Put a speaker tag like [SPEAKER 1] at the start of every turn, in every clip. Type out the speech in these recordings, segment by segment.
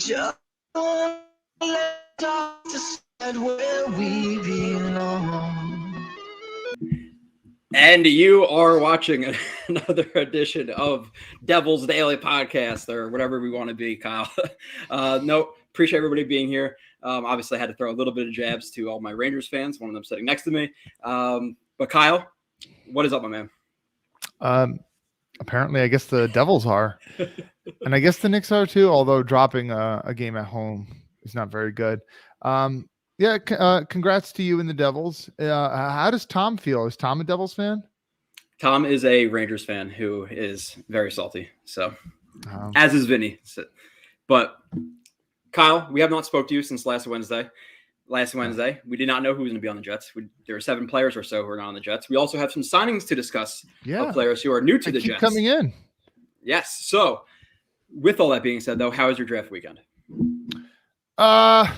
[SPEAKER 1] Just let us decide where we belong.
[SPEAKER 2] And you are watching another edition of Devil's Daily Podcast, or whatever we want to be, Kyle. No, appreciate everybody being here. Obviously, I had to throw a little bit of jabs to all my Rangers fans, one of them sitting next to me. But Kyle, what is up, my man?
[SPEAKER 3] Apparently, I guess the Devils are. And I guess the Knicks are too, although dropping a game at home is not very good. Congrats to you and the Devils. How does Tom feel? Is Tom a Devils fan?
[SPEAKER 2] Tom is a Rangers fan who is very salty. So, as is Vinny. But Kyle, we have not spoke to you since last Wednesday. We did not know who was going to be on the Jets. There are 7 players or so who are not on the Jets. We also have some signings to discuss of players who are new to the Jets.
[SPEAKER 3] Coming in.
[SPEAKER 2] Yes. So, with all that being said, though, how was your draft weekend?
[SPEAKER 3] I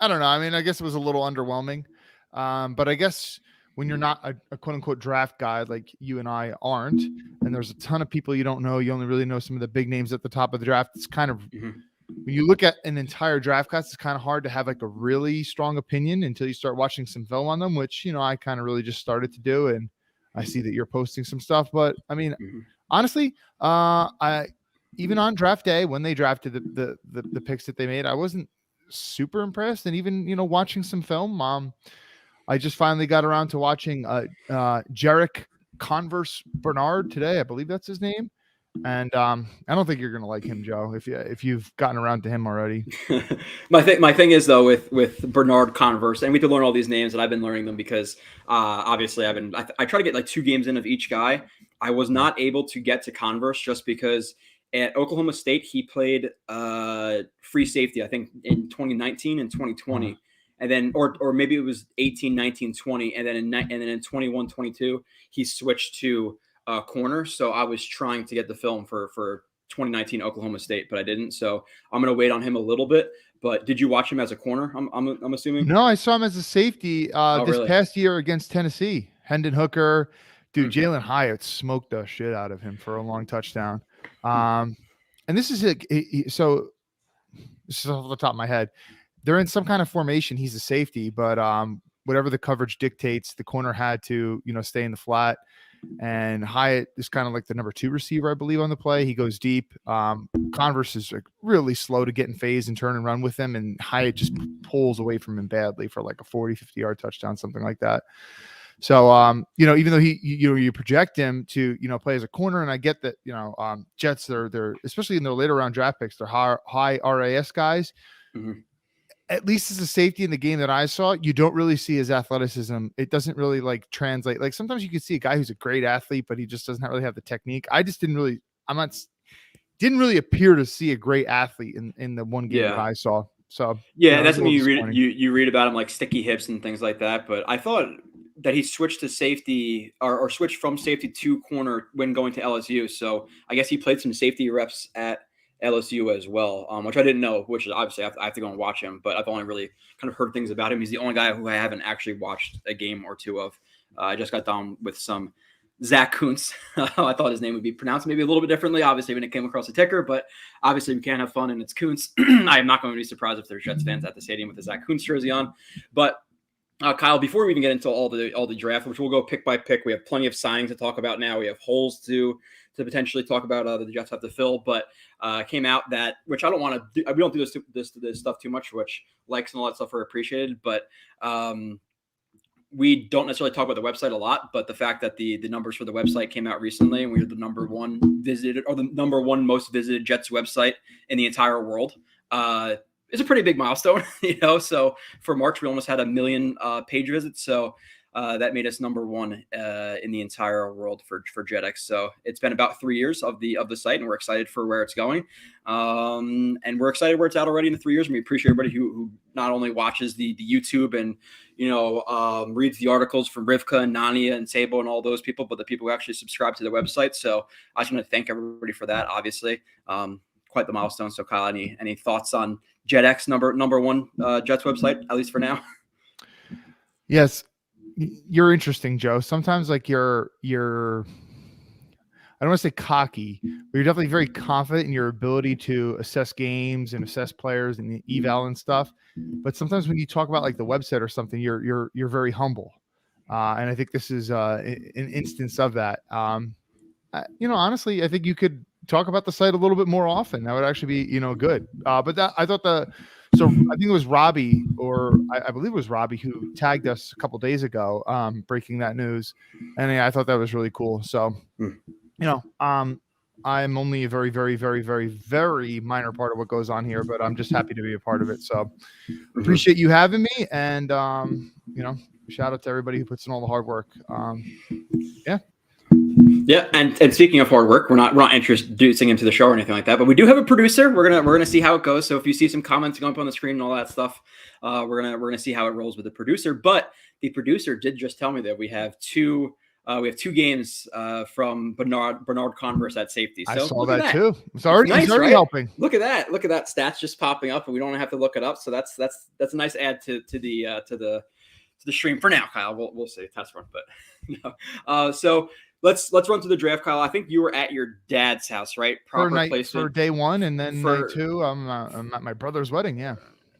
[SPEAKER 3] don't know. I mean, I guess it was a little underwhelming. But I guess when you're not a quote unquote draft guy like you and I aren't, and there's a ton of people you don't know, you only really know some of the big names at the top of the draft. It's kind of when you look at an entire draft class, it's kind of hard to have like a really strong opinion until you start watching some film on them, which, you know, I kind of really just started to do. And I see that you're posting some stuff, but I mean, honestly, I even on draft day when they drafted the picks that they made, I wasn't super impressed. And even, you know, watching some film, I just finally got around to watching Jarek Converse Bernard today. I believe that's his name. And I don't think you're gonna like him, Joe, if you've gotten around to him already.
[SPEAKER 2] My thing is though with Bernard Converse, and we have to learn all these names, and I've been learning them because obviously I try to get like 2 games in of each guy. I was not able to get to Converse just because at Oklahoma State he played free safety, I think in 2019 and 2020. And then, or maybe it was 18, 19, 20. And then in 21, 22, he switched to corner. So I was trying to get the film for 2019 Oklahoma State, but I didn't. So I'm going to wait on him a little bit. But did you watch him as a corner? I'm assuming.
[SPEAKER 3] No, I saw him as a safety this past year against Tennessee. Hendon Hooker, dude, Jalen Hyatt smoked the shit out of him for a long touchdown. And this is so this is off the top of my head. They're in some kind of formation. He's a safety, but whatever the coverage dictates, the corner had to, you know, stay in the flat. And Hyatt is kind of like the number 2 receiver, I believe, on the play. He goes deep. Converse is like really slow to get in phase and turn and run with him. And Hyatt just pulls away from him badly for like a 40, 50-yard touchdown, something like that. So, you know, even though you project him to, you know, play as a corner, and I get that, you know, Jets, they're especially in their later round draft picks, they're high RAS guys. At least as a safety in the game that I saw, you don't really see his athleticism. It doesn't really like translate. Like sometimes you can see a guy who's a great athlete, but he just doesn't really have the technique. I just didn't really appear to see a great athlete in the one game that I saw. So
[SPEAKER 2] yeah, you know, that's when you read about him, like sticky hips and things like that. But I thought that he switched to safety or switched from safety to corner when going to LSU. So I guess he played some safety reps at LSU as well, which I didn't know, which is obviously I have to go and watch him, but I've only really kind of heard things about him. He's the only guy who I haven't actually watched a game or 2 of. I just got done with some Zach Kuntz. I thought his name would be pronounced maybe a little bit differently, obviously, when it came across the ticker, but obviously we can't have fun, and it's Kuntz. I am not going to be surprised if there's Jets fans at the stadium with the Zach Kuntz jersey on. But Kyle, before we even get into all the draft, which we'll go pick by pick, we have plenty of signings to talk about now. We have holes to potentially talk about that the Jets have to fill, but came out that, which I don't want to do, we don't do this stuff too much, which likes and all that stuff are appreciated, but we don't necessarily talk about the website a lot, but the fact that the numbers for the website came out recently, and we are the number 1 visited, or the number 1 most visited Jets website in the entire world, is a pretty big milestone, you know. So for March, we almost had 1 million page visits. So that made us number 1 in the entire world for JetX. So it's been about 3 years of the site, and we're excited for where it's going. And we're excited where it's at already in the 3 years. And we appreciate everybody who not only watches the YouTube and, you know, reads the articles from Rivka and Nania and Sabo and all those people, but the people who actually subscribe to the website. So I just want to thank everybody for that, obviously. Quite the milestone. So Kyle, any thoughts on JetX number 1 Jets website, at least for now?
[SPEAKER 3] Yes. You're interesting, Joe. Sometimes like you're don't want to say cocky, but you're definitely very confident in your ability to assess games and assess players and eval and stuff. But sometimes when you talk about like the website or something, you're very humble. And I think this is an instance of that. Honestly, I think you could talk about the site a little bit more often. That would actually be, good. But I thought so I think it was Robbie, or I believe it was Robbie, who tagged us a couple days ago, breaking that news. And I thought that was really cool. So, I'm only a very, very, very, very, very minor part of what goes on here, but I'm just happy to be a part of it. So appreciate you having me. And, shout out to everybody who puts in all the hard work. Yeah.
[SPEAKER 2] Yeah, and speaking of hard work, we're not introducing him to the show or anything like that, but we do have a producer. We're gonna see how it goes. So if you see some comments going up on the screen and all that stuff, we're gonna see how it rolls with the producer. But the producer did just tell me that we have two games from Bernard Converse at safety. So
[SPEAKER 3] I saw that too. It's already right? helping.
[SPEAKER 2] Look at that stats just popping up, and we don't have to look it up. So that's a nice add to the stream for now, Kyle. We'll see test run, but no. So. Let's run through the draft, Kyle. I think you were at your dad's house, right?
[SPEAKER 3] For day one, and then night two, I'm at my brother's wedding. Yeah.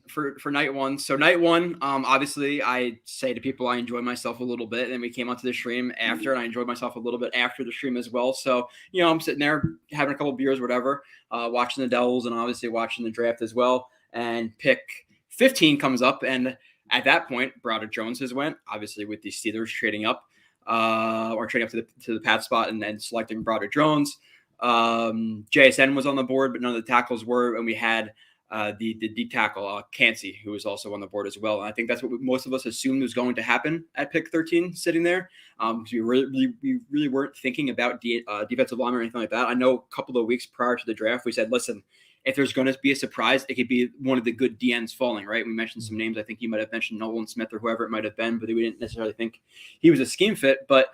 [SPEAKER 2] For night one. So night one, obviously, I say to people I enjoy myself a little bit, and then we came onto the stream after, and I enjoyed myself a little bit after the stream as well. So I'm sitting there having a couple beers, whatever, watching the Devils, and obviously watching the draft as well. And pick 15 comes up, and at that point, Rodgers Jones has went, obviously with the Steelers trading up. Or trading up to the Pat spot and then selecting Rodgers Jones. JSN was on the board, but none of the tackles were, and we had the deep tackle Cansey, who was also on the board as well. And I think that's what most of us assumed was going to happen at pick 13, sitting there. Because we really weren't thinking about defensive lineman or anything like that. I know a couple of weeks prior to the draft, we said, listen, if there's going to be a surprise, it could be one of the good DNs falling, right? We mentioned some names. I think you might have mentioned Nolan Smith or whoever it might have been, but we didn't necessarily think he was a scheme fit. But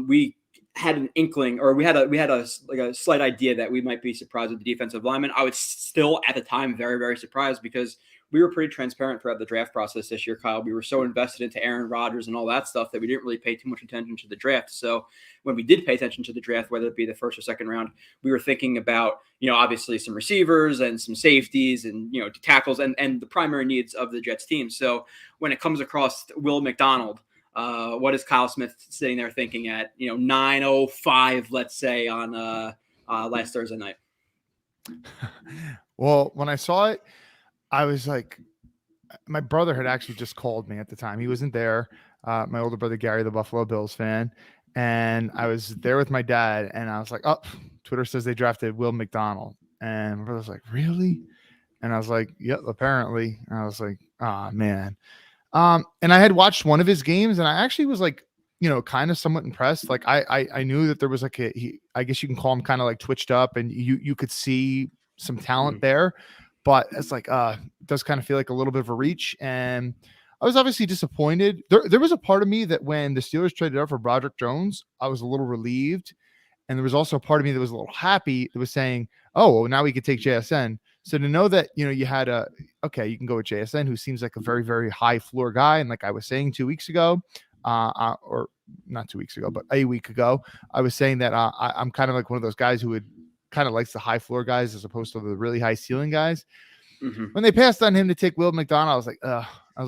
[SPEAKER 2] we had an inkling, or we had a slight idea that we might be surprised with the defensive lineman. I was still at the time very, very surprised because we were pretty transparent throughout the draft process this year, Kyle. We were so invested into Aaron Rodgers and all that stuff that we didn't really pay too much attention to the draft. So when we did pay attention to the draft, whether it be the first or second round, we were thinking about, obviously some receivers and some safeties and, tackles and the primary needs of the Jets team. So when it comes across Will McDonald, what is Kyle Smith sitting there thinking at, 9:05, let's say, on last Thursday night?
[SPEAKER 3] Well, when I saw it, I was like, my brother had actually just called me at the time. He wasn't there. My older brother, Gary, the Buffalo Bills fan. And I was there with my dad, and I was like, oh, Twitter says they drafted Will McDonald. And my brother was like, really? And I was like, yep, apparently. And I was like, oh, man. And I had watched one of his games, and I actually was like, kind of somewhat impressed. Like I knew that there was like I guess you can call him kind of like twitched up, and you could see some talent there. But it's like, it does kind of feel like a little bit of a reach. And I was obviously disappointed. There was a part of me that when the Steelers traded up for Rodgers Jones, I was a little relieved. And there was also a part of me that was a little happy that was saying, oh, well, now we could take JSN. So to know that, you had you can go with JSN, who seems like a very, very high floor guy. And like I was saying 2 weeks ago, or not 2 weeks ago, but a week ago, I was saying that I'm kind of like one of those guys who would kind of likes the high floor guys as opposed to the really high ceiling guys. Mm-hmm. When they passed on him to take Will McDonald, I was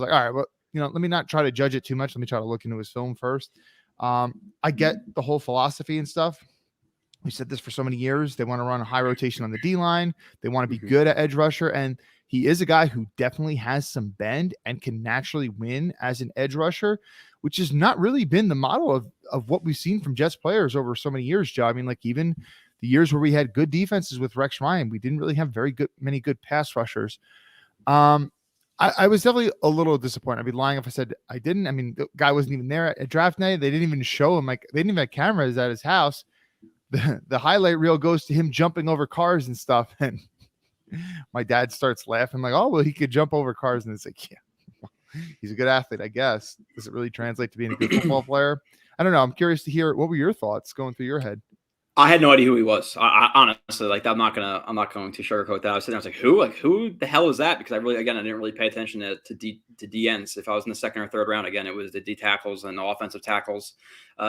[SPEAKER 3] like, all right, well, let me not try to judge it too much. Let me try to look into his film first. I get the whole philosophy and stuff. We said this for so many years. They want to run a high rotation on the D line. They want to be good at edge rusher. And he is a guy who definitely has some bend and can naturally win as an edge rusher, which has not really been the model of what we've seen from Jets players over so many years, Joe. I mean, like even the years where we had good defenses with Rex Ryan, we didn't really have many good pass rushers. I was definitely a little disappointed. I'd be lying if I said I didn't. I mean, the guy wasn't even there at draft night. They didn't even show him. Like they didn't even have cameras at his house. The highlight reel goes to him jumping over cars and stuff. And my dad starts laughing like, oh, well, he could jump over cars. And it's like, yeah, he's a good athlete, I guess. Does it really translate to being a good football player? I don't know. I'm curious to hear, what were your thoughts going through your head?
[SPEAKER 2] I had no idea who he was. I honestly, like, I'm not going to sugarcoat that. I was sitting there, I was like, who? Like, who the hell is that? Because I didn't really pay attention to DNs. If I was in the second or third round, again, it was the D tackles and the offensive tackles,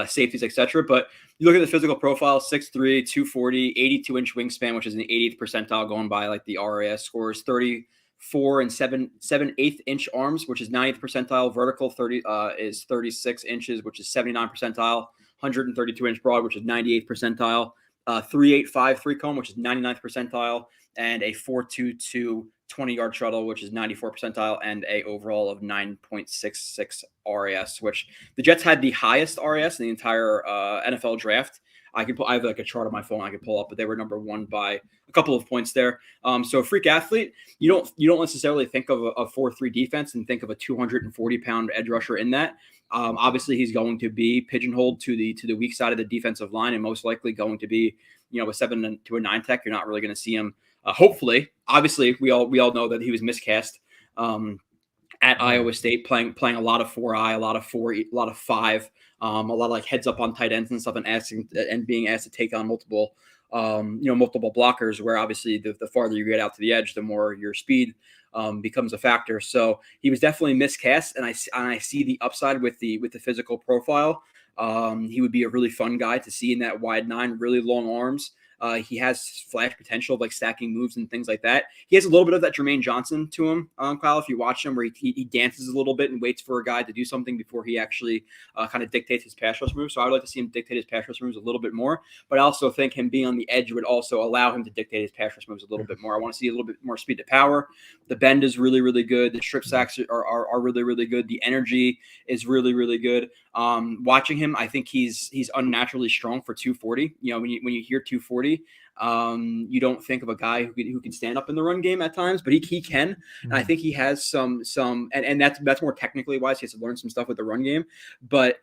[SPEAKER 2] safeties, etc. But you look at the physical profile: 6'3", 240, 82-inch wingspan, which is an 80th percentile going by like the RAS scores. 34 and 7/8 inch arms, which is 90th percentile. Vertical 30 is 36 inches, which is 79 percentile. 132-inch broad, which is 98th percentile, 3.85 three cone, which is 99th percentile, and a 4.22 20-yard shuttle, which is 94th percentile, and a overall of 9.66 RAS, which the Jets had the highest RAS in the entire NFL draft. I have like a chart on my phone I could pull up, but they were number one by a couple of points there. So freak athlete, you don't necessarily think of a 4-3 defense and think of a 240-pound edge rusher in that. Obviously, he's going to be pigeonholed to the weak side of the defensive line, and most likely going to be, a 7 to a 9 tech. You're not really going to see him. Hopefully, obviously, we all know that he was miscast at Iowa State, playing a lot of 4-eye, a lot of 4, a lot of 5, a lot of like heads up on tight ends and stuff, and being asked to take on multiple blockers. Where obviously the farther you get out to the edge, the more your speed becomes a factor. So he was definitely miscast, and I see the upside with the physical profile. He would be a really fun guy to see in that wide 9, really long arms. He has flash potential of like stacking moves and things like that. He has a little bit of that Jermaine Johnson to him, Kyle, if you watch him, where he dances a little bit and waits for a guy to do something before he actually kind of dictates his pass rush moves. So I would like to see him dictate his pass rush moves a little bit more, but I also think him being on the edge would also allow him to dictate his pass rush moves a little bit more. I want to see a little bit more speed to power. The bend is really, really good. The strip sacks are really, really good. The energy is really, really good. Watching him, I think he's unnaturally strong for 240. When you hear 240, you don't think of a guy who can stand up in the run game at times, but he can. Mm-hmm. And I think he has some, and that's more technically wise. He has to learn some stuff with the run game, but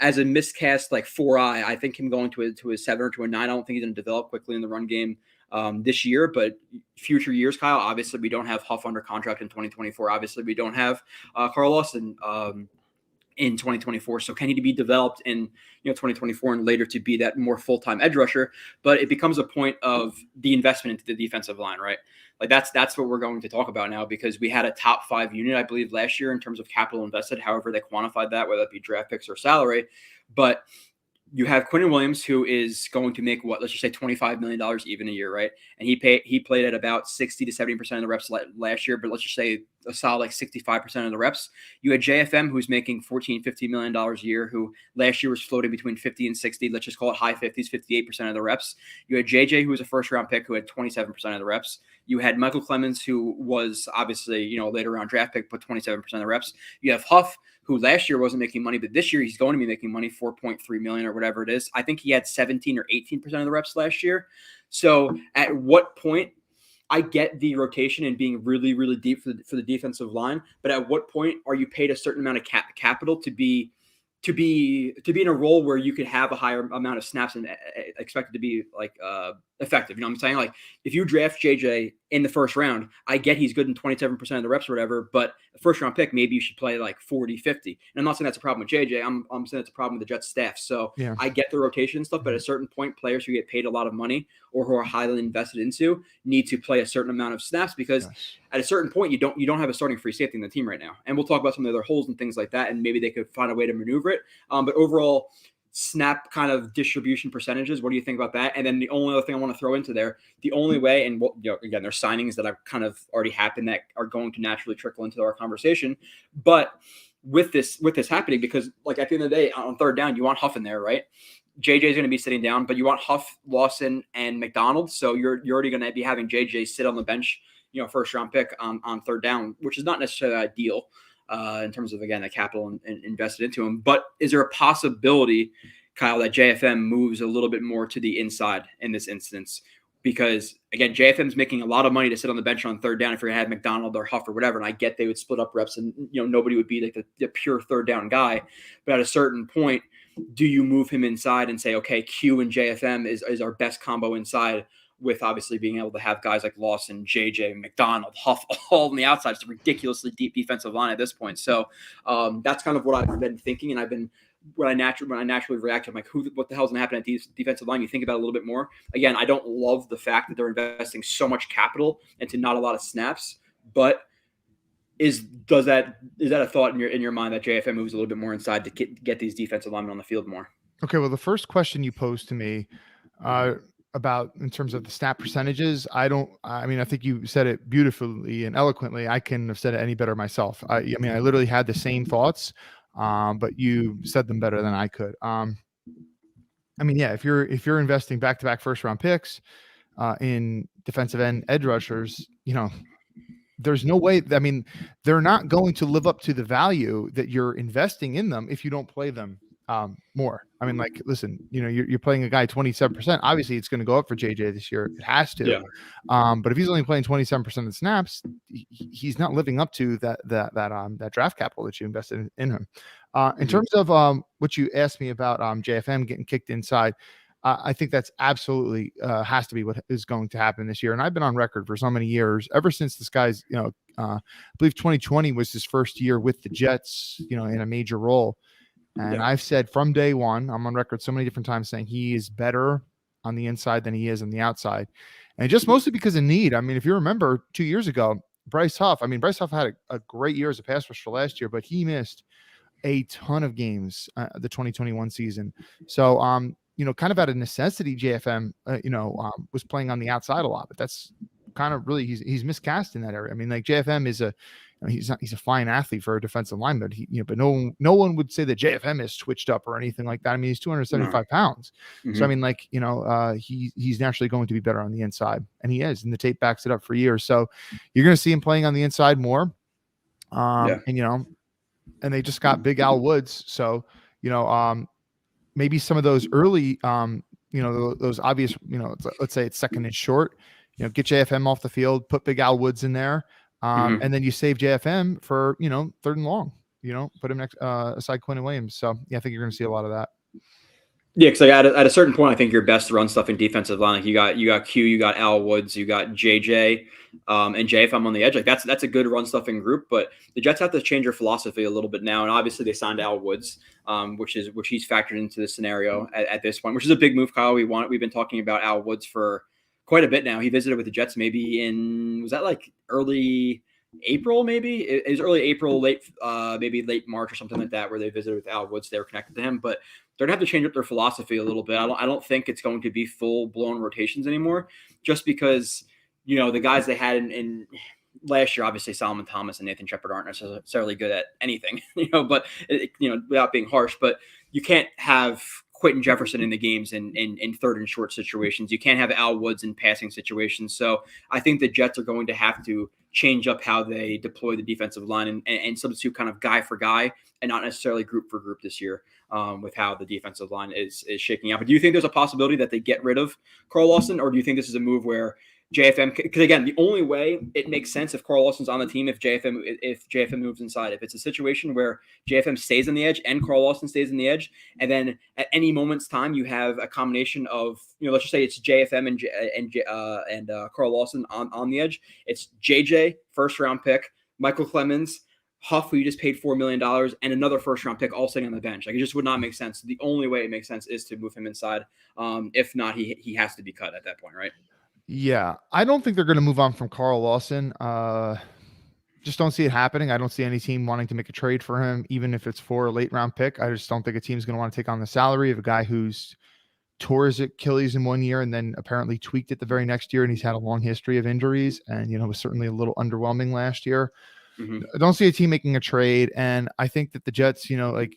[SPEAKER 2] as a miscast like 4-eye, I think him going to a 7 or to a 9, I don't think he's going to develop quickly in the run game this year, but future years, Kyle, obviously we don't have Huff under contract in 2024. Obviously we don't have Carl Lawson in 2024. So can he be developed in 2024 and later to be that more full-time edge rusher? But it becomes a point of the investment into the defensive line, right? Like that's what we're going to talk about now, because we had a top 5 unit, I believe, last year in terms of capital invested, however they quantified that, whether it be draft picks or salary. But you have Quinnen Williams, who is going to make let's just say $25 million even a year, right? And he played at about 60 to 70% of the reps last year, but let's just say a solid like 65% of the reps. You had JFM, who's making $14-15 million a year, who last year was floating between 50 and 60. Let's just call it high 50s, 58% of the reps. You had JJ, who was a first round pick, who had 27% of the reps. You had Michael Clemens, who was obviously later round draft pick, but 27% of the reps. You have Huff, who last year wasn't making money, but this year he's going to be making money, $4.3 million or whatever it is. I think he had 17 or 18% of the reps last year. So at what point, I get the rotation and being really, really deep for the defensive line, but at what point are you paid a certain amount of capital to be in a role where you could have a higher amount of snaps and expected to be like effective? You know what I'm saying? Like if you draft JJ in the first round, I get he's good in 27% of the reps or whatever, but a first round pick, maybe you should play like 40, 50. And I'm not saying that's a problem with JJ. I'm saying it's a problem with the Jets staff. So yeah. I get the rotation stuff, but at a certain point, players who get paid a lot of money or who are highly invested into need to play a certain amount of snaps, because at a certain point, you don't have a starting free safety in the team right now. And we'll talk about some of the other holes and things like that, and maybe they could find a way to maneuver it. But overall, snap kind of distribution percentages, what do you think about that? And then the only other thing I want to throw into there, the only way, and again, there's signings that have kind of already happened that are going to naturally trickle into our conversation. But with this happening, because like at the end of the day, on third down, you want Huff in there, right? JJ is going to be sitting down, but you want Huff, Lawson, and McDonald. So you're already going to be having JJ sit on the bench, first round pick on third down, which is not necessarily ideal in terms of, again, the capital invested into him. But is there a possibility, Kyle, that JFM moves a little bit more to the inside in this instance? Because, again, JFM's making a lot of money to sit on the bench on third down if you're going to have McDonald or Huff or whatever. And I get they would split up reps and, nobody would be like the pure third down guy. But at a certain point, do you move him inside and say, okay, Q and JFM is our best combo inside, with obviously being able to have guys like Lawson, JJ, McDonald, Huff all on the outside? It's a ridiculously deep defensive line at this point. So that's kind of what I've been thinking, and I've been when I naturally react to, I'm like, what the hell's gonna happen at defensive line? You think about it a little bit more. Again, I don't love the fact that they're investing so much capital into not a lot of snaps, but is that a thought in your mind that JFM moves a little bit more inside to get these defensive linemen on the field more?
[SPEAKER 3] Okay, well, the first question you posed to me about in terms of the snap percentages, I mean, I think you said it beautifully and eloquently. I couldn't have said it any better myself. I mean, I literally had the same thoughts, but you said them better than I could. I mean, yeah, if you're investing back-to-back first-round picks in defensive end edge rushers, there's no way. I mean, they're not going to live up to the value that you're investing in them if you don't play them more. I mean, like, listen, you're playing a guy 27%. Obviously, it's going to go up for JJ this year. It has to.
[SPEAKER 2] Yeah.
[SPEAKER 3] But if he's only playing 27% of the snaps, he's not living up to that draft capital that you invested in him. In terms of what you asked me about JFM getting kicked inside, I think that's absolutely has to be what is going to happen this year. And I've been on record for so many years, ever since this guy's, I believe 2020 was his first year with the Jets, in a major role. And I've said from day one, I'm on record so many different times saying he is better on the inside than he is on the outside. And just mostly because of need. I mean, if you remember 2 years ago, Bryce Huff had a great year as a pass rusher last year, but he missed a ton of games the 2021 season. So, kind of out of necessity, JFM, was playing on the outside a lot, but that's kind of really, he's miscast in that area. I mean, like, JFM is he's a fine athlete for a defensive lineman, but no one would say that JFM is twitched up or anything like that. I mean, he's 275 pounds. Mm-hmm. So, I mean, like, he's naturally going to be better on the inside, and he is, and the tape backs it up for years. So you're going to see him playing on the inside more. And they just got Big Al Woods. So, maybe some of those early, those obvious, let's say it's second and short, get JFM off the field, put Big Al Woods in there. And then you save JFM for, third and long, put him next aside Quinn and Williams. So yeah, I think you're going to see a lot of that.
[SPEAKER 2] Yeah, because at a certain point, I think your best run stuff in defensive line, like you got Q, you got Al Woods, you got JJ, and JFM on the edge. Like that's a good run stuffing group. But the Jets have to change their philosophy a little bit now, and obviously they signed Al Woods, which he's factored into the scenario at this point, which is a big move, Kyle. We've been talking about Al Woods for quite a bit now. He visited with the Jets maybe was that like early April, maybe? It was early April, maybe late March or something like that, where they visited with Al Woods. They were connected to him, but they're going to have to change up their philosophy a little bit. I don't think it's going to be full-blown rotations anymore, just because, the guys they had in last year, obviously Solomon Thomas and Nathan Shepard aren't necessarily good at anything, but, without being harsh, but you can't have Quentin Jefferson in the games in third and short situations. You can't have Al Woods in passing situations. So I think the Jets are going to have to change up how they deploy the defensive line and substitute kind of guy for guy and not necessarily group for group this year with how the defensive line is shaking out. But do you think there's a possibility that they get rid of Carl Lawson, or do you think this is a move where JFM, because again, the only way it makes sense if Carl Lawson's on the team, if JFM moves inside, if it's a situation where JFM stays on the edge and Carl Lawson stays on the edge, and then at any moment's time you have a combination of, let's just say it's JFM and Carl Lawson on the edge. It's JJ, first round pick, Michael Clemens, Huff, who you just paid $4 million, and another first round pick all sitting on the bench. Like, it just would not make sense. The only way it makes sense is to move him inside. If not, he has to be cut at that point, right?
[SPEAKER 3] Yeah, I don't think they're going to move on from Carl Lawson. Just don't see it happening. I don't see any team wanting to make a trade for him, even if it's for a late round pick. I just don't think a team's going to want to take on the salary of a guy who's tore his Achilles in 1 year and then apparently tweaked it the very next year. And he's had a long history of injuries and, was certainly a little underwhelming last year. Mm-hmm. I don't see a team making a trade. And I think that the Jets, JJ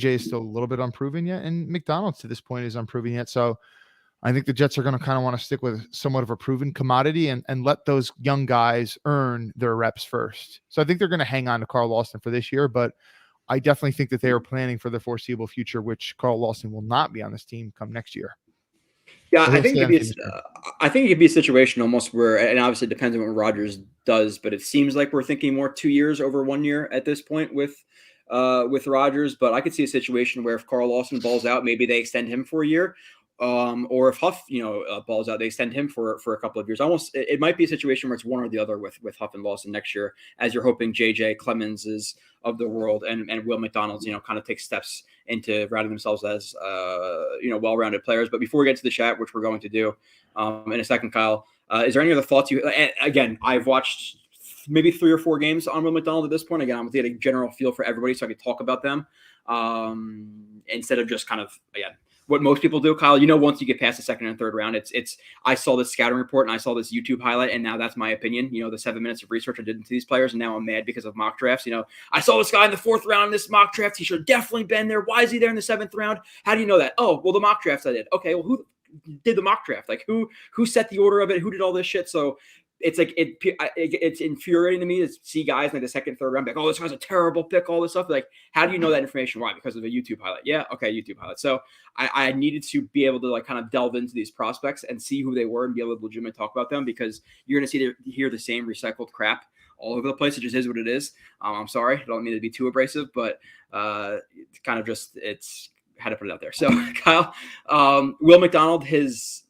[SPEAKER 3] is still a little bit unproven yet. And McDonald to this point is unproven yet. So I think the Jets are going to kind of want to stick with somewhat of a proven commodity and let those young guys earn their reps first. So I think they're going to hang on to Carl Lawson for this year, but I definitely think that they are planning for the foreseeable future, which Carl Lawson will not be on this team come next year.
[SPEAKER 2] Yeah, I think it could be a situation almost where, and obviously it depends on what Rodgers does, but it seems like we're thinking more 2 years over 1 year at this point with Rodgers. But I could see a situation where if Carl Lawson balls out, maybe they extend him for a year. or if Huff, balls out, they extend him for a couple of years. Almost, it might be a situation where it's one or the other with Huff and Lawson next year, as you're hoping JJ Clemenses of the world and Will McDonald's, kind of take steps into rounding themselves as, well-rounded players. But before we get to the chat, which we're going to do in a second, Kyle, is there any other thoughts you? And again, I've watched maybe 3 or 4 games on Will McDonald at this point. Again, I'm getting a general feel for everybody so I could talk about them instead of just kind of, again, what most people do, Kyle. Once you get past the second and third round, it's I saw this scouting report and I saw this YouTube highlight, and now that's my opinion. The 7 minutes of research I did into these players, and now I'm mad because of mock drafts. I saw this guy in the 4th round in this mock draft. He should have definitely been there. Why is he there in the 7th round? How do you know that? Oh, well, the mock drafts I did. Okay, well, who did the mock draft? Like who set the order of it? Who did all this shit? So it's like it's infuriating to me to see guys like the 2nd, 3rd round like, oh, this guy's a terrible pick, all this stuff. Like, how do you know that information? Why? Because of a YouTube highlight. Yeah, okay, YouTube highlight. So I needed to be able to like kind of delve into these prospects and see who they were and be able to legitimately talk about them, because you're going to hear the same recycled crap all over the place. It just is what it is. I'm sorry, I don't mean to be too abrasive, but it's kind of just it's how to put it out there. So Kyle, Will McDonald, his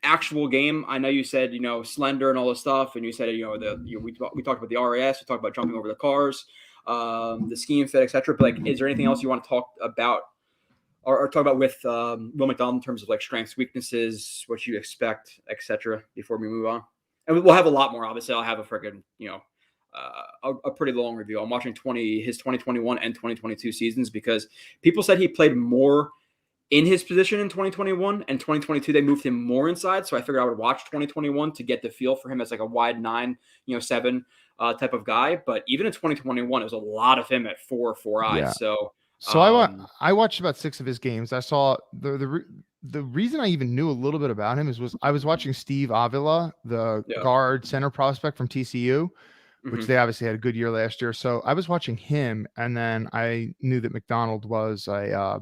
[SPEAKER 2] actual game, I know you said slender and all this stuff, and you said we talked about the RAS, we talked about jumping over the cars, the scheme fit, etc. But like, is there anything else you want to talk about or talk about with Will McDonald in terms of like strengths, weaknesses, what you expect, etc. before we move on? And we'll have a lot more. Obviously, I'll have a freaking a pretty long review. I'm watching his 2021 and 2022 seasons because people said he played more in his position in 2021 and 2022, they moved him more inside. So I figured I would watch 2021 to get the feel for him as like a wide 9, 7 type of guy. But even in 2021, it was a lot of him at 4 eyes.
[SPEAKER 3] Yeah.
[SPEAKER 2] So
[SPEAKER 3] I watched about 6 of his games. I saw the reason I even knew a little bit about him was I was watching Steve Avila, the guard center prospect from TCU, which they obviously had a good year last year. So I was watching him, and then I knew that McDonald was a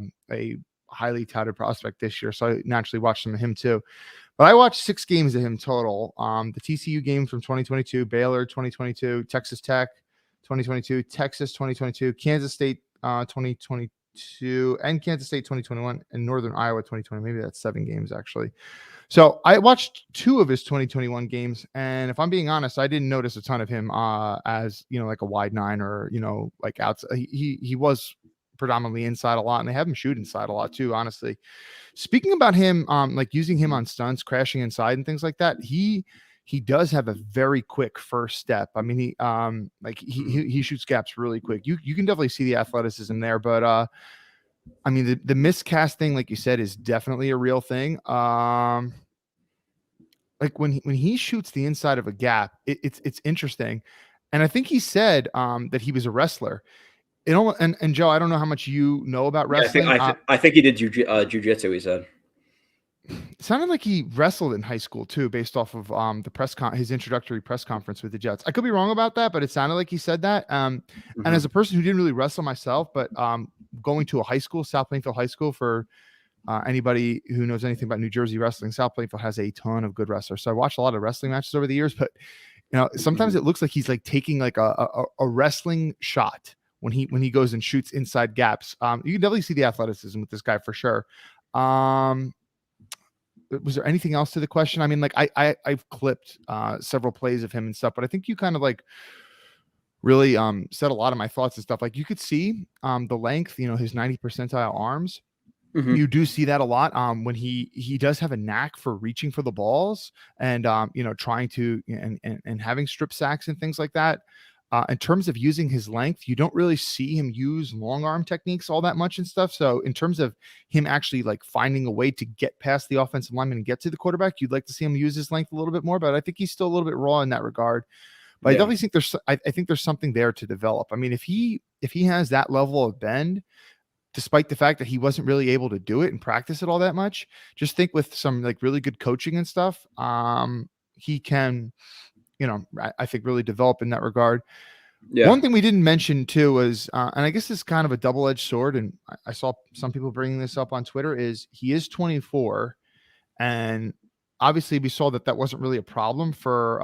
[SPEAKER 3] highly touted prospect this year, so I naturally watched some of him too. But I watched 6 games of him total. The TCU games from 2022, Baylor 2022, Texas Tech 2022, Texas 2022, Kansas State 2022, and Kansas State 2021, and Northern Iowa 2020. Maybe that's 7 games actually. So I watched 2 of his 2021 games, and if I'm being honest, I didn't notice a ton of him as like a wide 9 or like outside. He was predominantly inside a lot, and they have him shoot inside a lot too, honestly. Speaking about him, like using him on stunts, crashing inside and things like that, he does have a very quick first step. I mean, he shoots gaps really quick. You can definitely see the athleticism there, but I mean, the miscast thing, like you said, is definitely a real thing. Like when he shoots the inside of a gap, it's interesting. And I think he said that he was a wrestler. And Joe, I don't know how much you know about wrestling.
[SPEAKER 2] I think he did jujitsu. He said
[SPEAKER 3] it sounded like he wrestled in high school too, based off of his introductory press conference with the Jets. I could be wrong about that, but it sounded like he said that. And as a person who didn't really wrestle myself, but going to a high school, South Plainfield High School, for anybody who knows anything about New Jersey wrestling, South Plainfield has a ton of good wrestlers. So I watched a lot of wrestling matches over the years, but sometimes it looks like he's like taking like a wrestling shot when he goes and shoots inside gaps. You can definitely see the athleticism with this guy for sure. Was there anything else to the question? I mean, like I've clipped several plays of him and stuff, but I think you kind of like really said a lot of my thoughts and stuff. Like you could see the length, his 90 percentile arms. You do see that a lot when he does have a knack for reaching for the balls and trying to and having strip sacks and things like that. In terms of using his length, you don't really see him use long arm techniques all that much and stuff. So in terms of him actually like finding a way to get past the offensive lineman and get to the quarterback, you'd like to see him use his length a little bit more, but I think he's still a little bit raw in that regard. But I definitely think I think there's something there to develop. I mean, if he has that level of bend, despite the fact that he wasn't really able to do it and practice it all that much, just think with some like really good coaching and stuff, he can, I think really develop in that regard. Yeah. One thing we didn't mention too was, and I guess this is kind of a double-edged sword, and I saw some people bringing this up on Twitter, is he is 24, and obviously we saw that wasn't really a problem for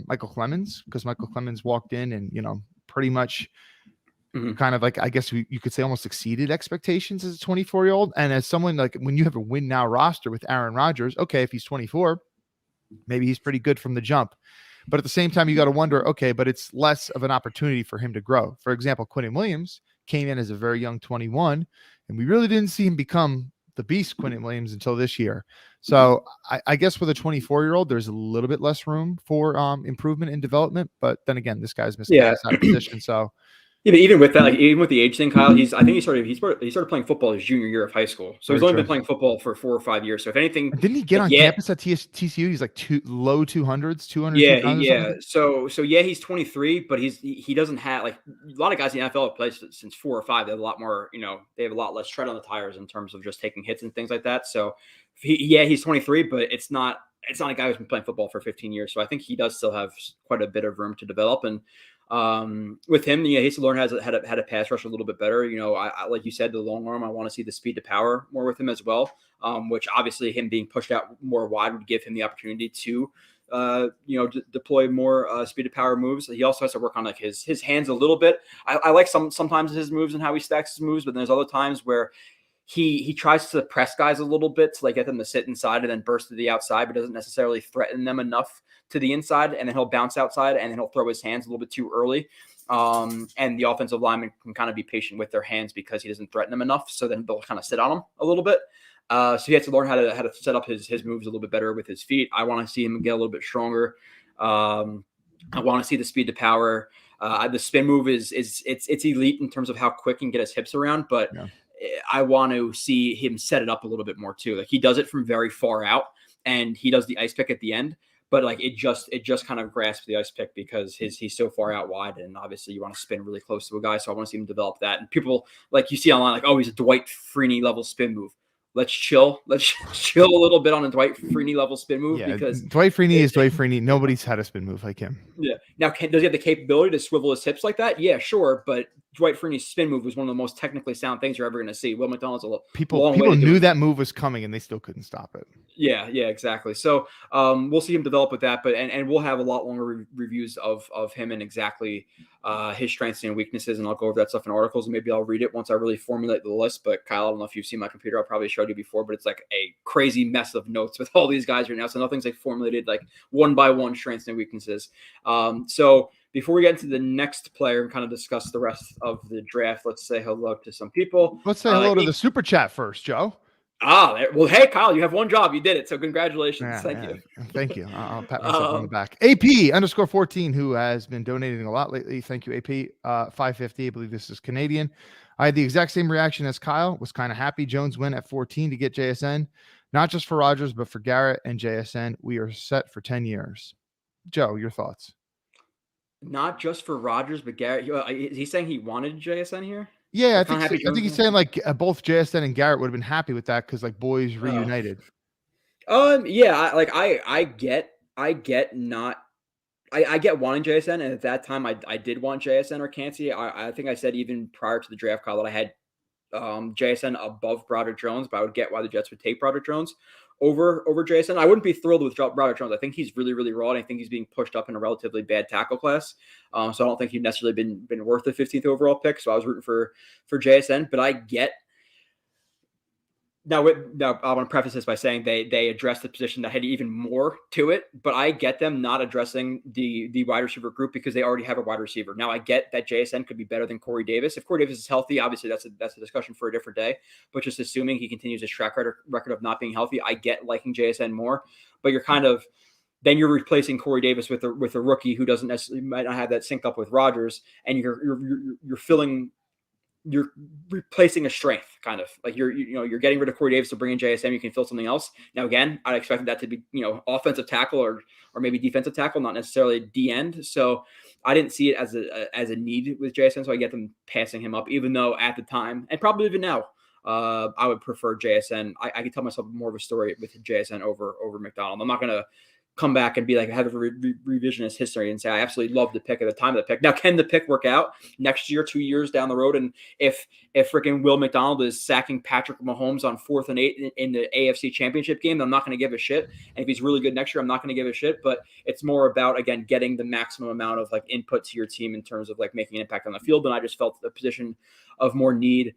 [SPEAKER 3] Michael Clemens, because Michael Clemens walked in and, pretty much kind of like, I guess you could say almost exceeded expectations as a 24-year-old. And as someone like when you have a win now roster with Aaron Rodgers, okay, if he's 24, maybe he's pretty good from the jump. But at the same time, you got to wonder, okay, but it's less of an opportunity for him to grow. For example, Quinnen Williams came in as a very young 21, and we really didn't see him become the beast Quinnen Williams until this year. So I guess with a 24-year-old, there's a little bit less room for improvement and development. But then again, this guy's miscast out of position. So
[SPEAKER 2] yeah, but even with that, like even with the age thing, Kyle, I think he started playing football his junior year of high school. So he's only been playing football for 4 or 5 years. So if anything,
[SPEAKER 3] didn't he get on campus at TCU? He's like low 200s, 200.
[SPEAKER 2] Yeah. So yeah, he's 23, but he doesn't have like a lot of guys in the NFL have played since 4 or 5. They have a lot more, they have a lot less tread on the tires in terms of just taking hits and things like that. So he's 23, but it's not a guy who's been playing football for 15 years. So I think he does still have quite a bit of room to develop. And with him, he has to learn how to pass rush a little bit better. I like you said, the long arm, I want to see the speed to power more with him as well. Which obviously him being pushed out more wide would give him the opportunity to, deploy more speed to power moves. He also has to work on like his hands a little bit. I like sometimes his moves and how he stacks his moves, but there's other times where he tries to press guys a little bit to like get them to sit inside and then burst to the outside, but doesn't necessarily threaten them enough to the inside, and then he'll bounce outside and then he'll throw his hands a little bit too early. And the offensive lineman can kind of be patient with their hands because he doesn't threaten them enough. So then they'll kind of sit on him a little bit. So he has to learn how to set up his moves a little bit better with his feet. I want to see him get a little bit stronger. I want to see the speed to power. The spin move it's elite in terms of how quick he can get his hips around, but I want to see him set it up a little bit more too. Like he does it from very far out, and he does the ice pick at the end. But like it just kind of grasps the ice pick because he's so far out wide, and obviously you want to spin really close to a guy. So I want to see him develop that. And people like you see online, like, oh, he's a Dwight Freeney level spin move. Let's chill. Let's chill a little bit on a Dwight Freeney level spin move because
[SPEAKER 3] Dwight Freeney is Dwight Freeney. Nobody's had a spin move like him.
[SPEAKER 2] Yeah. Now, does he have the capability to swivel his hips like that? Yeah, sure. But Dwight Freeney's spin move was one of the most technically sound things you're ever going to see. Will McDonald's
[SPEAKER 3] people knew that move was coming and they still couldn't stop it.
[SPEAKER 2] Yeah, exactly. So we'll see him develop with that, but and we'll have a lot longer reviews of him and exactly his strengths and weaknesses, and I'll go over that stuff in articles, and maybe I'll read it once I really formulate the list. But Kyle, I don't know if you've seen my computer. I probably showed you before, but it's like a crazy mess of notes with all these guys right now. So nothing's like formulated like one by one strengths and weaknesses. So before we get into the next player and kind of discuss the rest of the draft, let's say hello to some people.
[SPEAKER 3] Let's say hello to the super chat first, Joe.
[SPEAKER 2] Well, hey, Kyle, you have one job. You did it. So congratulations. Thank you.
[SPEAKER 3] Thank you. I'll pat myself on the back. AP_14, who has been donating a lot lately. Thank you, AP. 550. I believe this is Canadian. I had the exact same reaction as Kyle. Was kind of happy Jones went at 14 to get JSN. Not just for Rodgers, but for Garrett and JSN. We are set for 10 years. Joe, your thoughts?
[SPEAKER 2] Not just for Rodgers, but Garrett. Is he saying he wanted JSN here?
[SPEAKER 3] Yeah, I think he's saying like both JSN and Garrett would have been happy with that because like boys reunited.
[SPEAKER 2] Yeah, I get wanting JSN, and at that time I did want JSN or Kancey. I think I said even prior to the draft call that I had JSN above Broderick Jones, but I would get why the Jets would take Broderick Jones over JSN. I wouldn't be thrilled with Broderick Jones. I think he's really, really raw, and I think he's being pushed up in a relatively bad tackle class. So I don't think he'd necessarily been worth the 15th overall pick. So I was rooting for JSN, but I get. Now, I want to preface this by saying they addressed the position that had even more to it, but I get them not addressing the wide receiver group because they already have a wide receiver. Now, I get that JSN could be better than Corey Davis. If Corey Davis is healthy, obviously that's a discussion for a different day, but just assuming he continues his track record of not being healthy, I get liking JSN more, but then you're replacing Corey Davis with a rookie who doesn't necessarily might not have that sync up with Rodgers, and you're replacing a strength, kind of like you're getting rid of Corey Davis to bring in JSN. You can fill something else. Now, again, I expected that to be, offensive tackle or maybe defensive tackle, not necessarily D end. So I didn't see it as a need with JSN. So I get them passing him up, even though at the time, and probably even now, I would prefer JSN. I could tell myself more of a story with JSN over McDonald. I'm not going to come back and be like, have a revisionist history and say, I absolutely love the pick at the time of the pick. Now, can the pick work out next year, 2 years down the road? And if freaking Will McDonald is sacking Patrick Mahomes on 4th and 8 in the AFC Championship game, I'm not going to give a shit. And if he's really good next year, I'm not going to give a shit. But it's more about, again, getting the maximum amount of like input to your team in terms of like making an impact on the field. And I just felt the position of more need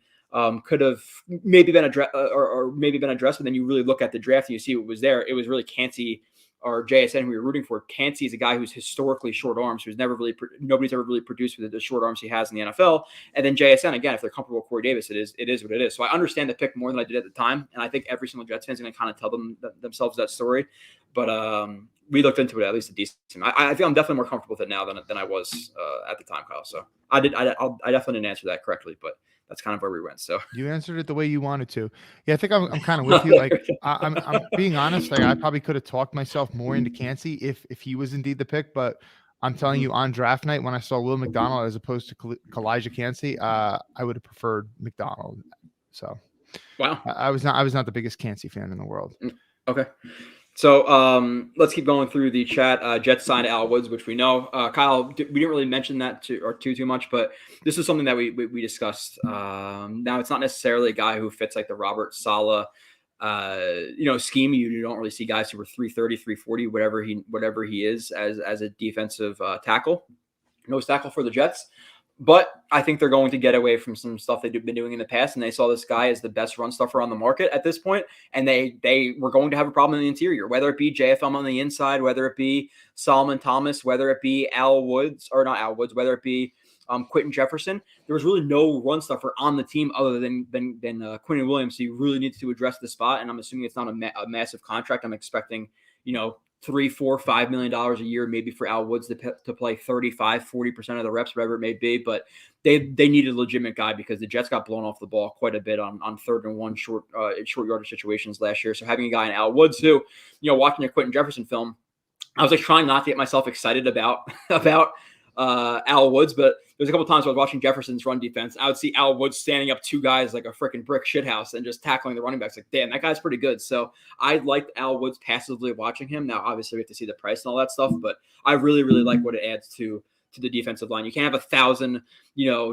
[SPEAKER 2] could have maybe been addressed, or maybe been addressed. But then you really look at the draft and you see what was there. It was really Kancey or JSN we were rooting for. Kancey is a guy who's historically short arms, who's never really nobody's ever really produced with the short arms he has in the NFL. And then JSN, again, if they're comfortable with Corey Davis, it is what it is. So I understand the pick more than I did at the time, and I think every single Jets fan is going to kind of tell themselves that story. But we looked into it at least a decent. I feel I'm definitely more comfortable with it now than I was at the time, Kyle. So I definitely didn't answer that correctly, but that's kind of where we went. So
[SPEAKER 3] you answered it the way you wanted to. Yeah, I think I'm kind of with you. Like I'm being honest. Like I probably could have talked myself more into Kancey if he was indeed the pick. But I'm telling you, on draft night when I saw Will McDonald as opposed to Kalijah Kancey, I would have preferred McDonald. So
[SPEAKER 2] wow,
[SPEAKER 3] I was not the biggest Kancey fan in the world.
[SPEAKER 2] Okay. So let's keep going through the chat. Jets signed Al Woods, which we know. Kyle, we didn't really mention that too much, but this is something that we discussed. Now, it's not necessarily a guy who fits like the Robert Saleh, scheme. You don't really see guys who are 330, 340, whatever he is as a defensive tackle, nose tackle for the Jets. But I think they're going to get away from some stuff they've been doing in the past, and they saw this guy as the best run stuffer on the market at this point, and they were going to have a problem in the interior, whether it be JFM on the inside, whether it be Solomon Thomas, whether it be whether it be Quentin Jefferson. There was really no run stuffer on the team other than Quentin Williams, so you really need to address the spot, and I'm assuming it's not a massive contract. I'm expecting, $3, $4, $5 million a year, maybe for Al Woods to play 35, 40% of the reps, whatever it may be. But they needed a legitimate guy because the Jets got blown off the ball quite a bit on 3rd and 1 short yardage situations last year. So having a guy in Al Woods who, watching a Quentin Jefferson film, I was like trying not to get myself excited about Al Woods, but there's a couple times I was watching Jefferson's run defense. I would see Al Woods standing up 2 guys like a freaking brick shithouse and just tackling the running backs. Like, damn, that guy's pretty good. So I liked Al Woods passively watching him. Now, obviously, we have to see the price and all that stuff, but I really, really like what it adds to the defensive line. You can't have 1,000,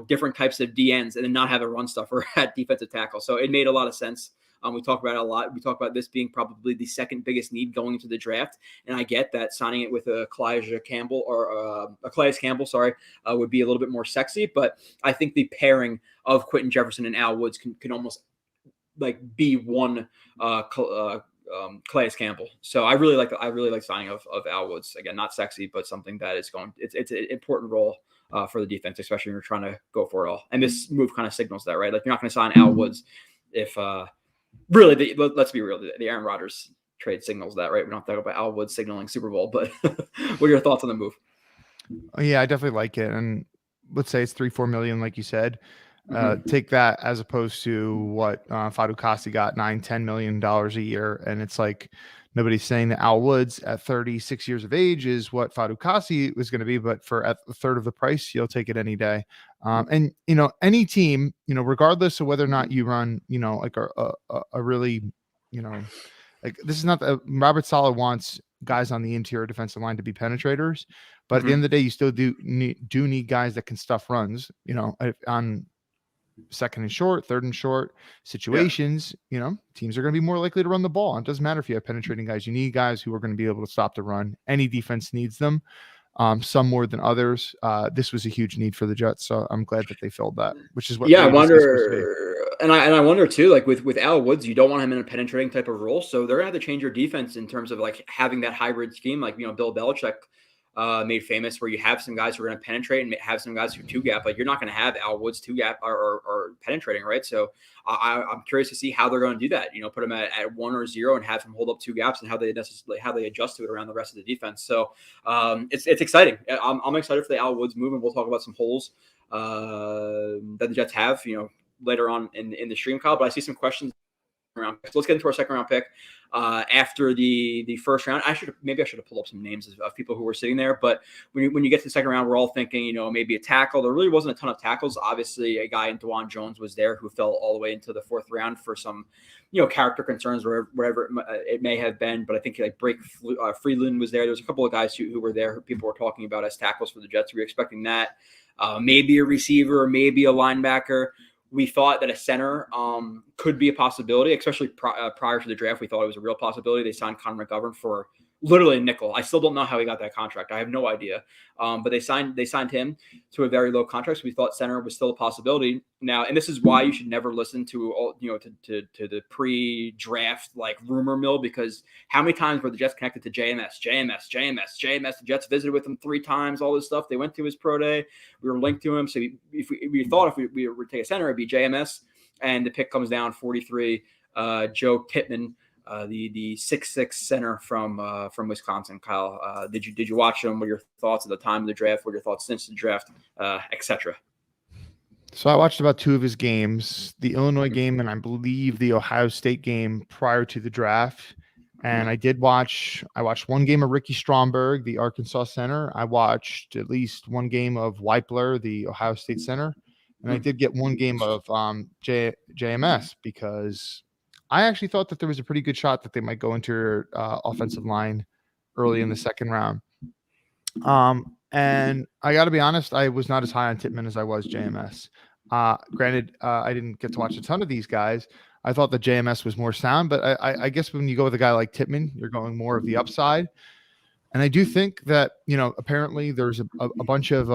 [SPEAKER 2] different types of DNs and then not have a run stuffer at defensive tackle. So it made a lot of sense. We talk about it a lot. We talk about this being probably the second biggest need going into the draft. And I get that signing it with a Calais Campbell, would be a little bit more sexy. But I think the pairing of Quentin Jefferson and Al Woods can almost like be one Calais Campbell. So I really like signing of Al Woods. Again, not sexy, but something that is it's an important role for the defense, especially when you're trying to go for it all. And this move kind of signals that, right? Like you're not going to sign Al Woods if really, let's be real. The Aaron Rodgers trade signals that, right? We don't have to talk about Al Woods signaling Super Bowl, but what are your thoughts on the move?
[SPEAKER 3] Oh, yeah, I definitely like it. And let's say it's $3-4 million, like you said. Take that as opposed to what Fadu Kasi got, $9-10 million a year. And it's like nobody's saying that Al Woods at 36 years of age is what Fadu Kasi was going to be, but for at a third of the price, you'll take it any day. And any team, regardless of whether or not you run, like a really, like this is not the Robert Saleh wants guys on the interior defensive line to be penetrators, but at the end of the day, you still do need guys that can stuff runs, on 2nd and short, 3rd and short situations. Teams are going to be more likely to run the ball. It doesn't matter if you have penetrating guys. You need guys who are going to be able to stop the run. Any defense needs them, some more than others. This was a huge need for the Jets, so I'm glad that they filled that, which is what.
[SPEAKER 2] Yeah, I wonder, and I wonder too. Like with Al Woods, you don't want him in a penetrating type of role, so they're going to have to change your defense in terms of like having that hybrid scheme, like Bill Belichick made famous, where you have some guys who are going to penetrate and have some guys who 2-gap. Like you're not going to have Al Woods 2-gap or penetrating, right? So I'm curious to see how they're going to do that. Put him at 1 or 0 and have him hold up 2 gaps and how they adjust to it around the rest of the defense. So it's exciting. I'm excited for the Al Woods move, and we'll talk about some holes that the Jets have, later on in the stream, Kyle. But I see some questions round pick. So let's get into our second round pick. After the first round, I should have pulled up some names of people who were sitting there. But when you get to the second round, we're all thinking, maybe a tackle. There really wasn't a ton of tackles. Obviously, a guy in DeJuan Jones was there who fell all the way into the fourth round for some, character concerns or whatever it may have been. But I think like Freeland was there. There was a couple of guys who were there who people were talking about as tackles for the Jets. We were expecting that. Maybe a receiver, maybe a linebacker. We thought that a center could be a possibility, especially prior to the draft. We thought it was a real possibility. They signed Connor McGovern for literally a nickel. I still don't know how he got that contract. I have no idea. But they signed him to a very low contract. So we thought center was still a possibility now. And this is why you should never listen to all, to the pre-draft like rumor mill, because how many times were the Jets connected to JMS? The Jets visited with him 3 times, all this stuff. They went to his pro day. We were linked to him. So if we were to take a center, it'd be JMS. And the pick comes down 43, Joe Tippmann. The 6'6" center from Wisconsin. Kyle, did you watch him? What are your thoughts at the time of the draft? What are your thoughts since the draft, etc.?
[SPEAKER 3] So I watched about 2 of his games, the Illinois game and I believe the Ohio State game prior to the draft. And I watched 1 game of Ricky Stromberg, the Arkansas center. I watched at least 1 game of Weipler, the Ohio State center. And I did get 1 game of JMS because I actually thought that there was a pretty good shot that they might go into offensive line early in the second round. And I got to be honest, I was not as high on Tippmann as I was JMS. Granted, I didn't get to watch a ton of these guys. I thought that JMS was more sound, but I guess when you go with a guy like Tippmann, you're going more of the upside. And I do think that, apparently there's a bunch of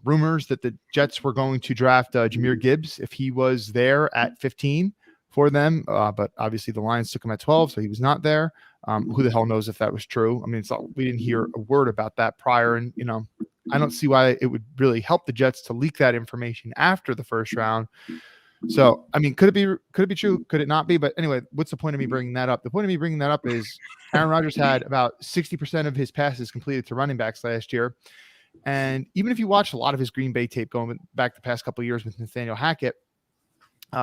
[SPEAKER 3] rumors that the Jets were going to draft Jahmyr Gibbs if he was there at 15 for them. But obviously the Lions took him at 12, so he was not there. Who the hell knows if that was true? I mean, we didn't hear a word about that prior. And, I don't see why it would really help the Jets to leak that information after the first round. So, I mean, could it be true? Could it not be? But anyway, what's the point of me bringing that up? The point of me bringing that up is Aaron Rodgers had about 60% of his passes completed to running backs last year. And even if you watch a lot of his Green Bay tape going back the past couple of years with Nathaniel Hackett,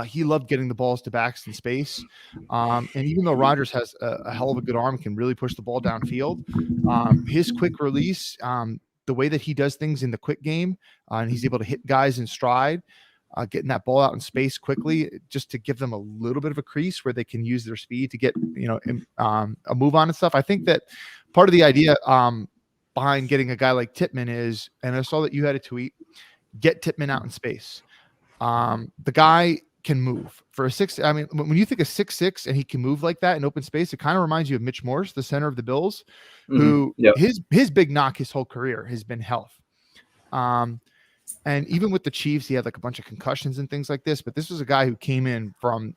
[SPEAKER 3] he loved getting the balls to backs in space. And even though Rodgers has a hell of a good arm, can really push the ball downfield, his quick release, the way that he does things in the quick game, and he's able to hit guys in stride, getting that ball out in space quickly, just to give them a little bit of a crease where they can use their speed to get, a move on and stuff. I think that part of the idea behind getting a guy like Tippmann is, and I saw that you had a tweet, get Tippmann out in space. The guy can move for a 6. I mean, when you think of 6'6" and he can move like that in open space, it kind of reminds you of Mitch Morse, the center of the Bills, who his big knock his whole career has been health. And even with the Chiefs, he had like a bunch of concussions and things like this, but this was a guy who came in from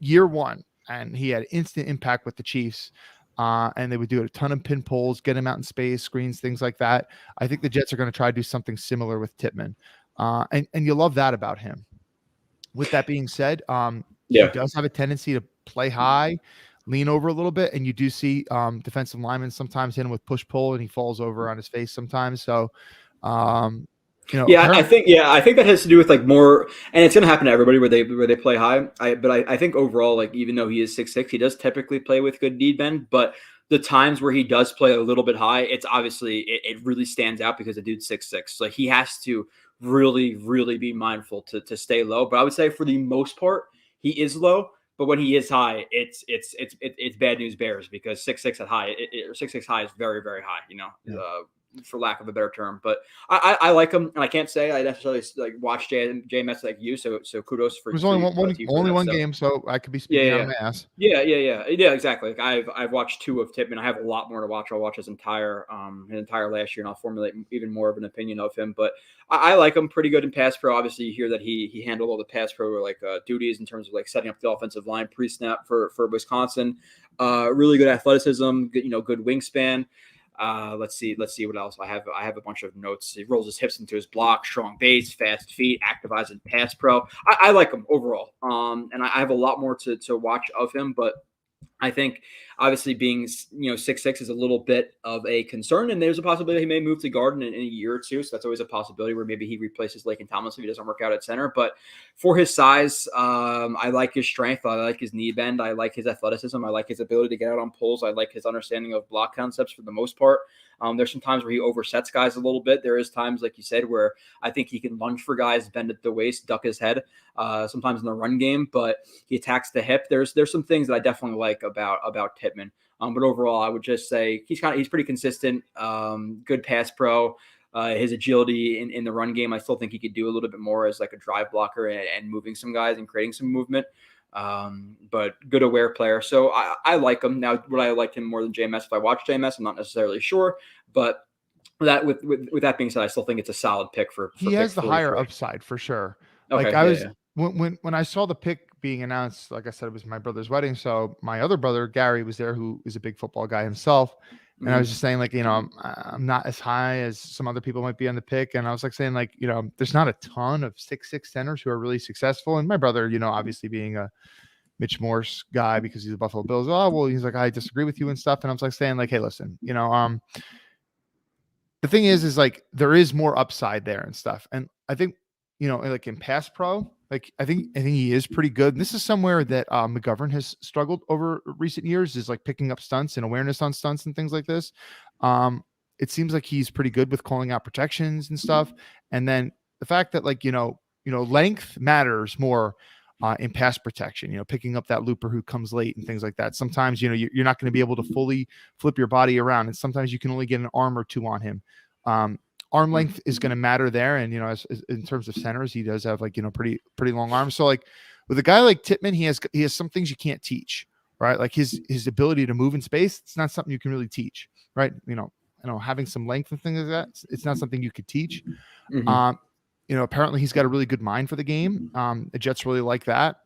[SPEAKER 3] year 1 and he had instant impact with the Chiefs. And they would do a ton of pin pulls, get him out in space, screens, things like that. I think the Jets are going to try to do something similar with Tippmann. And you love that about him. With that being said, he does have a tendency to play high, lean over a little bit, and you do see defensive linemen sometimes hit him with push-pull, and he falls over on his face sometimes. So,
[SPEAKER 2] I think that has to do with like more, and it's going to happen to everybody where they play high. I think overall, like even though he is 6'6", he does typically play with good knee bend, but the times where he does play a little bit high, it's obviously it really stands out because the dude's 6'6", so he has to really, really be mindful to stay low. But I would say for the most part, he is low. But when he is high, it's bad news bears, because 6'6" at high, 6'6" high is very, very high. For lack of a better term. But I like him, and I can't say I necessarily like watch JMS like you. So kudos for.
[SPEAKER 3] There's only one game, so I could be speaking out of my ass.
[SPEAKER 2] Yeah, exactly. Like I've watched 2 of Tippmann. I have a lot more to watch. I'll watch his entire last year, and I'll formulate even more of an opinion of him. But I like him pretty good in pass pro. Obviously, you hear that he handled all the pass pro like duties in terms of like setting up the offensive line pre-snap for Wisconsin. Really good athleticism, good wingspan. Let's see what else I have a bunch of notes. He rolls his hips into his block, strong base, fast feet, active eyes in pass pro. I like him overall. And I have a lot more to watch of him, but I think obviously being 6'6" is a little bit of a concern, and there's a possibility he may move to guard in a year or two. So that's always a possibility where maybe he replaces Laken Thomas if he doesn't work out at center. But for his size, I like his strength. I like his knee bend. I like his athleticism. I like his ability to get out on pulls. I like his understanding of block concepts for the most part. There's some times where he oversets guys a little bit. There is times, like you said, where I think he can lunge for guys, bend at the waist, duck his head, sometimes in the run game, but he attacks the hip. There's some things that I definitely like about Tippmann. But overall, I would just say he's pretty consistent, good pass pro. His agility in the run game, I still think he could do a little bit more as like a drive blocker and moving some guys and creating some movement. But good aware player. So I like him. Now, would I like him more than JMS if I watched JMS? I'm not necessarily sure, but that with that being said, I still think it's a solid pick for
[SPEAKER 3] he has the higher upside for sure.
[SPEAKER 2] Okay,
[SPEAKER 3] like when I saw the pick being announced, like I said, it was my brother's wedding. So my other brother, Gary, was there, who is a big football guy himself. And I was just saying, like, I'm not as high as some other people might be on the pick. And I was like saying, like, there's not a ton of 6'6" centers who are really successful. And my brother, obviously being a Mitch Morse guy because he's a Buffalo Bills. Oh, well, he's like, I disagree with you and stuff. And I was like saying, like, hey, listen, the thing is like there is more upside there and stuff. And I think, like in pass pro, like I think he is pretty good. And this is somewhere that McGovern has struggled over recent years, is like picking up stunts and awareness on stunts and things like this. It seems like he's pretty good with calling out protections and stuff. And then the fact that like, length matters more in pass protection, picking up that looper who comes late and things like that. Sometimes, you're not going to be able to fully flip your body around. And sometimes you can only get an arm or two on him. Arm length is going to matter there. And, as in terms of centers, he does have like, pretty long arms. So like with a guy like Tippmann, he has some things you can't teach, right? Like his ability to move in space. It's not something you can really teach, right? Having some length and things like that. It's not something you could teach. Apparently he's got a really good mind for the game. The Jets really like that.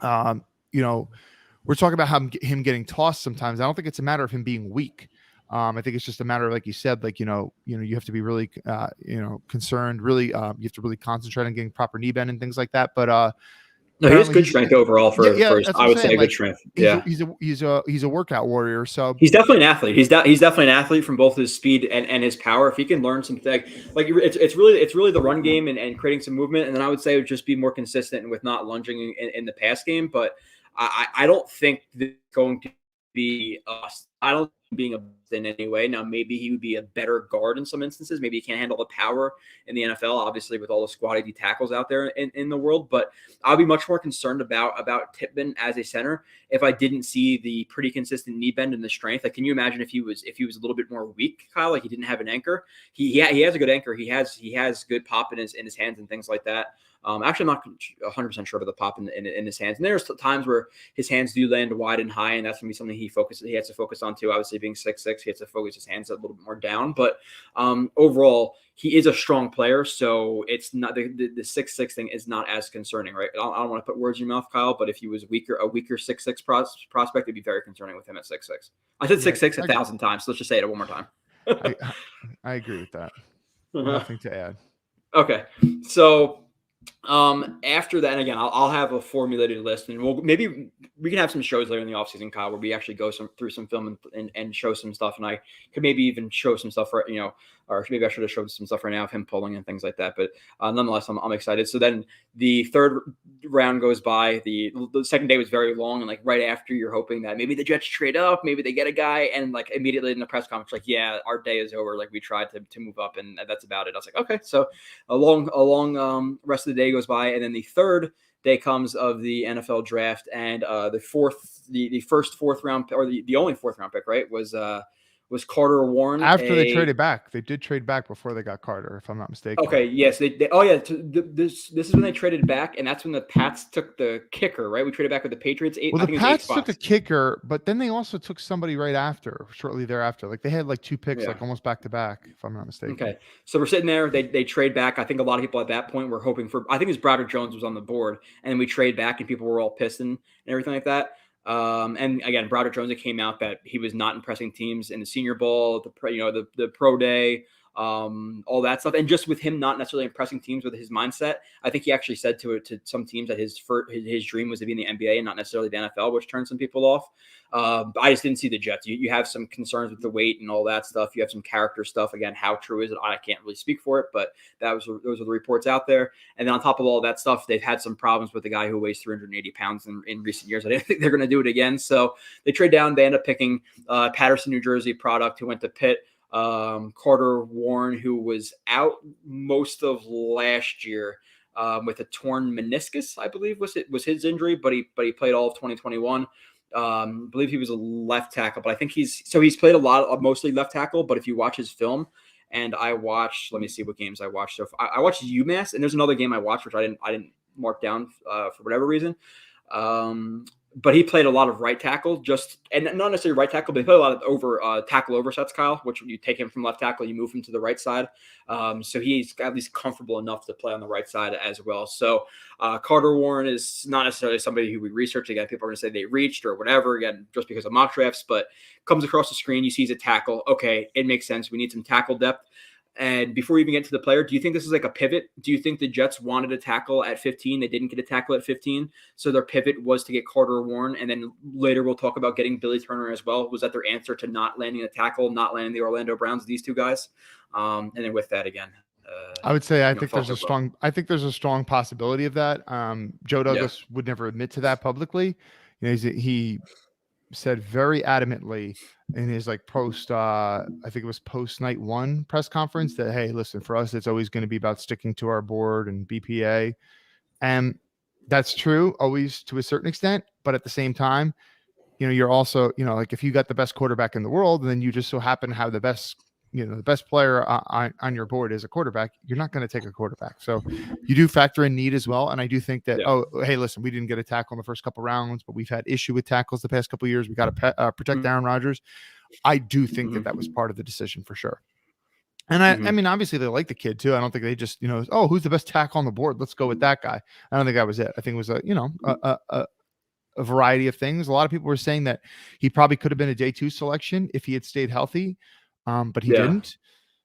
[SPEAKER 3] We're talking about him getting tossed sometimes. I don't think it's a matter of him being weak. I think it's just a matter of, like you said, like, you have to be really, concerned, really, you have to really concentrate on getting proper knee bend and things like that. But,
[SPEAKER 2] no, he has good strength overall for I would say good strength.
[SPEAKER 3] He's a workout warrior. So
[SPEAKER 2] he's definitely an athlete. He's definitely an athlete from both his speed and his power. If he can learn something, like it's really the run game and creating some movement. And then I would say it would just be more consistent with not lunging in the pass game. But I don't think this is going to be I don't being a in any way. Now, maybe he would be a better guard in some instances. Maybe he can't handle the power in the NFL, obviously, with all the squatty D tackles out there in the world. But I'll be much more concerned about Tippmann as a center if I didn't see the pretty consistent knee bend and the strength. Like, can you imagine if he was a little bit more weak, Kyle? Like he didn't have an anchor. He has a good anchor. He has good pop in his hands and things like that. Actually, I'm not 100% sure about the pop in his hands. And there's times where his hands do land wide and high, and that's going to be something he has to focus on too. Obviously, being 6'6", he has to focus his hands a little bit more down. But overall, he is a strong player, so it's not the 6'6" thing is not as concerning, right? I don't want to put words in your mouth, Kyle, but if he was a weaker 6'6" prospect, it'd be very concerning with him at 6'6". I said 6'6" 1,000 times. So let's just say it one more time.
[SPEAKER 3] I agree with that. Nothing to add.
[SPEAKER 2] Okay, so. After that, and again, I'll have a formulated list, and maybe we can have some shows later in the offseason, Kyle, where we actually go through some film and show some stuff, and I could maybe even show some stuff for or maybe I should have showed some stuff right now of him pulling and things like that. But nonetheless, I'm excited. So then the third round goes by. The second day was very long, and like right after, you're hoping that maybe the Jets trade up, maybe they get a guy, and like immediately in the press conference, like, yeah, our day is over. Like we tried to move up, and that's about it. I was like, okay, so a long rest of the day goes by, and then the third day comes of the NFL draft, and the first fourth round, or the only fourth round pick, right, was Carter Warren.
[SPEAKER 3] After they traded back. They did trade back before they got Carter, if I'm not mistaken.
[SPEAKER 2] Okay, yes. This is when they traded back, and that's when the Pats took the kicker, right? We traded back with the Patriots.
[SPEAKER 3] Well, the Pats took a kicker, but then they also took somebody shortly thereafter. Like they had like two picks, like almost back to back, if I'm not mistaken.
[SPEAKER 2] Okay, so we're sitting there. They trade back. I think a lot of people at that point were hoping for. I think it was Broderick Jones was on the board, and we trade back, and people were all pissed and everything like that. And again, Broderick Jones, it came out that he was not impressing teams in the Senior Bowl, the pro day, all that stuff. And just with him not necessarily impressing teams with his mindset, I think he actually said to some teams that his dream was to be in the NBA and not necessarily the NFL, which turned some people off. I just didn't see the Jets. You have some concerns with the weight and all that stuff. You have some character stuff. Again, how true is it? I can't really speak for it, but those are the reports out there. And then on top of all that stuff, they've had some problems with the guy who weighs 380 pounds in recent years. I didn't think they're going to do it again. So they trade down. They end up picking Patterson, New Jersey product who went to Pitt. Carter Warren, who was out most of last year with a torn meniscus, I believe was his injury, but he played all of 2021. I believe he was a left tackle, but I think he's played a lot of mostly left tackle. But if you watch his film, and I watched, let me see what games I watched. So I watched UMass, and there's another game I watched which I didn't mark down for whatever reason. But he played a lot of right tackle, and not necessarily right tackle, but he played a lot of tackle oversets, Kyle, which you take him from left tackle, you move him to the right side. So he's at least comfortable enough to play on the right side as well. So Carter Warren is not necessarily somebody who we research. Again, people are going to say they reached or whatever, again, just because of mock drafts, but comes across the screen, you see he's a tackle. Okay, it makes sense. We need some tackle depth. And before we even get to the player, do you think this is like a pivot? Do you think the Jets wanted a tackle at 15? They didn't get a tackle at 15. So their pivot was to get Carter Warren. And then later we'll talk about getting Billy Turner as well. Was that their answer to not landing a tackle, not landing the Orlando Browns, these two guys? And then with that again,
[SPEAKER 3] I would say I think there's a strong possibility of that. Joe Douglas would never admit to that publicly. He said very adamantly in his post night one press conference that, hey, listen, for us, it's always going to be about sticking to our board and BPA. And that's true always to a certain extent. But at the same time, you're also, if you got the best quarterback in the world, and then you just so happen to have the best player on your board is a quarterback, you're not going to take a quarterback. So you do factor in need as well. And I do think that, hey, listen, we didn't get a tackle in the first couple rounds, but we've had issue with tackles the past couple of years. We got to protect Aaron Rodgers. I do think that was part of the decision for sure. And I mean, obviously they like the kid too. I don't think they just, who's the best tackle on the board? Let's go with that guy. I don't think that was it. I think it was a variety of things. A lot of people were saying that he probably could have been a day 2 selection if he had stayed healthy. But he didn't.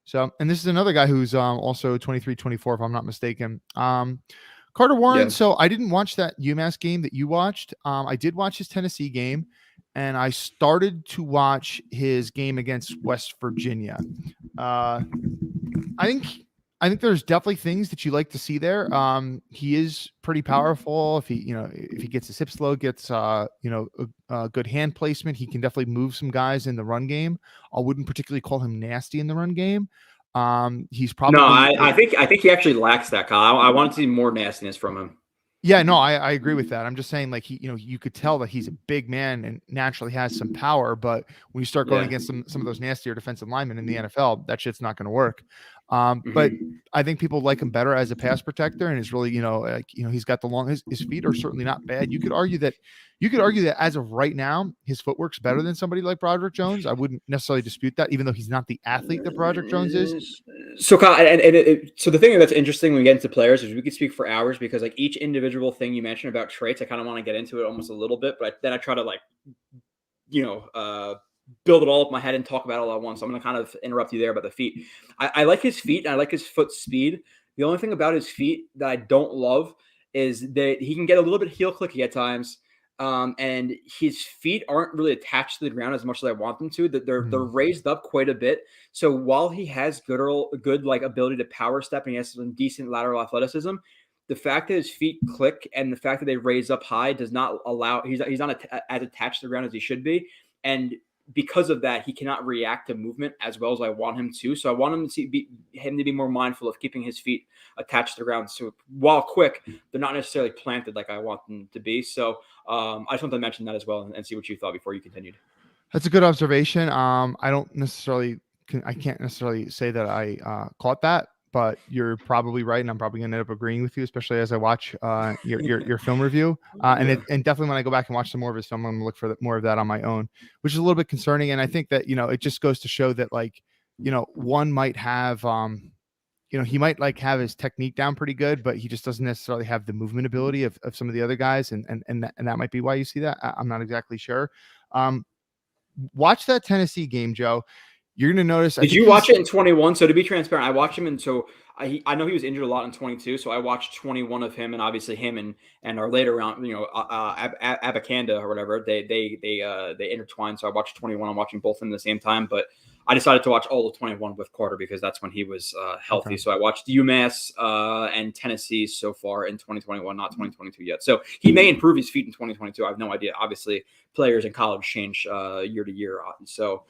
[SPEAKER 3] So, and this is another guy who's also 23, 24, if I'm not mistaken. Carter Warren. Yeah. So I didn't watch that UMass game that you watched. I did watch his Tennessee game, and I started to watch his game against West Virginia. I think there's definitely things that you like to see there. He is pretty powerful. If he gets his hips low, gets a good hand placement, he can definitely move some guys in the run game. I wouldn't particularly call him nasty in the run game. He's probably
[SPEAKER 2] I think he actually lacks that, Kyle. I want to see more nastiness from him.
[SPEAKER 3] Yeah, no, I agree with that. I'm just saying, you could tell that he's a big man and naturally has some power, but when you start going against some of those nastier defensive linemen in the NFL, that shit's not going to work. But I think people like him better as a pass protector, and is really, he's got his feet are certainly not bad. You could argue that as of right now, his footwork's better than somebody like Broderick Jones. I wouldn't necessarily dispute that, even though he's not the athlete that Broderick Jones is.
[SPEAKER 2] So, Kyle, so the thing that's interesting when we get into players is we could speak for hours, because each individual thing you mentioned about traits, I kind of want to get into it almost a little bit, but then I try to build it all up in my head and talk about it all at once. So I'm going to kind of interrupt you there about the feet. I like his feet, and I like his foot speed. The only thing about his feet that I don't love is that he can get a little bit heel clicky at times. And his feet aren't really attached to the ground as much as I want them to. That they're raised up quite a bit. So while he has good ability to power step and he has some decent lateral athleticism, the fact that his feet click and the fact that they raise up high does not allow. He's not as attached to the ground as he should be, and because of that, he cannot react to movement as well as I want him to. So I want him to be more mindful of keeping his feet attached to the ground. So while quick, they're not necessarily planted like I want them to be. So I just want to mention that as well and see what you thought before you continued.
[SPEAKER 3] That's a good observation. I can't necessarily say that I caught that, but you're probably right, and I'm probably going to end up agreeing with you, especially as I watch your film review. And definitely when I go back and watch some more of his film, I'm going to look for more of that on my own, which is a little bit concerning. And I think that it just goes to show that one might have he might have his technique down pretty good, but he just doesn't necessarily have the movement ability of some of the other guys, and that might be why you see that. I'm not exactly sure. Watch that Tennessee game, Joe. You're going to notice.
[SPEAKER 2] Did you watch it in 21? So to be transparent, I watched him, and so I know he was injured a lot in 22. So I watched 21 of him, and obviously him and our later round, Abakanda or whatever. They intertwined. So I watched 21. I'm watching both of them at the same time, but I decided to watch all of 21 with Carter because that's when he was healthy. Okay. So I watched UMass and Tennessee so far in 2021, not 2022 yet. So he may improve his feet in 2022. I have no idea. Obviously, players in college change year to year. So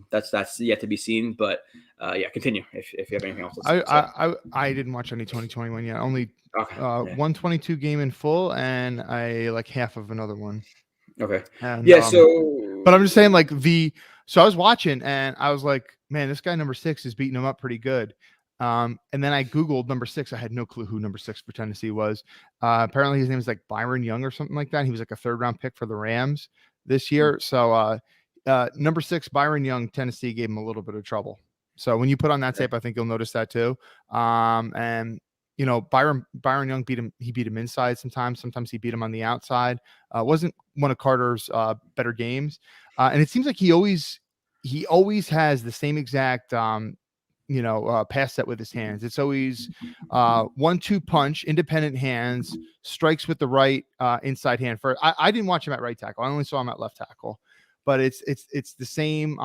[SPEAKER 2] that's yet to be seen. But yeah, continue if you have anything else.
[SPEAKER 3] I didn't watch any 2021 yet. Only 122 game in full, and I like half of another one.
[SPEAKER 2] Okay.
[SPEAKER 3] And,
[SPEAKER 2] yeah. So,
[SPEAKER 3] but I'm just saying, like so I was watching, and I was like, man, this guy number 6 is beating him up pretty good. And then I Googled number 6. I had no clue who number 6 for Tennessee was. Apparently his name is like Byron Young or something like that. He was like a 3rd round pick for the Rams this year. So number 6, Byron Young, Tennessee gave him a little bit of trouble. So when you put on that tape, I think you'll notice that too. And Byron Young beat him. He beat him inside sometimes. Sometimes he beat him on the outside. Wasn't one of Carter's better games. And it seems like he always has the same exact pass set with his hands. It's always 1-2 punch, independent hands, strikes with the right inside hand. I didn't watch him at right tackle. I only saw him at left tackle, but it's the same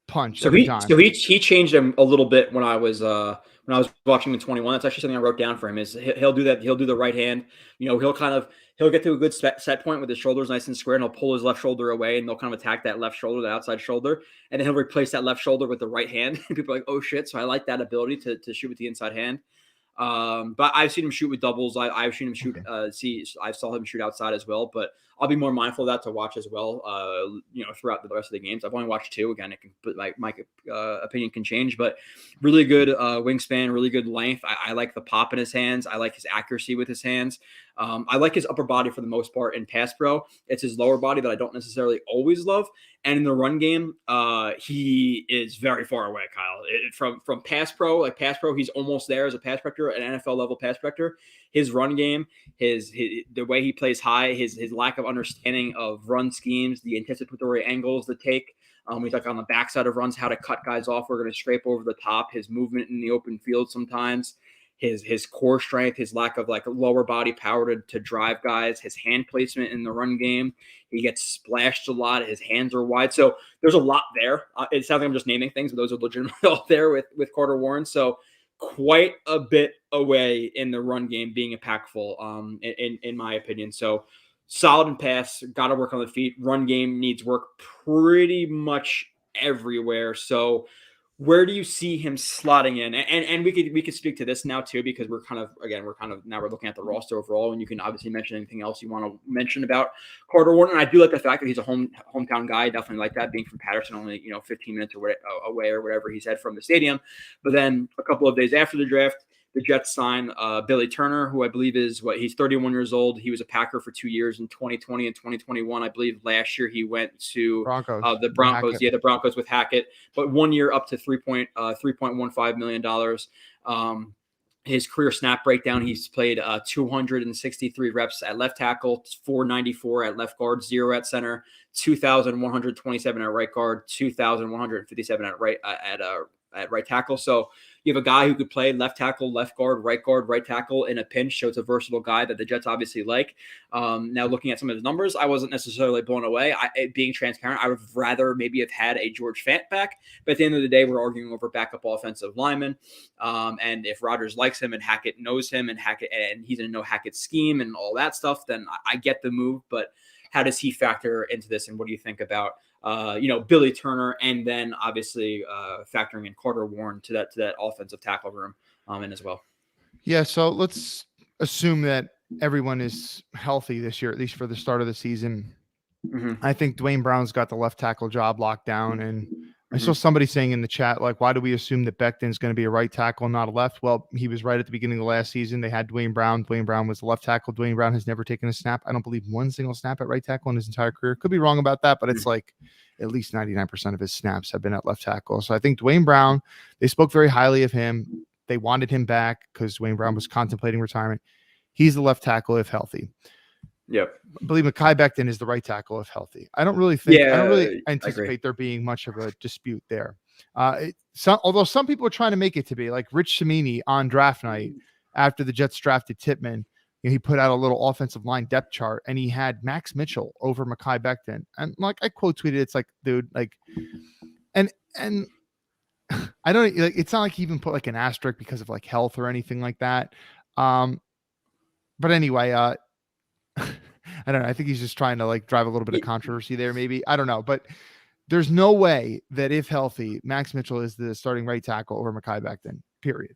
[SPEAKER 3] punch every time.
[SPEAKER 2] So he changed him a little bit when I was watching him in 21. That's actually something I wrote down for him. Is he'll do that. He'll do the right hand. He'll get to a good set point with his shoulders nice and square, and he'll pull his left shoulder away, and they'll kind of attack that left shoulder, the outside shoulder, and then he'll replace that left shoulder with the right hand. And people are like, oh shit! So I like that ability to shoot with the inside hand. But I've seen him shoot with doubles. I've seen him shoot. Okay. I saw him shoot outside as well. But I'll be more mindful of that to watch as well. Throughout the rest of the games. I've only watched 2. Again, it can, my opinion can change. But really good wingspan, really good length. I like the pop in his hands. I like his accuracy with his hands. I like his upper body for the most part in pass pro. It's his lower body that I don't necessarily always love. And in the run game, he is very far away, Kyle. From pass pro, he's almost there as a pass protector, an NFL level pass protector. His run game, the way he plays high, his lack of understanding of run schemes, the anticipatory angles to take. We talk on the backside of runs, how to cut guys off. We're going to scrape over the top. His movement in the open field sometimes. His core strength, his lack of lower body power to drive guys, his hand placement in the run game. He gets splashed a lot. His hands are wide. So there's a lot there. It sounds like I'm just naming things, but those are legitimately all there with Carter Warren. So quite a bit away in the run game being impactful, in my opinion. So solid in pass, got to work on the feet. Run game needs work pretty much everywhere. So where do you see him slotting in? And we could speak to this now too, because we're looking at the roster overall, and you can obviously mention anything else you want to mention about Carter Warren. And I do like the fact that he's a hometown guy. I definitely like that, being from Patterson, only 15 minutes away or whatever he said from the stadium. But then a couple of days after the draft, the Jets sign Billy Turner, who I believe he's 31 years old. He was a Packer for 2 years in 2020 and 2021. I believe last year he went to the Broncos.
[SPEAKER 3] Hackett.
[SPEAKER 2] Yeah, the Broncos with Hackett. But 1 year up to $3.15 million. His career snap breakdown, he's played 263 reps at left tackle, 494 at left guard, 0 at center, 2,127 at right guard, 2,157 at right tackle. So you have a guy who could play left tackle, left guard, right tackle in a pinch. So it's a versatile guy that the Jets obviously like. Now looking at some of his numbers, I wasn't necessarily blown away. Being transparent, I would rather maybe have had a George Fant back. But at the end of the day, we're arguing over backup offensive linemen. And if Rodgers likes him and Hackett knows him and he's going to know Hackett's scheme and all that stuff, then I get the move. But how does he factor into this? And what do you think about Billy Turner, and then obviously factoring in Carter Warren to that offensive tackle room in as well?
[SPEAKER 3] Yeah, so let's assume that everyone is healthy this year, at least for the start of the season. Mm-hmm. I think Dwayne Brown's got the left tackle job locked down, and I saw somebody saying in the chat, why do we assume that Becton's going to be a right tackle, not a left? Well, he was right at the beginning of the last season. They had Dwayne Brown. Dwayne Brown was the left tackle. Dwayne Brown has never taken a snap. I don't believe one single snap at right tackle in his entire career. Could be wrong about that, but it's at least 99% of his snaps have been at left tackle. So I think Dwayne Brown, they spoke very highly of him. They wanted him back because Dwayne Brown was contemplating retirement. He's the left tackle if healthy.
[SPEAKER 2] Yep.
[SPEAKER 3] I believe Mekhi Becton is the right tackle if healthy. I don't really anticipate there being much of a dispute there. Although some people are trying to make it to be like Rich Cimini on draft night after the Jets drafted Tippmann. He put out a little offensive line depth chart, and he had Max Mitchell over Mekhi Becton. And like I quote tweeted, it's like, dude, like, and I don't like. It's not like he even put like an asterisk because of like health or anything like that. But anyway, I don't know. I think he's just trying to like drive a little bit of controversy there, maybe. I don't know, but there's no way that if healthy, Max Mitchell is the starting right tackle over Mekhi Becton. Period.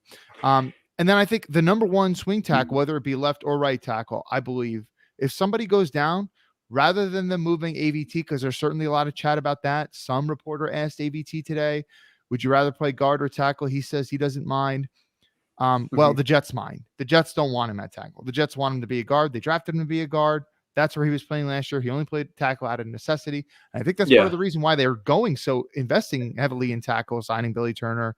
[SPEAKER 3] And then I think the number one swing tackle, whether it be left or right tackle, I believe if somebody goes down, rather than them moving AVT, because there's certainly a lot of chat about that. Some reporter asked AVT today, would you rather play guard or tackle? He says he doesn't mind. Well, the Jets mind. The Jets don't want him at tackle. The Jets want him to be a guard. They drafted him to be a guard. That's where he was playing last year. He only played tackle out of necessity. And I think that's part of the reason why they're investing heavily in tackle, signing Billy Turner,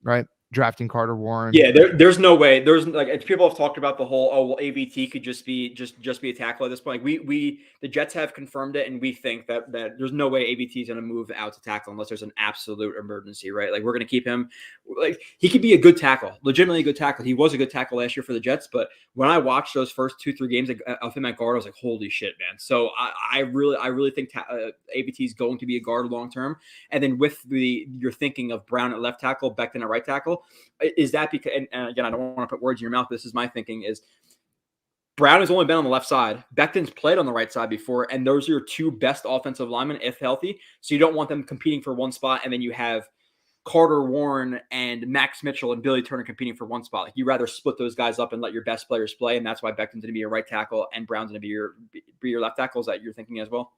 [SPEAKER 3] right? Drafting Carter Warren.
[SPEAKER 2] Yeah, there's no way. There's like people have talked about the whole AVT could just be a tackle at this point. Like the Jets have confirmed it, and we think that there's no way AVT is going to move out to tackle unless there's an absolute emergency, right? Like we're going to keep him. Like he could be a good tackle, legitimately a good tackle. He was a good tackle last year for the Jets, but when I watched those first 2-3 games of him at guard, I was like, holy shit, man. So I really think AVT is going to be a guard long term. And then with you're thinking of Brown at left tackle, Becton at right tackle. Is that because, and again, I don't want to put words in your mouth. This is my thinking is Brown has only been on the left side. Becton's played on the right side before. And those are your two best offensive linemen, if healthy. So you don't want them competing for one spot. And then you have Carter Warren and Max Mitchell and Billy Turner competing for one spot. Like you rather split those guys up and let your best players play. And that's why Becton's going to be your right tackle and Brown's going to be your left tackle. Is that your thinking as well?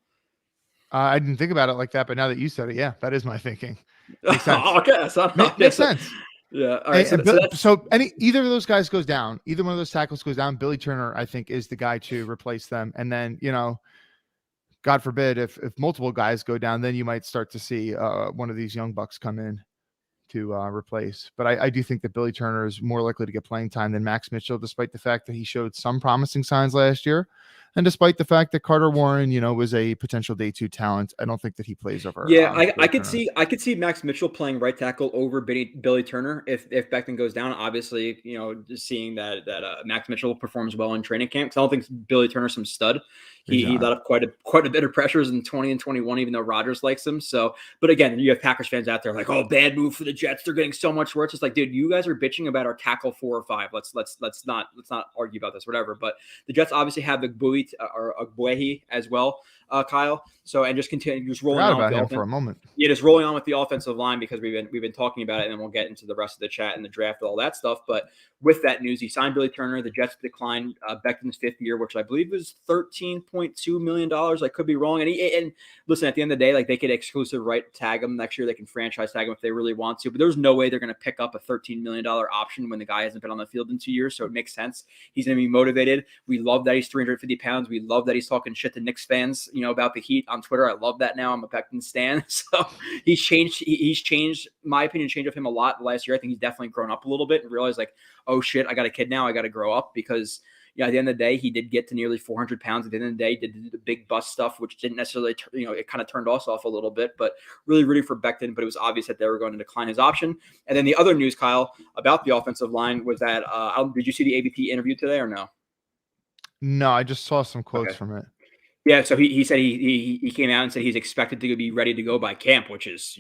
[SPEAKER 3] I didn't think about it like that, but now that you said it, yeah, that is my thinking. Makes sense.
[SPEAKER 2] Okay,
[SPEAKER 3] makes sense.
[SPEAKER 2] Yeah. All right.
[SPEAKER 3] So either of those guys goes down, either one of those tackles goes down. Billy Turner, I think, is the guy to replace them. And then, God forbid, if multiple guys go down, then you might start to see one of these young bucks come in to replace. But I do think that Billy Turner is more likely to get playing time than Max Mitchell, despite the fact that he showed some promising signs last year. And despite the fact that Carter Warren, was a potential day 2 talent, I don't think that he plays over.
[SPEAKER 2] Yeah, I could see Max Mitchell playing right tackle over Billy Turner if Becton goes down. Obviously, just seeing that Max Mitchell performs well in training camp. Because I don't think Billy Turner's some stud. He let up quite a bit of pressures in 20 and 21, even though Rodgers likes him. So, but again, you have Packers fans out there like, oh, bad move for the Jets. They're getting so much worse. It's like, dude, you guys are bitching about our tackle 4 or 5. Let's not argue about this, whatever. But the Jets obviously have the Blewett or Agbuehi as well, Kyle. So and just continue rolling on
[SPEAKER 3] about him for a moment.
[SPEAKER 2] Yeah, just rolling on with the offensive line because we've been talking about it, and then we'll get into the rest of the chat and the draft and all that stuff. But with that news, he signed Billy Turner. The Jets declined Becton's 5th year, which I believe was $13.2 million. I could be wrong. And listen, at the end of the day, like they could exclusive right tag him next year. They can franchise tag him if they really want to. But there's no way they're going to pick up a $13 million option when the guy hasn't been on the field in 2 years. So it makes sense. He's going to be motivated. We love that he's 350 pounds. We love that he's talking shit to Knicks fans, about the Heat on Twitter. I love that now. I'm a Becton stan. So he's changed, my opinion, changed of him a lot last year. I think he's definitely grown up a little bit and realized like, oh shit, I got a kid now. I got to grow up because at the end of the day, he did get to nearly 400 pounds. At the end of the day, did the big bust stuff, which didn't necessarily, it kind of turned us off a little bit, but really rooting for Becton. But it was obvious that they were going to decline his option. And then the other news, Kyle, about the offensive line was that, did you see the AVT interview today or no?
[SPEAKER 3] No, I just saw some quotes from it.
[SPEAKER 2] Yeah, so he said he came out and said he's expected to be ready to go by camp, which is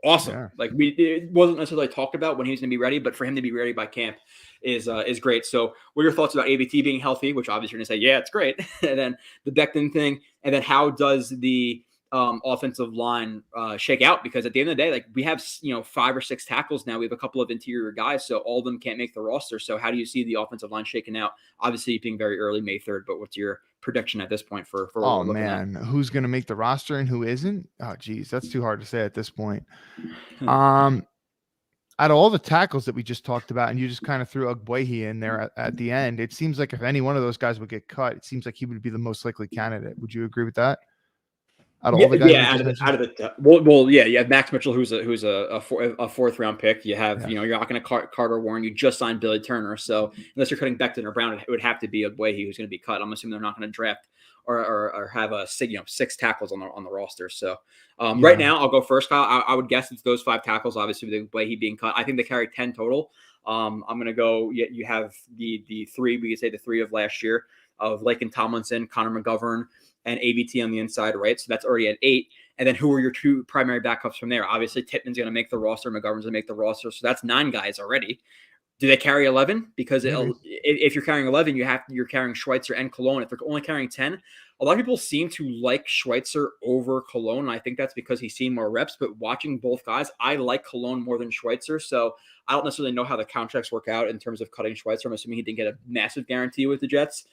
[SPEAKER 2] awesome. Yeah. Like it wasn't necessarily talked about when he's going to be ready, but for him to be ready by camp is great. So, what are your thoughts about AVT being healthy? Which obviously you're going to say, yeah, it's great. And then the Becton thing, and then how does the offensive line shake out? Because at the end of the day, like we have 5 or 6 tackles now. We have a couple of interior guys, so all of them can't make the roster. So, how do you see the offensive line shaking out? Obviously, being very early May 3rd, but what's your prediction at this point for
[SPEAKER 3] oh man, who's going to make the roster and who isn't? Oh geez, that's too hard to say at this point. Out of all the tackles that we just talked about, and you just kind of threw Agbuehi in there at the end, it seems like if any one of those guys would get cut, it seems like he would be the most likely candidate. Would you agree with that? Out of all the guys,
[SPEAKER 2] you have Max Mitchell, who's a 4th round pick. You have you're not going to Carter Warren. You just signed Billy Turner, so unless you're cutting Becton or Brown, it would have to be Agbuehi who's going to be cut. I'm assuming they're not going to draft or have a 6 tackles on the roster. So right now I'll go first, Kyle. I would guess it's those 5 tackles. Obviously, the way he being cut, I think they carry 10 total. I'm gonna go. You have the 3. We could say the 3 of last year of Laken Tomlinson, Connor McGovern, and ABT on the inside, right? So that's already at 8. And then who are your 2 primary backups from there? Obviously, Tippmann's going to make the roster. McGovern's going to make the roster. So that's 9 guys already. Do they carry 11? Because if you're carrying 11, you're carrying Schweitzer and Cologne. If they're only carrying 10, a lot of people seem to like Schweitzer over Cologne. And I think that's because he's seen more reps. But watching both guys, I like Cologne more than Schweitzer. So I don't necessarily know how the contracts work out in terms of cutting Schweitzer. I'm assuming he didn't get a massive guarantee with the Jets.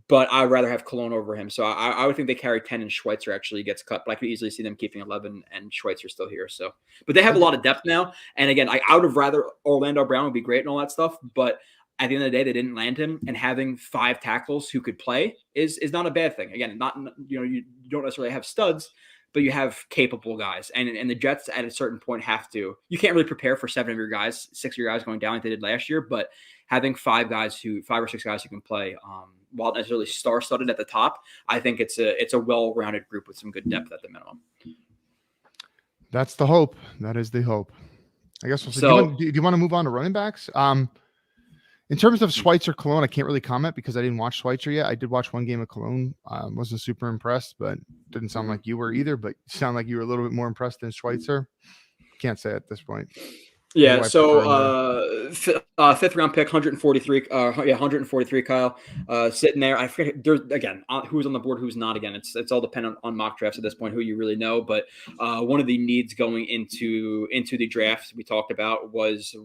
[SPEAKER 2] But I'd rather have Cologne over him. So I would think they carry 10 and Schweitzer actually gets cut. But I could easily see them keeping 11 and Schweitzer still here. So, but they have a lot of depth now. And again, I would have rather Orlando Brown would be great and all that stuff. But at the end of the day, they didn't land him. And having 5 tackles who could play is not a bad thing. Again, you don't necessarily have studs, but you have capable guys. And the Jets at a certain point you can't really prepare for 7 of your guys, 6 of your guys going down like they did last year. But having 5 or 6 guys who can play, while not necessarily star-studded at the top, I think it's a well-rounded group with some good depth at the minimum.
[SPEAKER 3] That's the hope. That is the hope. I guess we'll see. Do you want to move on to running backs? In terms of Schweitzer Cologne, I can't really comment because I didn't watch Schweitzer yet. I did watch one game of Cologne. Wasn't super impressed, but didn't sound like you were either. But you sound like you were a little bit more impressed than Schweitzer. Can't say at this point.
[SPEAKER 2] Yeah, so 5th round pick, 143. 143. Kyle, sitting there. I forget. There's again who's on the board, who's not. Again, it's all dependent on mock drafts at this point. Who you really know, but one of the needs going into the draft we talked about was a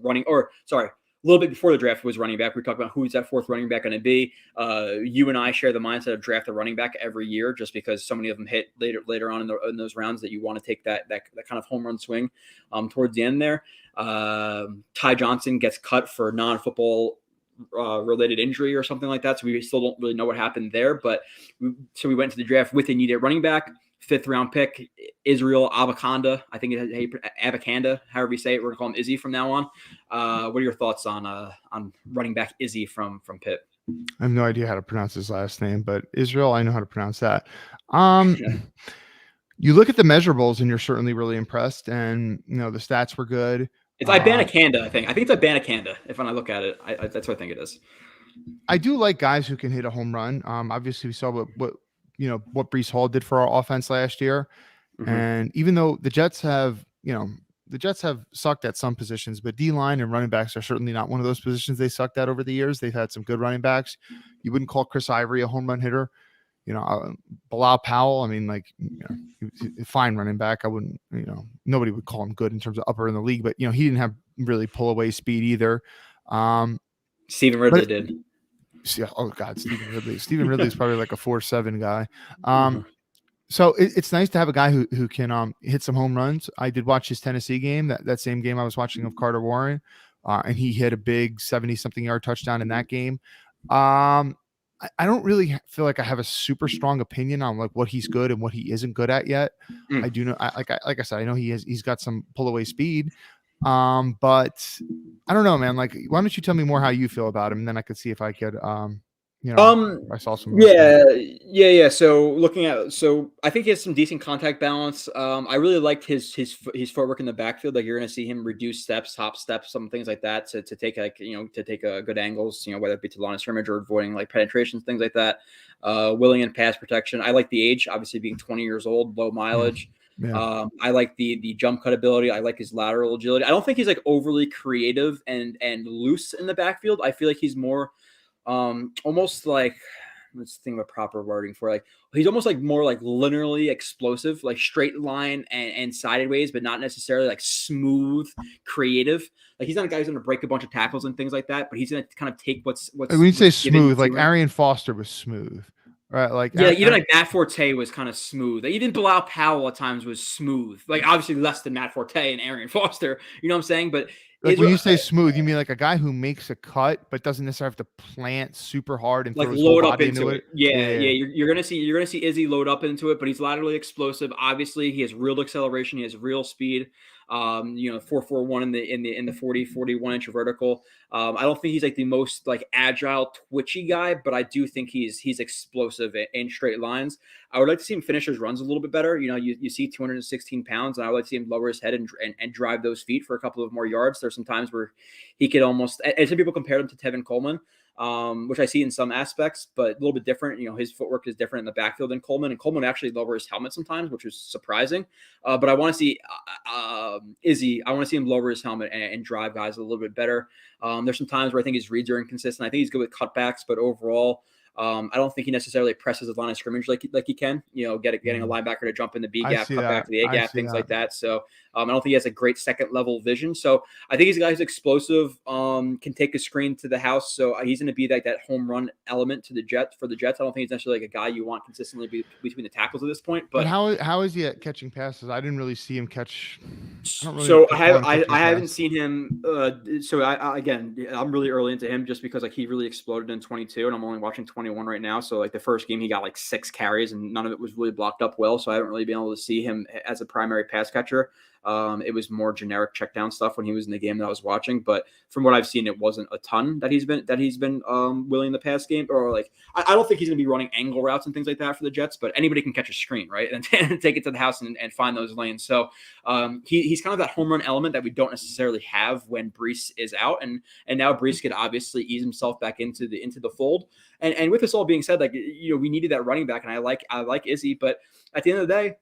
[SPEAKER 2] little bit before the draft was running back. We talked about who's that 4th running back going to be. You and I share the mindset of draft a running back every year, just because so many of them hit later on in those rounds that you want to take that kind of home run swing towards the end there. Ty Johnson gets cut for non-football related injury or something like that, so we still don't really know what happened there. But so we went to the draft with a needed running back. 5th round pick, Israel Abakanda. I think it's Abakanda, however you say it. We're gonna call him Izzy from now on. What are your thoughts on running back Izzy from Pitt?
[SPEAKER 3] I have no idea how to pronounce his last name, but Israel, I know how to pronounce that. You look at the measurables and you're certainly really impressed, and the stats were good.
[SPEAKER 2] It's Ibanakanda, I think. I think it's Ibanakanda. If when I look at it, that's what I think it is.
[SPEAKER 3] I do like guys who can hit a home run. Obviously, we saw what Breece Hall did for our offense last year. Mm-hmm. And even though the Jets have sucked at some positions, but D-line and running backs are certainly not one of those positions they sucked at over the years. They've had some good running backs. You wouldn't call Chris Ivory a home run hitter. Bilal Powell, fine running back. I wouldn't, nobody would call him good in terms of upper in the league, but, he didn't have really pull away speed either.
[SPEAKER 2] Stephen Ridley did.
[SPEAKER 3] Yeah, oh God, Stephen Ridley. Stephen Ridley is probably like a 4.7 guy. So it's nice to have a guy who can hit some home runs. I did watch his Tennessee game, that same game I was watching of Carter Warren, and he hit a big 70-something yard touchdown in that game. I don't really feel like I have a super strong opinion on like what he's good and what he isn't good at yet. I do know, like I said, I know he's got some pull away speed. But I don't know, man. Like, why don't you tell me more how you feel about him, and then I could see if I could, I saw some.
[SPEAKER 2] Yeah. So I think he has some decent contact balance. I really liked his footwork in the backfield. Like, you're going to see him reduce steps, hop steps, some things like that to take good angles. Whether it be to the line of scrimmage or avoiding like penetrations, things like that. Willing and pass protection. I like the age, obviously being 20 years old, low mileage. Yeah. I like the jump cut ability. I like his lateral agility. I don't think he's like overly creative and loose in the backfield. I feel like he's more almost like, let's think of a proper wording for, like, he's almost like more like linearly explosive, like straight line and sideways, but not necessarily like smooth, creative. Like, he's not a guy who's going to break a bunch of tackles and things like that, but he's going to kind of take what's
[SPEAKER 3] when you say smooth, like Arian Foster was smooth. Right, like
[SPEAKER 2] even like Matt Forte was kind of smooth. Like, even Bilal Powell at times was smooth. Like, obviously less than Matt Forte and Arian Foster. You know what I'm saying? But
[SPEAKER 3] like, when you say smooth, you mean like a guy who makes a cut but doesn't necessarily have to plant super hard and
[SPEAKER 2] like load up into it. Yeah. You're gonna see Izzy load up into it, but he's laterally explosive. Obviously, he has real acceleration. He has real speed. 4.41 in the 41 inch vertical. I don't think he's like the most like agile, twitchy guy, but I do think he's explosive in straight lines. I would like to see him finish his runs a little bit better. You see 216 pounds, and I would like to see him lower his head and drive those feet for a couple of more yards. There's some times where he could almost, and some people compare him to Tevin Coleman, which I see in some aspects, but a little bit different. His footwork is different in the backfield than Coleman, and Coleman actually lower his helmet sometimes, which was surprising. But I want to see Izzy. I want to see him lower his helmet and drive guys a little bit better. There's some times where I think his reads are inconsistent. I think he's good with cutbacks, but overall, I don't think he necessarily presses the line of scrimmage like he can. Getting a linebacker to jump in the B gap, cut back to the A gap, things like that. So I don't think he has a great second level vision. So I think he's a guy who's explosive, can take a screen to the house. So he's going to be like that home run element to the Jets. I don't think he's necessarily like a guy you want consistently between the tackles at this point. But
[SPEAKER 3] how is he at catching passes? I didn't really see him catch.
[SPEAKER 2] I haven't seen him. I'm really early into him just because like he really exploded in 22, and I'm only watching 21 right now. So like the first game he got like 6 carries, and none of it was really blocked up well. So I haven't really been able to see him as a primary pass catcher. It was more generic check down stuff when he was in the game that I was watching. But from what I've seen, it wasn't a ton that he's been willing the pass game, or like I don't think he's going to be running angle routes and things like that for the Jets. But anybody can catch a screen, right, and take it to the house and find those lanes. So he's kind of that home run element that we don't necessarily have when Breece is out, and now Breece could obviously ease himself back into the fold. And with this all being said, like we needed that running back, and I like Izzy, but at the end of the day,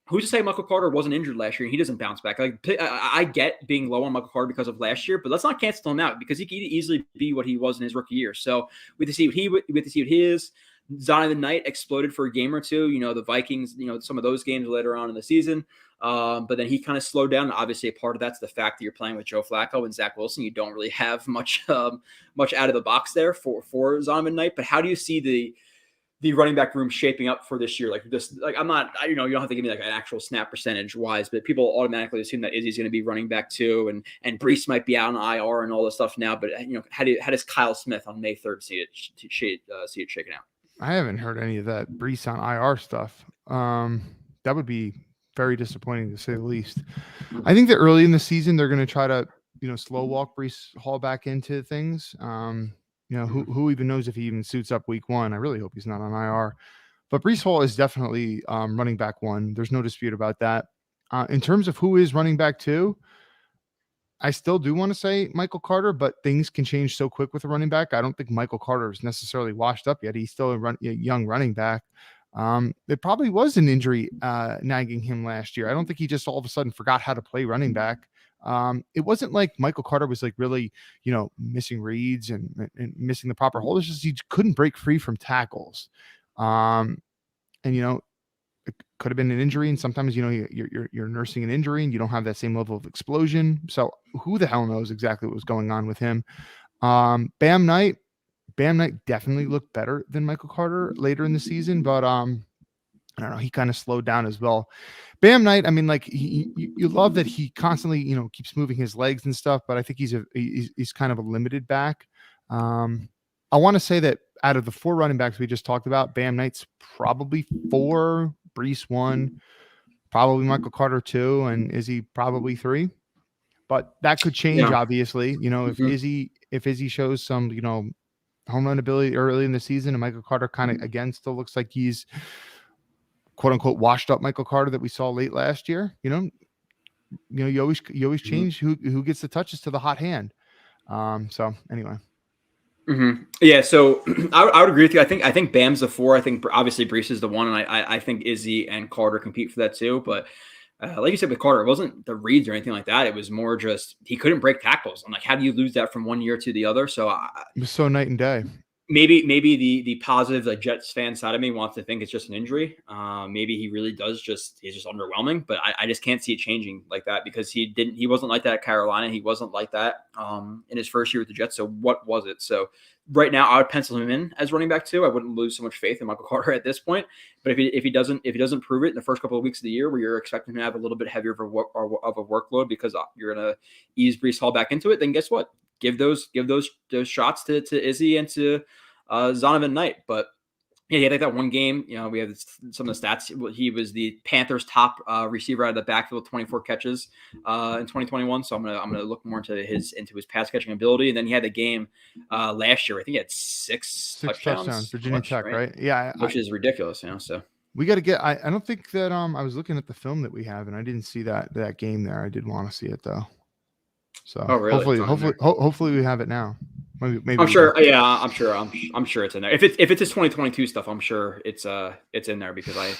[SPEAKER 2] who's to say Michael Carter wasn't injured last year and he doesn't bounce back? Like I get being low on Michael Carter because of last year, but let's not cancel him out because he could easily be what he was in his rookie year. So we have to see what he is. Zonovan Knight exploded for a game or two. The Vikings, some of those games later on in the season. But then he kind of slowed down. Obviously, a part of that's the fact that you're playing with Joe Flacco and Zach Wilson. You don't really have much out of the box there for Zonovan Knight. But how do you see the running back room shaping up for this year? I'm not, you don't have to give me like an actual snap percentage wise, but people automatically assume that Izzy's going to be running back too. And Breece might be out on IR and all this stuff now, but how does Kyle Smith on May 3rd see it shaking out?
[SPEAKER 3] I haven't heard any of that Breece on IR stuff. That would be very disappointing to say the least. I think that early in the season, they're going to try to, slow walk Breece Hall back into things. Who even knows if he even suits up week 1? I really hope he's not on IR. But Breece Hall is definitely running back 1. There's no dispute about that. In terms of who is running back 2, I still do want to say Michael Carter, but things can change so quick with a running back. I don't think Michael Carter is necessarily washed up yet. He's still a young running back. It probably was an injury nagging him last year. I don't think he just all of a sudden forgot how to play running back. It wasn't like Michael Carter was like really, missing reads and missing the proper hold. It's just he couldn't break free from tackles. It could have been an injury, and sometimes you're nursing an injury and you don't have that same level of explosion. So who the hell knows exactly what was going on with him? Bam Knight definitely looked better than Michael Carter later in the season, but I don't know, he kind of slowed down as well. Bam Knight, I mean, like you love that he constantly, keeps moving his legs and stuff, but I think he's kind of a limited back. I want to say that out of the 4 running backs we just talked about, Bam Knight's probably 4, Breece 1, probably Michael Carter 2, and Izzy probably 3. But that could change, obviously. If Izzy shows some, home run ability early in the season, and Michael Carter kind of again still looks like he's quote unquote washed up Michael Carter that we saw late last year. You always change who gets the touches to the hot hand. So anyway.
[SPEAKER 2] Mm-hmm. Yeah, so I would agree with you. I think Bam's the 4. I think obviously Breece is the 1, and I think Izzy and Carter compete for that too. But like you said with Carter, it wasn't the reads or anything like that. It was more just he couldn't break tackles. I'm like, how do you lose that from one year to the other? So
[SPEAKER 3] it was so night and day.
[SPEAKER 2] Maybe the positive like Jets fan side of me wants to think it's just an injury. Maybe he really does he's just underwhelming, but I just can't see it changing like that because he wasn't like that at Carolina. He wasn't like that in his first year with the Jets. So what was it? So right now I would pencil him in as running back 2. I wouldn't lose so much faith in Michael Carter at this point. But if he doesn't prove it in the first couple of weeks of the year where you're expecting him to have a little bit heavier of a workload because you're going to ease Breece Hall back into it, then guess what? Give those shots to Izzy and to Zonovan Knight. But Yeah, he had like that one game. We have some of the stats. He was the Panthers' top receiver out of the backfield with 24 catches in 2021. So I'm gonna look more into his pass catching ability. And then he had the game last year. I think he had six touchdowns.
[SPEAKER 3] Virginia Tech, right? Yeah,
[SPEAKER 2] which is ridiculous. So
[SPEAKER 3] we got to get. I don't think that I was looking at the film that we have, and I didn't see that game there. I did want to see it though. So
[SPEAKER 2] really?
[SPEAKER 3] hopefully we have it now. Maybe
[SPEAKER 2] I'm sure. Yeah, I'm sure it's in there. If it's his 2022 stuff, I'm sure it's in there because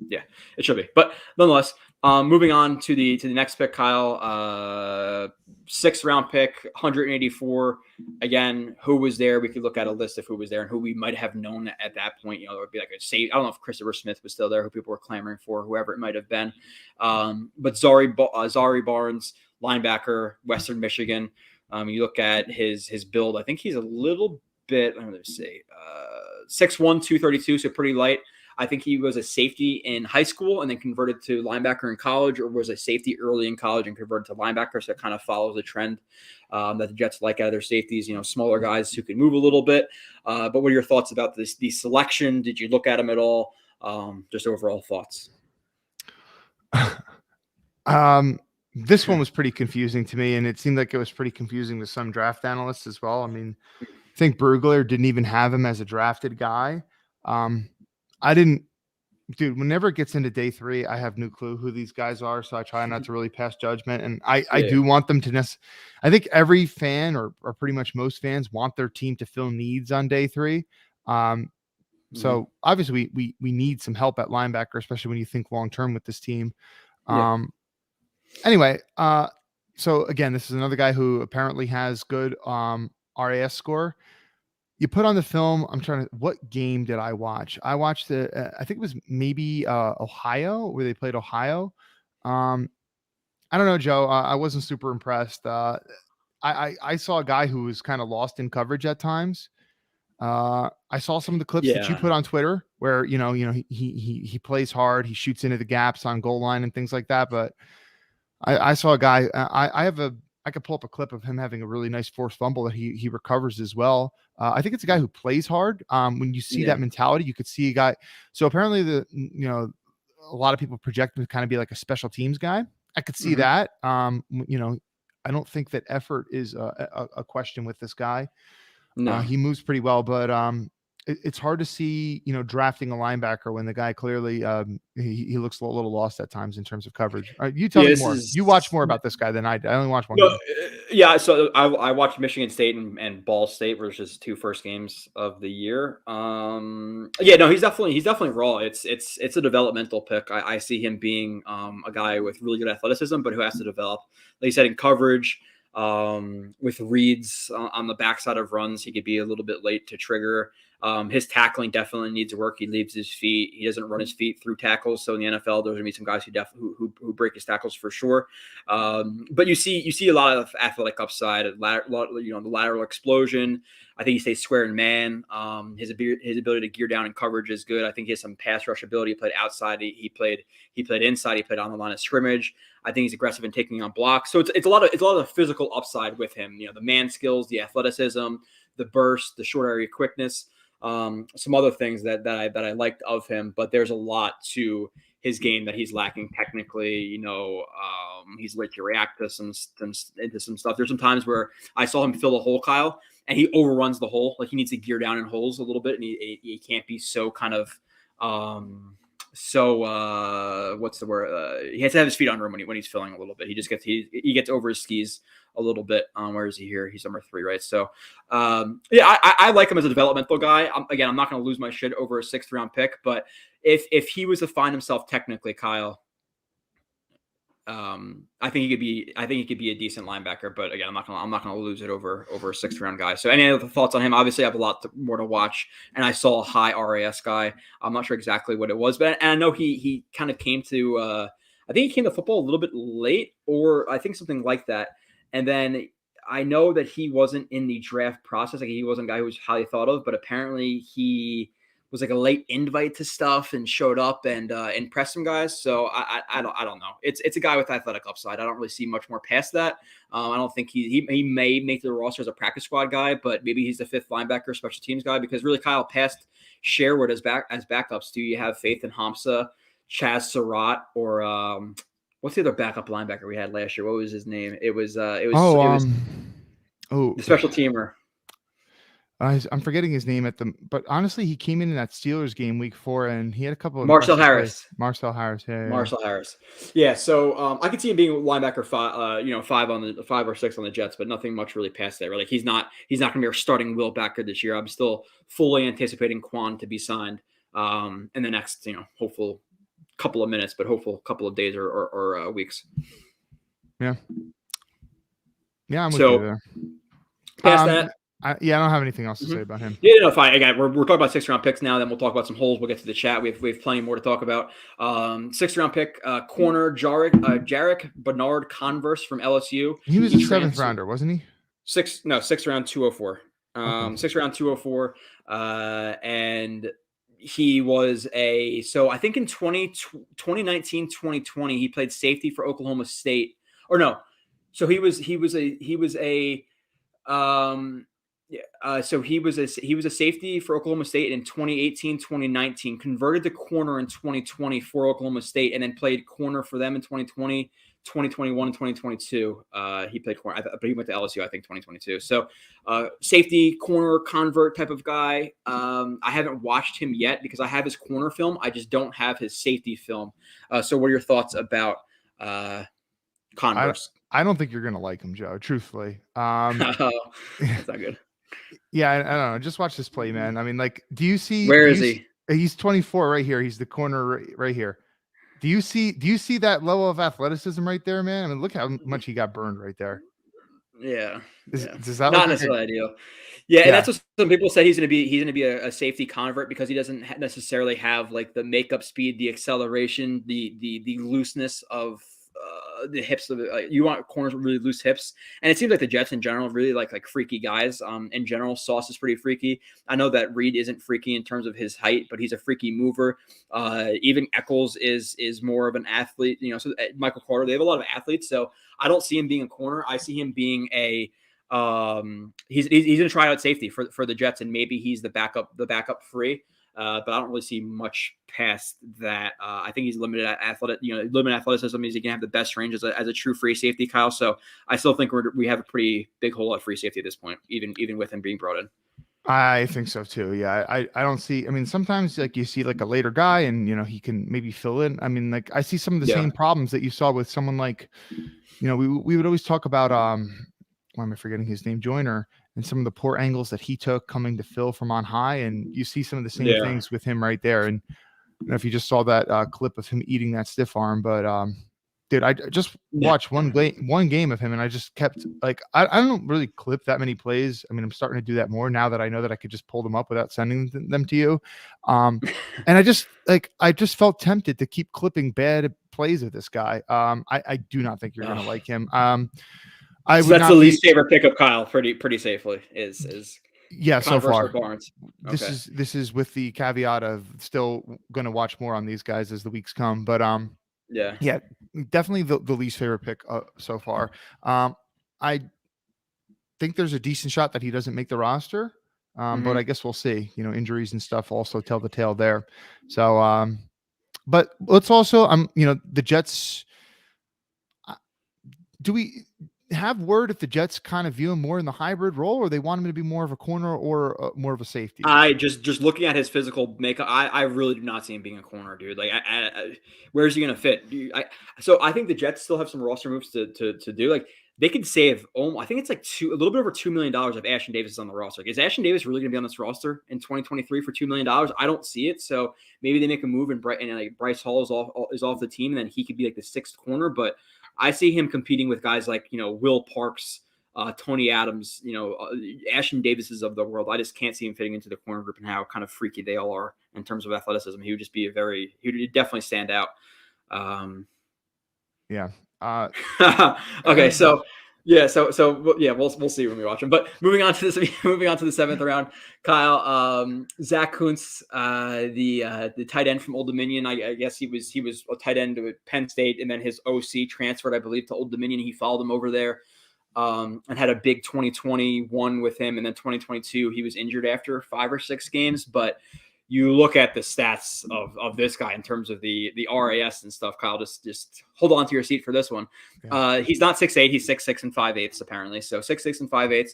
[SPEAKER 2] it should be. But nonetheless, moving on to the next pick, Kyle, 6th round pick, 184. Again, who was there? We could look at a list of who was there and who we might have known at that point. It would be like a save. I don't know if Christopher Smith was still there, who people were clamoring for, whoever it might have been. But Zari Barnes, linebacker, Western Michigan. You look at his build. I think he's a little bit. Let me see, 6'1", 232, so pretty light. I think he was a safety in high school and then converted to linebacker in college, or was a safety early in college and converted to linebacker. So it kind of follows the trend that the Jets like out of their safeties. Smaller guys who can move a little bit. But what are your thoughts about the selection? Did you look at him at all? Just overall thoughts.
[SPEAKER 3] This one was pretty confusing to me, and it seemed like it was pretty confusing to some draft analysts as well. I mean, I think Brugler didn't even have him as a drafted guy. Whenever it gets into day 3, I have no clue who these guys are, so I try not to really pass judgment. And I do want them to I think every fan or pretty much most fans want their team to fill needs on day 3. So obviously we need some help at linebacker, especially when you think long-term with this team. Anyway, so again, this is another guy who apparently has good RAS score. You put on the film. What game did I watch? I watched I think it was maybe Ohio, where they played Ohio. I don't know, Joe. I wasn't super impressed. I saw a guy who was kind of lost in coverage at times. I saw some of the clips that you put on Twitter where, he plays hard. He shoots into the gaps on goal line and things like that. But I saw a guy. I could pull up a clip of him having a really nice forced fumble that he recovers as well. I think it's a guy who plays hard. When you see that mentality, you could see a guy. So apparently a lot of people project him to kind of be like a special teams guy. I could see that. I don't think that effort is a question with this guy. No. He moves pretty well, but it's hard to see, drafting a linebacker when the guy clearly he looks a little lost at times in terms of coverage. You tell me more. You watch more about this guy than I did. I only watched one game.
[SPEAKER 2] Yeah, so I watched Michigan State and Ball State, which is 2 first games of the year. He's definitely raw. It's a developmental pick. I see him being a guy with really good athleticism, but who has to develop. Like you said, in coverage. With reads on the backside of runs, he could be a little bit late to trigger. His tackling definitely needs work. He leaves his feet. He doesn't run his feet through tackles. So in the NFL, there's gonna be some guys who break his tackles for sure. But you see a lot of athletic upside, the lateral explosion. I think he stays square and man. His ability to gear down in coverage is good. I think he has some pass rush ability. He played outside. He played inside. He played on the line of scrimmage. I think he's aggressive in taking on blocks. So it's a lot of physical upside with him. The man skills, the athleticism, the burst, the short area quickness. Some other things that I liked of him, but there's a lot to his game that he's lacking technically. He's late to react to some stuff. There's some times where I saw him fill a hole, Kyle, and he overruns the hole. Like he needs to gear down in holes a little bit, and he can't be so kind of what's the word? He has to have his feet on room when he's filling a little bit. He just gets over his skis a little bit. Where is he here? He's number 3, right? So I like him as a developmental guy. I'm not going to lose my shit over a 6th round pick, but if he was to find himself technically, Kyle, I think he could be a decent linebacker, but again, I'm not gonna lose it over a 6th round guy. So any other thoughts on him? Obviously I have a lot more to watch, and I saw a high RAS guy. I'm not sure exactly what it was, but I know he kind of came to, I think he came to football a little bit late, or I think something like that. And then I know that he wasn't in the draft process. Like he wasn't a guy who was highly thought of, but apparently he was like a late invite to stuff and showed up and impressed some guys. So I don't know. It's a guy with athletic upside. I don't really see much more past that. I don't think he may make the roster as a practice squad guy, but maybe he's the fifth linebacker, special teams guy, because really Kyle, past Sherwood as backups, do you have faith in Hamza, Chaz Surratt, or what's the other backup linebacker we had last year? What was his name? It was the special teamer.
[SPEAKER 3] I'm forgetting his name but honestly, he came in that Steelers game week 4, and he had a couple of
[SPEAKER 2] Marcel Harris.
[SPEAKER 3] Marcel Harris,
[SPEAKER 2] Marcel Harris. Yeah, so I could see him being linebacker 5 or 6 on the Jets, but nothing much really past that. Like he's not going to be our starting will backer this year. I'm still fully anticipating Quan to be signed in the next, hopeful couple of minutes, but hopeful couple of days or weeks.
[SPEAKER 3] Yeah, I'm with you there.
[SPEAKER 2] Past that.
[SPEAKER 3] I don't have anything else to say about him.
[SPEAKER 2] Yeah, no, fine. Again, we're talking about 6th round picks now. Then we'll talk about some holes. We'll get to the chat. We have plenty more to talk about. 6th round pick, corner Jarek Bernard Converse from LSU.
[SPEAKER 3] He was a 7th rounder, wasn't he?
[SPEAKER 2] 6th round 204. 6th round 204. And he was I think in 2019, 2020, he played safety for Oklahoma State. Or no. So he was a safety for Oklahoma State in 2018, 2019, converted to corner in 2020 for Oklahoma State, and then played corner for them in 2020, 2021, and 2022. He played corner, but he went to LSU, I think, 2022. So safety, corner, convert type of guy. I haven't watched him yet because I have his corner film. I just don't have his safety film. So what are your thoughts about Converse?
[SPEAKER 3] I don't think you're going to like him, Joe, truthfully.
[SPEAKER 2] That's not good.
[SPEAKER 3] Yeah, I don't know. Just watch this play, man. I mean, like, do you see?
[SPEAKER 2] Where is he?
[SPEAKER 3] He's 24 right here. He's the corner right here. Do you see that level of athleticism right there, man? I mean, look how much he got burned right there.
[SPEAKER 2] Yeah.
[SPEAKER 3] Does that
[SPEAKER 2] not necessarily ideal? Yeah, and that's what some people say. He's going to be a safety convert because he doesn't necessarily have like the makeup speed, the acceleration, the looseness of the hips of it. You want corners with really loose hips, and it seems like the Jets in general really like freaky guys. In general, Sauce is pretty freaky. I know that Reed isn't freaky in terms of his height, but he's a freaky mover. Even Eccles is more of an athlete. So Michael Carter, they have a lot of athletes. So I don't see him being a corner. I see him being he's going to try out safety for the Jets, and maybe he's the backup free. But I don't really see much past that. I think he's limited athleticism. He's going to have the best range as a true free safety, Kyle. So I still think we have a pretty big hole at free safety at this point, even with him being brought in.
[SPEAKER 3] I think so too. Yeah, I don't see. I mean, sometimes like you see like a later guy, and he can maybe fill in. I mean, like I see some of the same problems that you saw with someone like, we would always talk about why am I forgetting his name? Joyner. And some of the poor angles that he took coming to fill from on high. And you see some of the same things with him right there. And I don't know if you just saw that clip of him eating that stiff arm, but dude, I just watched one game of him, and I just kept like, I don't really clip that many plays. I mean, I'm starting to do that more now that I know that I could just pull them up without sending them to you. And I just felt tempted to keep clipping bad plays of this guy. I do not think you're going to like him.
[SPEAKER 2] So that's the least favorite pick of Kyle, pretty safely is
[SPEAKER 3] so far.
[SPEAKER 2] Barnes. Okay.
[SPEAKER 3] This is with the caveat of still going to watch more on these guys as the weeks come, but yeah, definitely the least favorite pick so far. I think there's a decent shot that he doesn't make the roster, but I guess we'll see. Injuries and stuff also tell the tale there. So, but let's also the Jets. Do we have word if the Jets kind of view him more in the hybrid role, or they want him to be more of a corner or more of a safety?
[SPEAKER 2] I just looking at his physical makeup, I really do not see him being a corner, dude. Like, where's he going to fit? So I think the Jets still have some roster moves to do. Like, they could save, I think it's like a little bit over $2 million if Ashton Davis is on the roster. Is Ashton Davis really going to be on this roster in 2023 for $2 million? I don't see it. So maybe they make a move and like Bryce Hall is off the team, and then he could be like the 6th corner. But I see him competing with guys like, Will Parks, Tony Adams, Ashton Davises of the world. I just can't see him fitting into the corner group and how kind of freaky they all are in terms of athleticism. He would just be he would definitely stand out.
[SPEAKER 3] Yeah.
[SPEAKER 2] Okay. So Yeah, yeah, we'll see when we watch him. But moving on to the 7th round, Kyle, Zach Kuntz, the tight end from Old Dominion. I guess he was a tight end at Penn State, and then his OC transferred, I believe, to Old Dominion. He followed him over there, and had a big 2021 with him, and then 2022 he was injured after 5 or 6 games, but. You look at the stats of this guy in terms of the RAS and stuff, Kyle, just hold on to your seat for this one. Yeah. He's not 6'8", he's 6'6" and 5/8 apparently. So 6'6" and 5/8,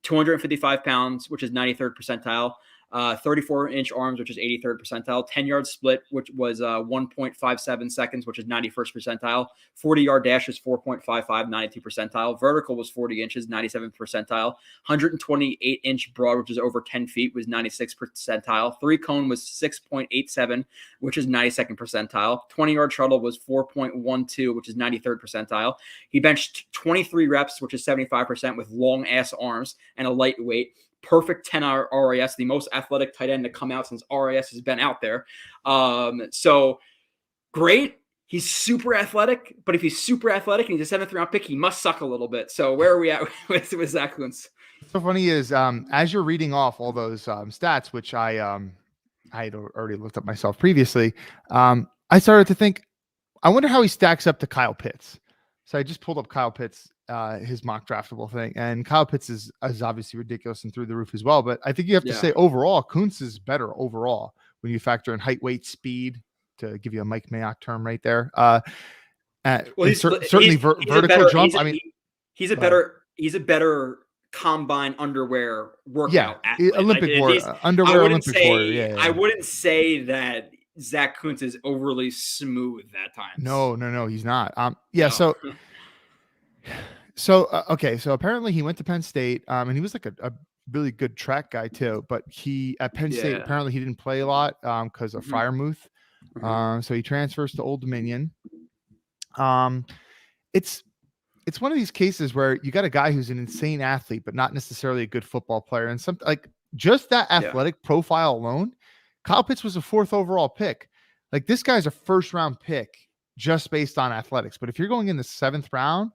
[SPEAKER 2] 255 pounds, which is 93rd percentile. 34-inch arms, which is 83rd percentile, 10-yard split, which was 1.57 seconds, which is 91st percentile, 40-yard dash is 4.55, 92 percentile, vertical was 40 inches, 97th percentile, 128-inch broad, which is over 10 feet, was 96th percentile, 3-cone was 6.87, which is 92nd percentile, 20-yard shuttle was 4.12, which is 93rd percentile. He benched 23 reps, which is 75% with long-ass arms and a lightweight. Perfect 10-hour RAS, the most athletic tight end to come out since RAS has been out there. So great. He's super athletic, but if he's super athletic and he's a 7th round pick, he must suck a little bit. So where are we at with Zach Kuntz?
[SPEAKER 3] So funny is as you're reading off all those stats, which I had already looked up myself previously, I started to think, I wonder how he stacks up to Kyle Pitts. So I just pulled up Kyle Pitts, his mock draftable thing, and Kyle Pitts is obviously ridiculous and through the roof as well. But I think you have to say overall, Kuntz is better overall when you factor in height, weight, speed, to give you a Mike Mayock term right there. Certainly vertical jump.
[SPEAKER 2] He's a better combine underwear workout.
[SPEAKER 3] Olympic warrior, underwear Olympic warrior. Yeah.
[SPEAKER 2] I wouldn't say that Zach Kuntz is overly smooth at times.
[SPEAKER 3] No, he's not. No. So apparently he went to Penn State, and he was like a really good track guy too. But he at Penn State apparently he didn't play a lot because of Freiermuth. So he transfers to Old Dominion. It's one of these cases where you got a guy who's an insane athlete, but not necessarily a good football player, and something like just that athletic profile alone. Kyle Pitts was a 4th overall pick. Like this guy's a 1st round pick just based on athletics. But if you're going in the 7th round,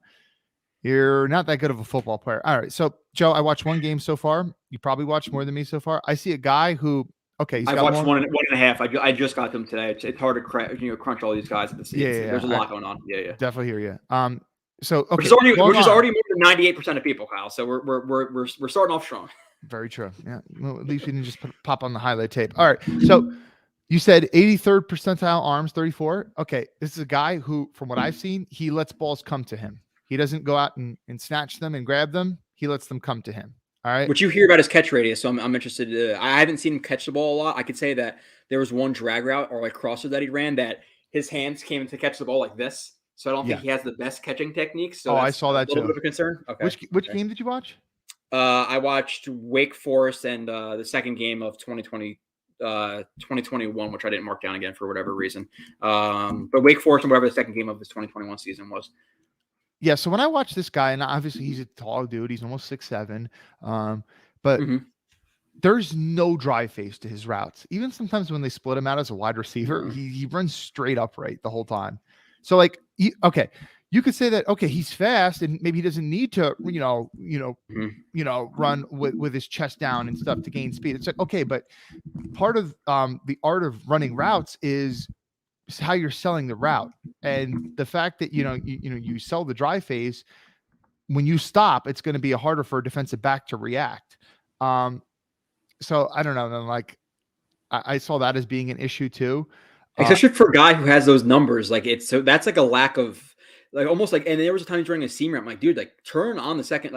[SPEAKER 3] you're not that good of a football player. All right. So Joe, I watched one game so far. You probably watched more than me so far. I see a guy who, I
[SPEAKER 2] watched one and a half. I just got them today. It's hard to crunch all these guys at the season. There's a lot going on. Yeah.
[SPEAKER 3] Definitely hear you. So
[SPEAKER 2] which is already more than 98% of people, Kyle. So we're starting off strong.
[SPEAKER 3] Very true. Yeah. Well, at least we didn't just pop on the highlight tape. All right. So you said 83rd percentile arms, 34. Okay. This is a guy who, from what I've seen, he lets balls come to him. He doesn't go out and snatch them and grab them. He lets them come to him. All right.
[SPEAKER 2] What you hear about his catch radius. So I'm interested. I haven't seen him catch the ball a lot. I could say that there was one drag route or like crosser that he ran that his hands came to catch the ball like this. So I don't think he has the best catching techniques. So
[SPEAKER 3] I saw that too.
[SPEAKER 2] A little bit of a concern. Okay.
[SPEAKER 3] Which game did you watch?
[SPEAKER 2] I watched Wake Forest and the second game of 2021, which I didn't mark down again for whatever reason. But Wake Forest and whatever the second game of this 2021 season was.
[SPEAKER 3] Yeah, so when I watch this guy, and obviously he's a tall dude, he's almost 6'7", but there's no drive face to his routes. Even sometimes when they split him out as a wide receiver, he runs straight upright the whole time. So like, you could say that, he's fast and maybe he doesn't need to, run with his chest down and stuff to gain speed. It's like, okay, but part of the art of running routes is how you're selling the route, and the fact that you sell the drive phase. When you stop, it's going to be harder for a defensive back to react. So I don't know. Like I saw that as being an issue too,
[SPEAKER 2] especially for a guy who has those numbers. Like that's like a lack of. Like almost like, and there was a time he's running a seam route. I'm like, dude, like turn on the second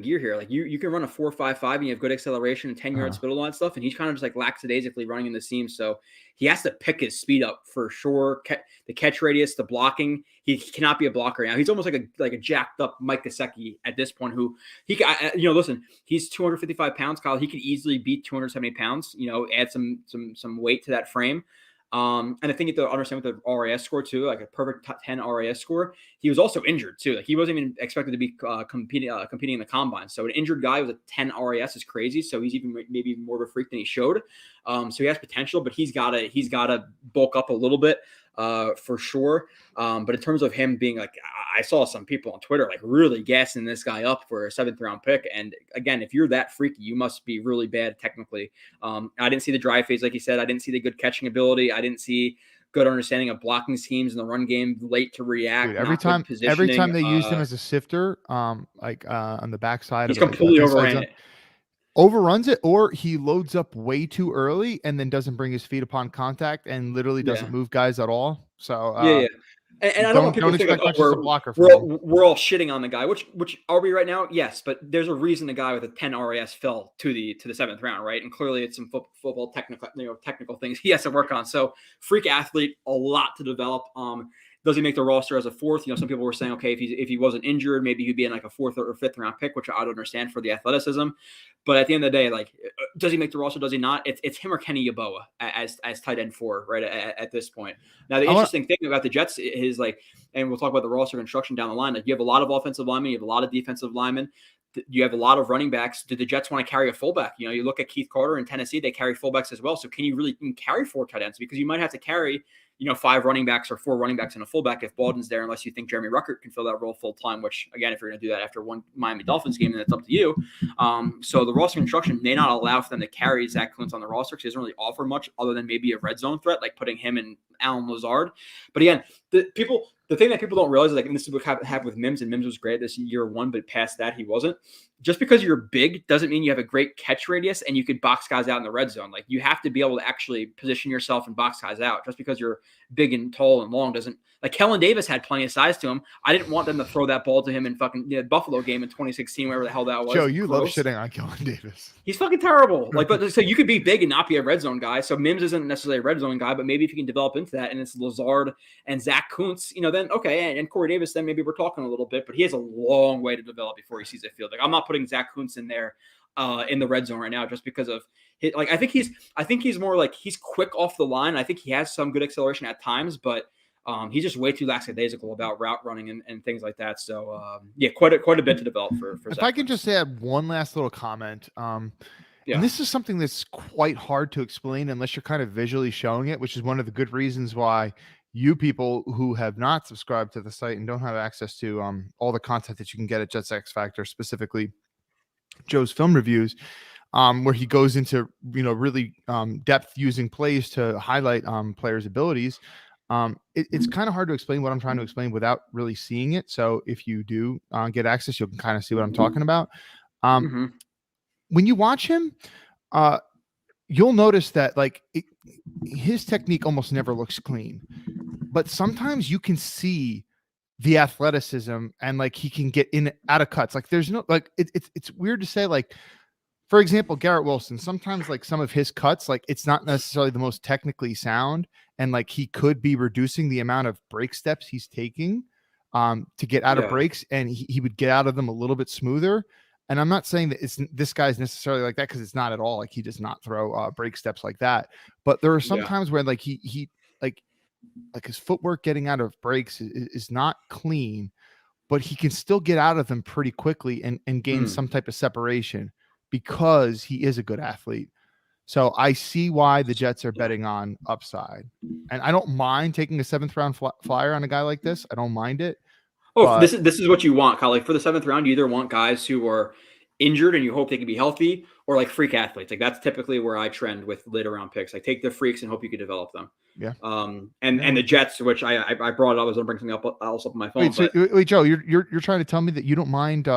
[SPEAKER 2] gear here. Like you can run a 4.55 and you have good acceleration and 10-yard split, all that stuff. And he's kind of just like lackadaisically running in the seam. So he has to pick his speed up for sure. The catch radius, the blocking. He cannot be a blocker now. He's almost like a jacked up Mike Gesicki at this point. Who he, listen, he's 255 pounds, Kyle. He could easily beat 270 pounds. Add some weight to that frame. And I think you have to understand with the RAS score too, like a perfect top 10 RAS score. He was also injured too. Like he wasn't even expected to be competing in the combine. So an injured guy with a 10 RAS is crazy. So he's maybe even more of a freak than he showed. So he has potential, but he's got to bulk up a little bit. for sure. But in terms of him being like, I saw some people on Twitter like really gassing this guy up for a 7th round pick. And again, if you're that freaky, you must be really bad technically. I didn't see the drive phase, like you said. I didn't see the good catching ability. I didn't see good understanding of blocking schemes in the run game, late to react.
[SPEAKER 3] Dude, every time they used him as a sifter, on the backside,
[SPEAKER 2] he's completely overran it.
[SPEAKER 3] Overruns it, or he loads up way too early and then doesn't bring his feet upon contact and literally doesn't move guys at all. So
[SPEAKER 2] yeah. And I don't want people to think like, we're all shitting on the guy, which are we right now? Yes, but there's a reason the guy with a 10 RAS fell to the 7th round, right? And clearly it's some football technical things he has to work on. So freak athlete, a lot to develop. Does he make the roster as a 4th? Some people were saying, okay, if he wasn't injured, maybe he'd be in like a 4th or 5th round pick, which I don't understand for the athleticism. But at the end of the day, like, does he make the roster? Does he not? It's him or Kenny Yeboah as tight end 4, right? At this point. Now, the interesting thing about the Jets is like, and we'll talk about the roster construction down the line. Like, you have a lot of offensive linemen, you have a lot of defensive linemen. You have a lot of running backs. Do the Jets want to carry a fullback? You look at Keith Carter in Tennessee, they carry fullbacks as well. So can you really carry 4 tight ends? Because you might have to carry, 5 running backs or 4 running backs and a fullback if Baldwin's there, unless you think Jeremy Ruckert can fill that role full time, which again, if you're going to do that after one Miami Dolphins game, then it's up to you. So the roster construction may not allow for them to carry Zach Kuntz on the roster because he doesn't really offer much other than maybe a red zone threat, like putting him and Alan Lazard. But again, the thing that people don't realize is, like, and this is what happened with Mims, and Mims was great this year 1, but past that, he wasn't. Just because you're big doesn't mean you have a great catch radius and you could box guys out in the red zone. Like, you have to be able to actually position yourself and box guys out. Just because you're big and tall and long doesn't. Like, Kellen Davis had plenty of size to him. I didn't want them to throw that ball to him in fucking Buffalo game in 2016, wherever the hell that was.
[SPEAKER 3] Joe, you love shitting on Kellen Davis.
[SPEAKER 2] He's fucking terrible. Like, but so you could be big and not be a red zone guy. So Mims isn't necessarily a red zone guy, but maybe if you can develop into that, and it's Lazard and Zach Kuntz, then okay, and Corey Davis, then maybe we're talking a little bit. But he has a long way to develop before he sees a field. Like, I'm not putting Zach Kuntz in there in the red zone right now just because of his, like, I think he's more like, he's quick off the line. I think he has some good acceleration at times, but he's just way too lackadaisical about route running and things like that. So quite a bit to develop for
[SPEAKER 3] If I can just add one last little comment. And this is something that's quite hard to explain unless you're kind of visually showing it, which is one of the good reasons why you people who have not subscribed to the site and don't have access to all the content that you can get at JetX Factor, specifically Joe's film reviews, where he goes into really depth using plays to highlight players' abilities. It's kind of hard to explain what I'm trying to explain without really seeing it. So if you do get access, you can kind of see what I'm talking about. When you watch him, you'll notice that his technique almost never looks clean, but sometimes you can see the athleticism and he can get in out of cuts. Like, there's no, it's weird to say, for example, Garrett Wilson, sometimes some of his cuts, it's not necessarily the most technically sound. And he could be reducing the amount of break steps he's taking to get out of breaks. And he would get out of them a little bit smoother. And I'm not saying that this guy's necessarily like that, because it's not at all. He does not throw break steps like that. But there are some times where he his footwork getting out of breaks is not clean, but he can still get out of them pretty quickly and gain some type of separation because he is a good athlete. So I see why the Jets are betting on upside, and I don't mind taking a 7th round flyer on a guy like this. I don't mind it.
[SPEAKER 2] Oh, this is what you want, Kyle. For the 7th round, you either want guys who are injured and you hope they can be healthy, or freak athletes. That's typically where I trend with later round picks. Take the freaks and hope you can develop them. Yeah. And the Jets, which I brought it up, I was gonna bring something up else up on my phone.
[SPEAKER 3] Wait, Joe, you're trying to tell me that you don't mind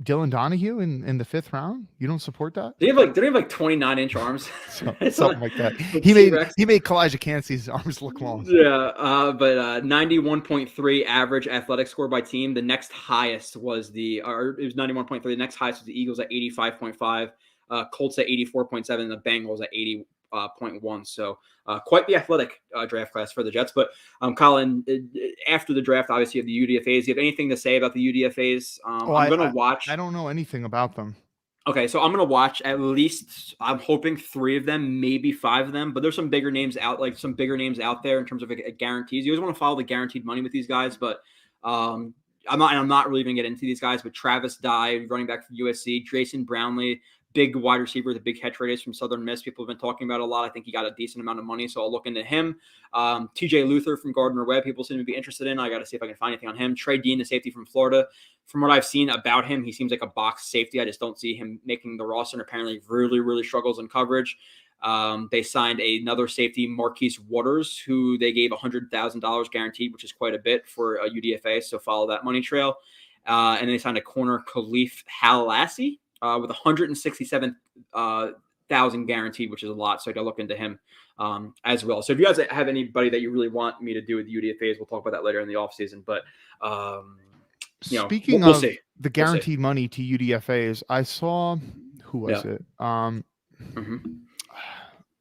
[SPEAKER 3] Dylan Donahue in the 5th round? You don't support that?
[SPEAKER 2] They have 29-inch arms.
[SPEAKER 3] Something like that. He made Kalijah Cansey's arms look long.
[SPEAKER 2] Yeah, but 91.3 average athletic score by team. The next highest was it was 91.3. The next highest was the Eagles at 85.5, Colts at 84.7, and the Bengals at 80.1. So quite the athletic draft class for the Jets. But Colin, after the draft, obviously you have the UDFAs. Do you have anything to say about the UDFAs? I'm going to watch.
[SPEAKER 3] I don't know anything about them.
[SPEAKER 2] Okay, so I'm going to watch at least, I'm hoping 3 of them, maybe 5 of them. But there's some bigger names out, there in terms of guarantees. You always want to follow the guaranteed money with these guys, but I'm not really going to get into these guys. But Travis Dye, running back from USC, Jason Brownlee, big wide receiver, the big catch radius from Southern Miss. People have been talking about a lot. I think he got a decent amount of money, so I'll look into him. TJ Luther from Gardner Webb, people seem to be interested in. I got to see if I can find anything on him. Trey Dean, the safety from Florida. From what I've seen about him, he seems like a box safety. I just don't see him making the roster, and apparently really, really struggles in coverage. They signed another safety, Marquise Waters, who they gave $100,000 guaranteed, which is quite a bit for a UDFA, so follow that money trail. And they signed a corner, Khalif Halassi, with $167,000 guaranteed, which is a lot. So I got to look into him as well. So if you guys have anybody that you really want me to do with UDFAs, we'll talk about that later in the offseason. But
[SPEAKER 3] speaking
[SPEAKER 2] we'll
[SPEAKER 3] of
[SPEAKER 2] see.
[SPEAKER 3] The guaranteed money to UDFAs, I saw who was it? I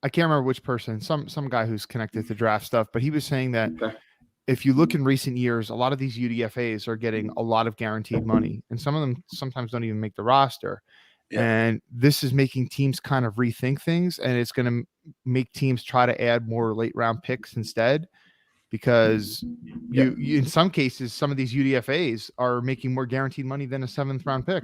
[SPEAKER 3] can't remember which person. Some guy who's connected to draft stuff, but he was saying that. Okay. If you look in recent years, a lot of these UDFAs are getting a lot of guaranteed money, and some of them sometimes don't even make the roster. Yeah. And this is making teams kind of rethink things, and it's going to make teams try to add more late round picks instead, because you in some cases, some of these UDFAs are making more guaranteed money than a 7th round pick.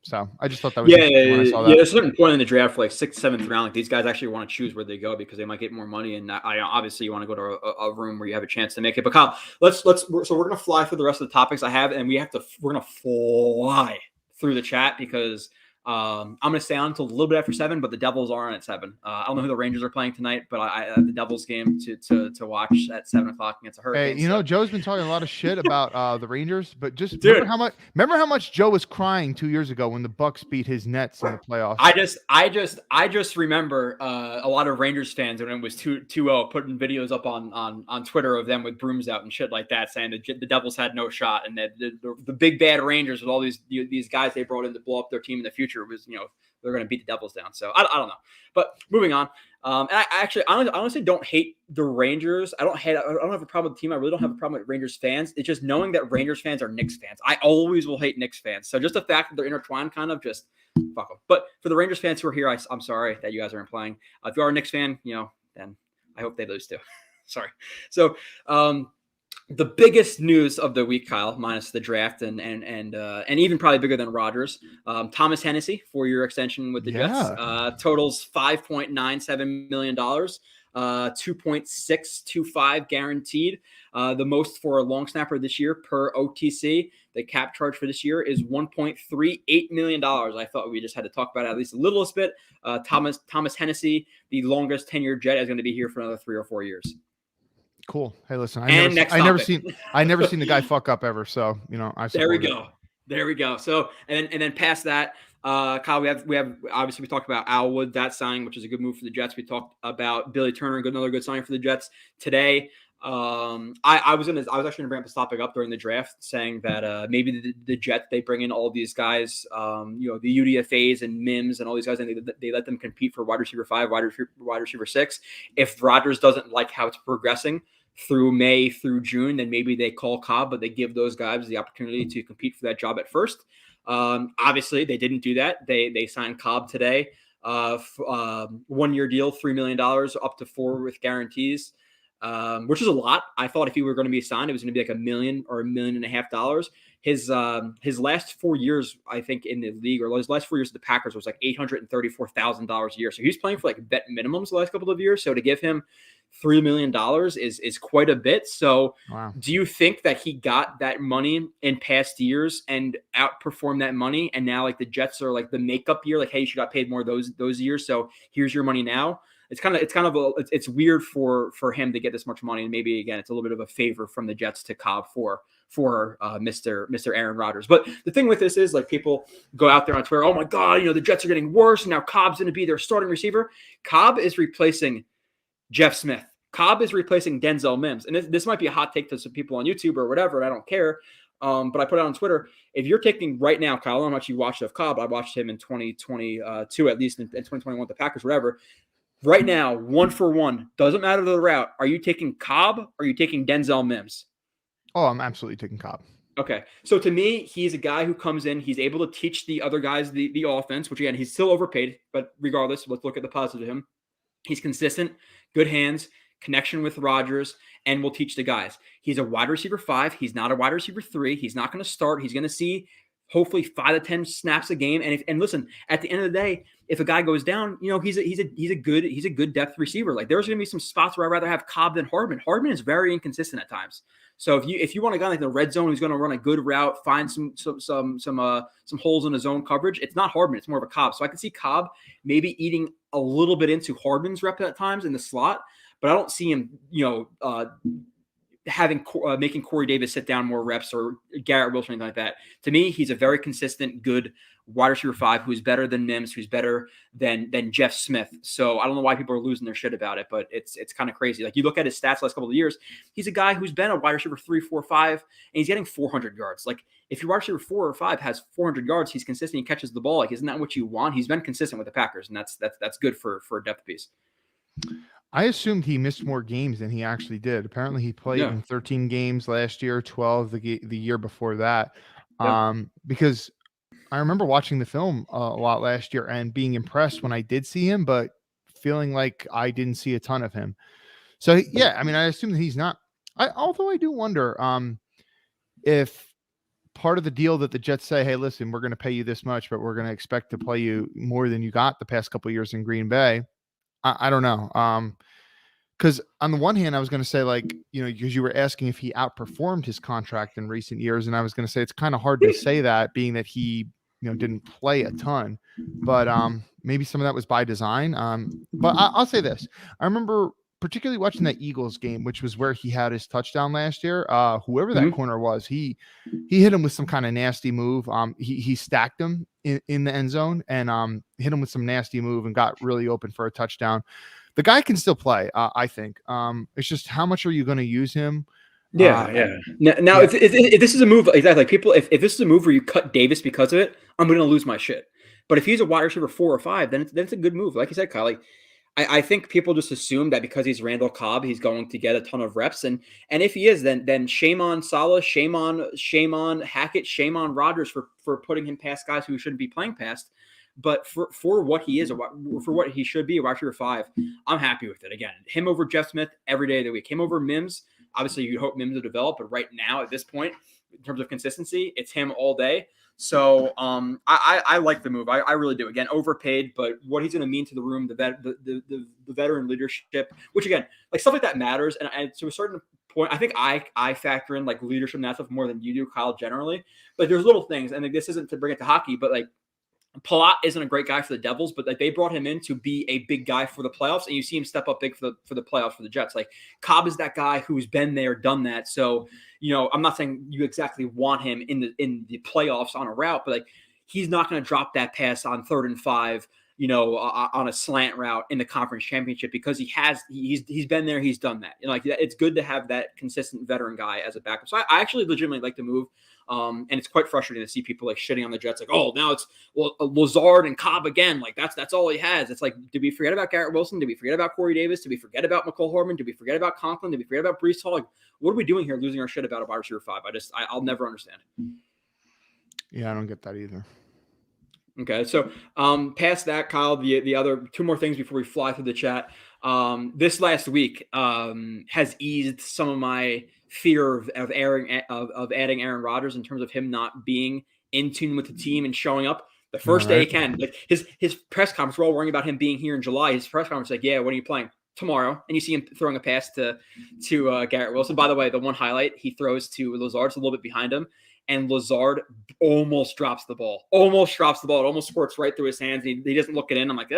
[SPEAKER 3] So I just thought that was interesting when I saw that.
[SPEAKER 2] Yeah, there's a certain point in the draft for like 6th, 7th round. Like these guys actually want to choose where they go because they might get more money. And obviously you want to go to a room where you have a chance to make it. But Kyle, so we're going to fly through the rest of the topics I have, and we're going to fly through the chat because I'm going to stay on until a little bit after 7, but the Devils are on at 7. I don't know who the Rangers are playing tonight, but I have the Devils game to watch at 7 o'clock against the Hurricanes.
[SPEAKER 3] Hey, you know, Joe's been talking a lot of shit about the Rangers, but just remember how much Joe was crying 2 years ago when the Bucks beat his Nets in the playoffs.
[SPEAKER 2] I just remember a lot of Rangers fans when it was 2-0 putting videos up on Twitter of them with brooms out and shit like that, saying that the Devils had no shot, and that the big bad Rangers with all these guys they brought in to blow up their team in the future was, they're going to beat the Devils down. So I don't know. But moving on. And I honestly don't hate the Rangers. I don't have a problem with the team. I really don't have a problem with Rangers fans. It's just knowing that Rangers fans are Knicks fans. I always will hate Knicks fans. So just the fact that they're intertwined, kind of just fuck them. But for the Rangers fans who are here, I'm sorry that you guys aren't playing. If you are a Knicks fan, then I hope they lose too. Sorry. So, the biggest news of the week, Kyle, minus the draft and even probably bigger than Rodgers, Thomas Hennessy, 4-year extension with the Jets, totals $5.97 million, 2.625 guaranteed, the most for a long snapper this year per OTC. The cap charge for this year is $1.38 million. I thought we just had to talk about it at least a little bit. Thomas Hennessy, the longest tenured Jet, is going to be here for another 3 or 4 years.
[SPEAKER 3] Cool. Hey, listen, I never seen the guy fuck up ever. So, there
[SPEAKER 2] we go. So, and then past that, Kyle, we have obviously we talked about Al Wood, that signing, which is a good move for the Jets. We talked about Billy Turner, another good signing for the Jets today. I was actually gonna bring up this topic up during the draft, saying that maybe the Jets, they bring in all these guys, the UDFAs and Mims and all these guys, and they let them compete for wide receiver 5, wide receiver 6. If Rodgers doesn't like how it's progressing through May through June, then maybe they call Cobb, but they give those guys the opportunity to compete for that job at first. Obviously, they didn't do that. They signed Cobb today, 1-year deal, $3 million, up to 4 with guarantees. Which is a lot. I thought if he were going to be signed, it was going to be like $1 million or $1.5 million. His last 4 years, I think, in the league, or his last 4 years of the Packers, was like $834,000 a year. So he's playing for like vet minimums the last couple of years. So to give him $3 million is quite a bit. So wow. Do you think that he got that money in past years and outperformed that money, and now like the Jets are like the makeup year, like, hey, you should got paid more those years, so here's your money now? It's weird for him to get this much money, and maybe again it's a little bit of a favor from the Jets to Cobb for Mr. Aaron Rodgers. But the thing with this is, like, people go out there on Twitter, oh my God, the Jets are getting worse, and now Cobb's going to be their starting receiver. Cobb is replacing Jeff Smith. Cobb is replacing Denzel Mims, and this might be a hot take to some people on YouTube or whatever, and I don't care. But I put it on Twitter. If you're taking right now, Kyle, I don't know how much you watched of Cobb. I watched him in 2022, at least in 2021 with the Packers, whatever. Right now, 1 for 1, doesn't matter the route. Are you taking Cobb or are you taking Denzel Mims?
[SPEAKER 3] Oh, I'm absolutely taking Cobb.
[SPEAKER 2] Okay. So to me, he's a guy who comes in, he's able to teach the other guys the offense, which again, he's still overpaid, but regardless, let's look at the positive of him. He's consistent, good hands, connection with Rodgers, and will teach the guys. He's a wide receiver 5. He's not a wide receiver 3. He's not going to start. He's going to see hopefully 5 to 10 snaps a game. And listen, at the end of the day, if a guy goes down, he's a good depth receiver. Like there's going to be some spots where I'd rather have Cobb than Hardman. Hardman is very inconsistent at times. So if you want a guy like the red zone who's going to run a good route, find some holes in his own coverage, it's not Hardman, it's more of a Cobb. So I can see Cobb maybe eating a little bit into Hardman's rep at times in the slot, but I don't see him, making Corey Davis sit down more reps or Garrett Wilson or anything like that. To me, he's a very consistent, good wide receiver 5 who's better than Mims, who's better than Jeff Smith. So I don't know why people are losing their shit about it, but it's kind of crazy. Like you look at his stats the last couple of years, he's a guy who's been a wide receiver 3, 4, 5, and he's getting 400 yards. Like if your wide receiver 4 or 5 has 400 yards, he's consistent, he catches the ball. Like isn't that what you want? He's been consistent with the Packers, and that's good for a depth piece.
[SPEAKER 3] I assumed he missed more games than he actually did. Apparently he played in 13 games last year, 12 the year before that. Because I remember watching the film a lot last year and being impressed when I did see him, but feeling like I didn't see a ton of him. So yeah, I mean, I assume that he's not. Although I do wonder if part of the deal that the Jets say, hey, listen, we're going to pay you this much, but we're going to expect to play you more than you got the past couple of years in Green Bay. I don't know. Because on the one hand, I was going to say, like, because you were asking if he outperformed his contract in recent years. And I was going to say, it's kind of hard to say that being that he, didn't play a ton, but maybe some of that was by design. But I'll say this. I remember particularly watching that Eagles game, which was where he had his touchdown last year. Whoever that corner was, he hit him with some kind of nasty move. He stacked him in the end zone and hit him with some nasty move and got really open for a touchdown. The guy can still play, I think. It's just how much are you going to use him?
[SPEAKER 2] Yeah. Now, if this is a move, exactly, like people, if this is a move where you cut Davis because of it, I'm going to lose my shit. But if he's a wide receiver 4 or 5, then it's a good move. Like you said, Kyle, like I think people just assume that because he's Randall Cobb, he's going to get a ton of reps. And if he is, then shame on Saleh, shame on Hackett, shame on Rodgers for putting him past guys who shouldn't be playing past. But for what he is, for what he should be, a wide receiver 5, I'm happy with it. Again, him over Jeff Smith every day of the week. Him over Mims. Obviously, you hope Mims will develop, but right now at this point, in terms of consistency, it's him all day. So I like the move. I really do. Again, overpaid, but what he's going to mean to the room, the veteran leadership, which again, like stuff like that matters. And to a certain point, I think I factor in like leadership and that stuff more than you do, Kyle, generally. But there's little things, and like, this isn't to bring it to hockey, but like Palat isn't a great guy for the Devils, but like they brought him in to be a big guy for the playoffs, and you see him step up big for the playoffs for the Jets. Like Cobb is that guy who's been there, done that. So, I'm not saying you exactly want him in the playoffs on a route, but like he's not going to drop that pass on 3rd and 5, on a slant route in the conference championship because he's been there, he's done that. Like it's good to have that consistent veteran guy as a backup. So I actually legitimately like the move. And it's quite frustrating to see people like shitting on the Jets. Like, oh, now it's Lazard and Cobb again. Like that's all he has. It's like, did we forget about Garrett Wilson? Did we forget about Corey Davis? Did we forget about McCole Hardman? Did we forget about Conklin? Did we forget about Breece Hall? Like, what are we doing here losing our shit about a wide receiver 5? I'll never understand it.
[SPEAKER 3] Yeah, I don't get that either.
[SPEAKER 2] Okay, so past that, Kyle, the other 2 more things before we fly through the chat. This last week has eased some of my fear of adding Aaron Rodgers in terms of him not being in tune with the team and showing up the first day he can. Like his press conference, we're all worrying about him being here in July. His press conference, like, yeah, when are you playing? Tomorrow. And you see him throwing a pass to Garrett Wilson. By the way, the one highlight he throws to Lazard's a little bit behind him, and Lazard almost drops the ball. It almost squirts right through his hands. He doesn't look it in. I'm like,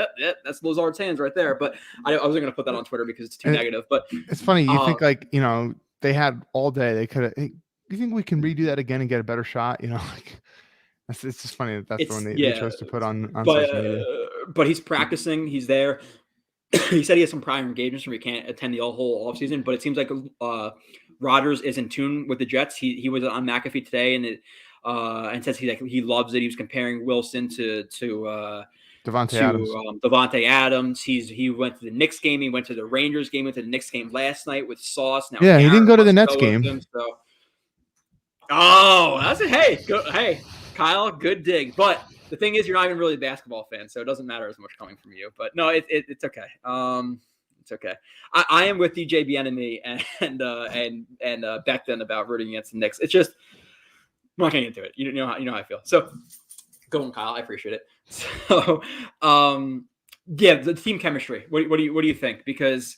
[SPEAKER 2] that's Lazard's hands right there. But I wasn't going to put that on Twitter because it's too negative. But
[SPEAKER 3] it's funny. You think like, they had all day. They could have. Hey, do you think we can redo that again and get a better shot? Like, it's just funny that's the one they chose to put on social media.
[SPEAKER 2] But he's practicing. He's there. He said he has some prior engagements where he can't attend the whole offseason. But it seems like Rodgers is in tune with the Jets. He was on McAfee today and says he loves it. He was comparing Wilson to Devontae Adams. He went to the Knicks game. He went to the Rangers game. Went to the Knicks game last night with Sauce. Now,
[SPEAKER 3] yeah, he didn't go to the Nets game.
[SPEAKER 2] That's it. Hey, Kyle, good dig. But the thing is, you're not even really a basketball fan, so it doesn't matter as much coming from you. But no, it's okay. It's okay. I am with DJ Bieniemy and Becton about rooting against the Knicks. It's just I'm not getting into it. You know how I feel. So go on, Kyle. I appreciate it. So, yeah, the team chemistry. What do you think? Because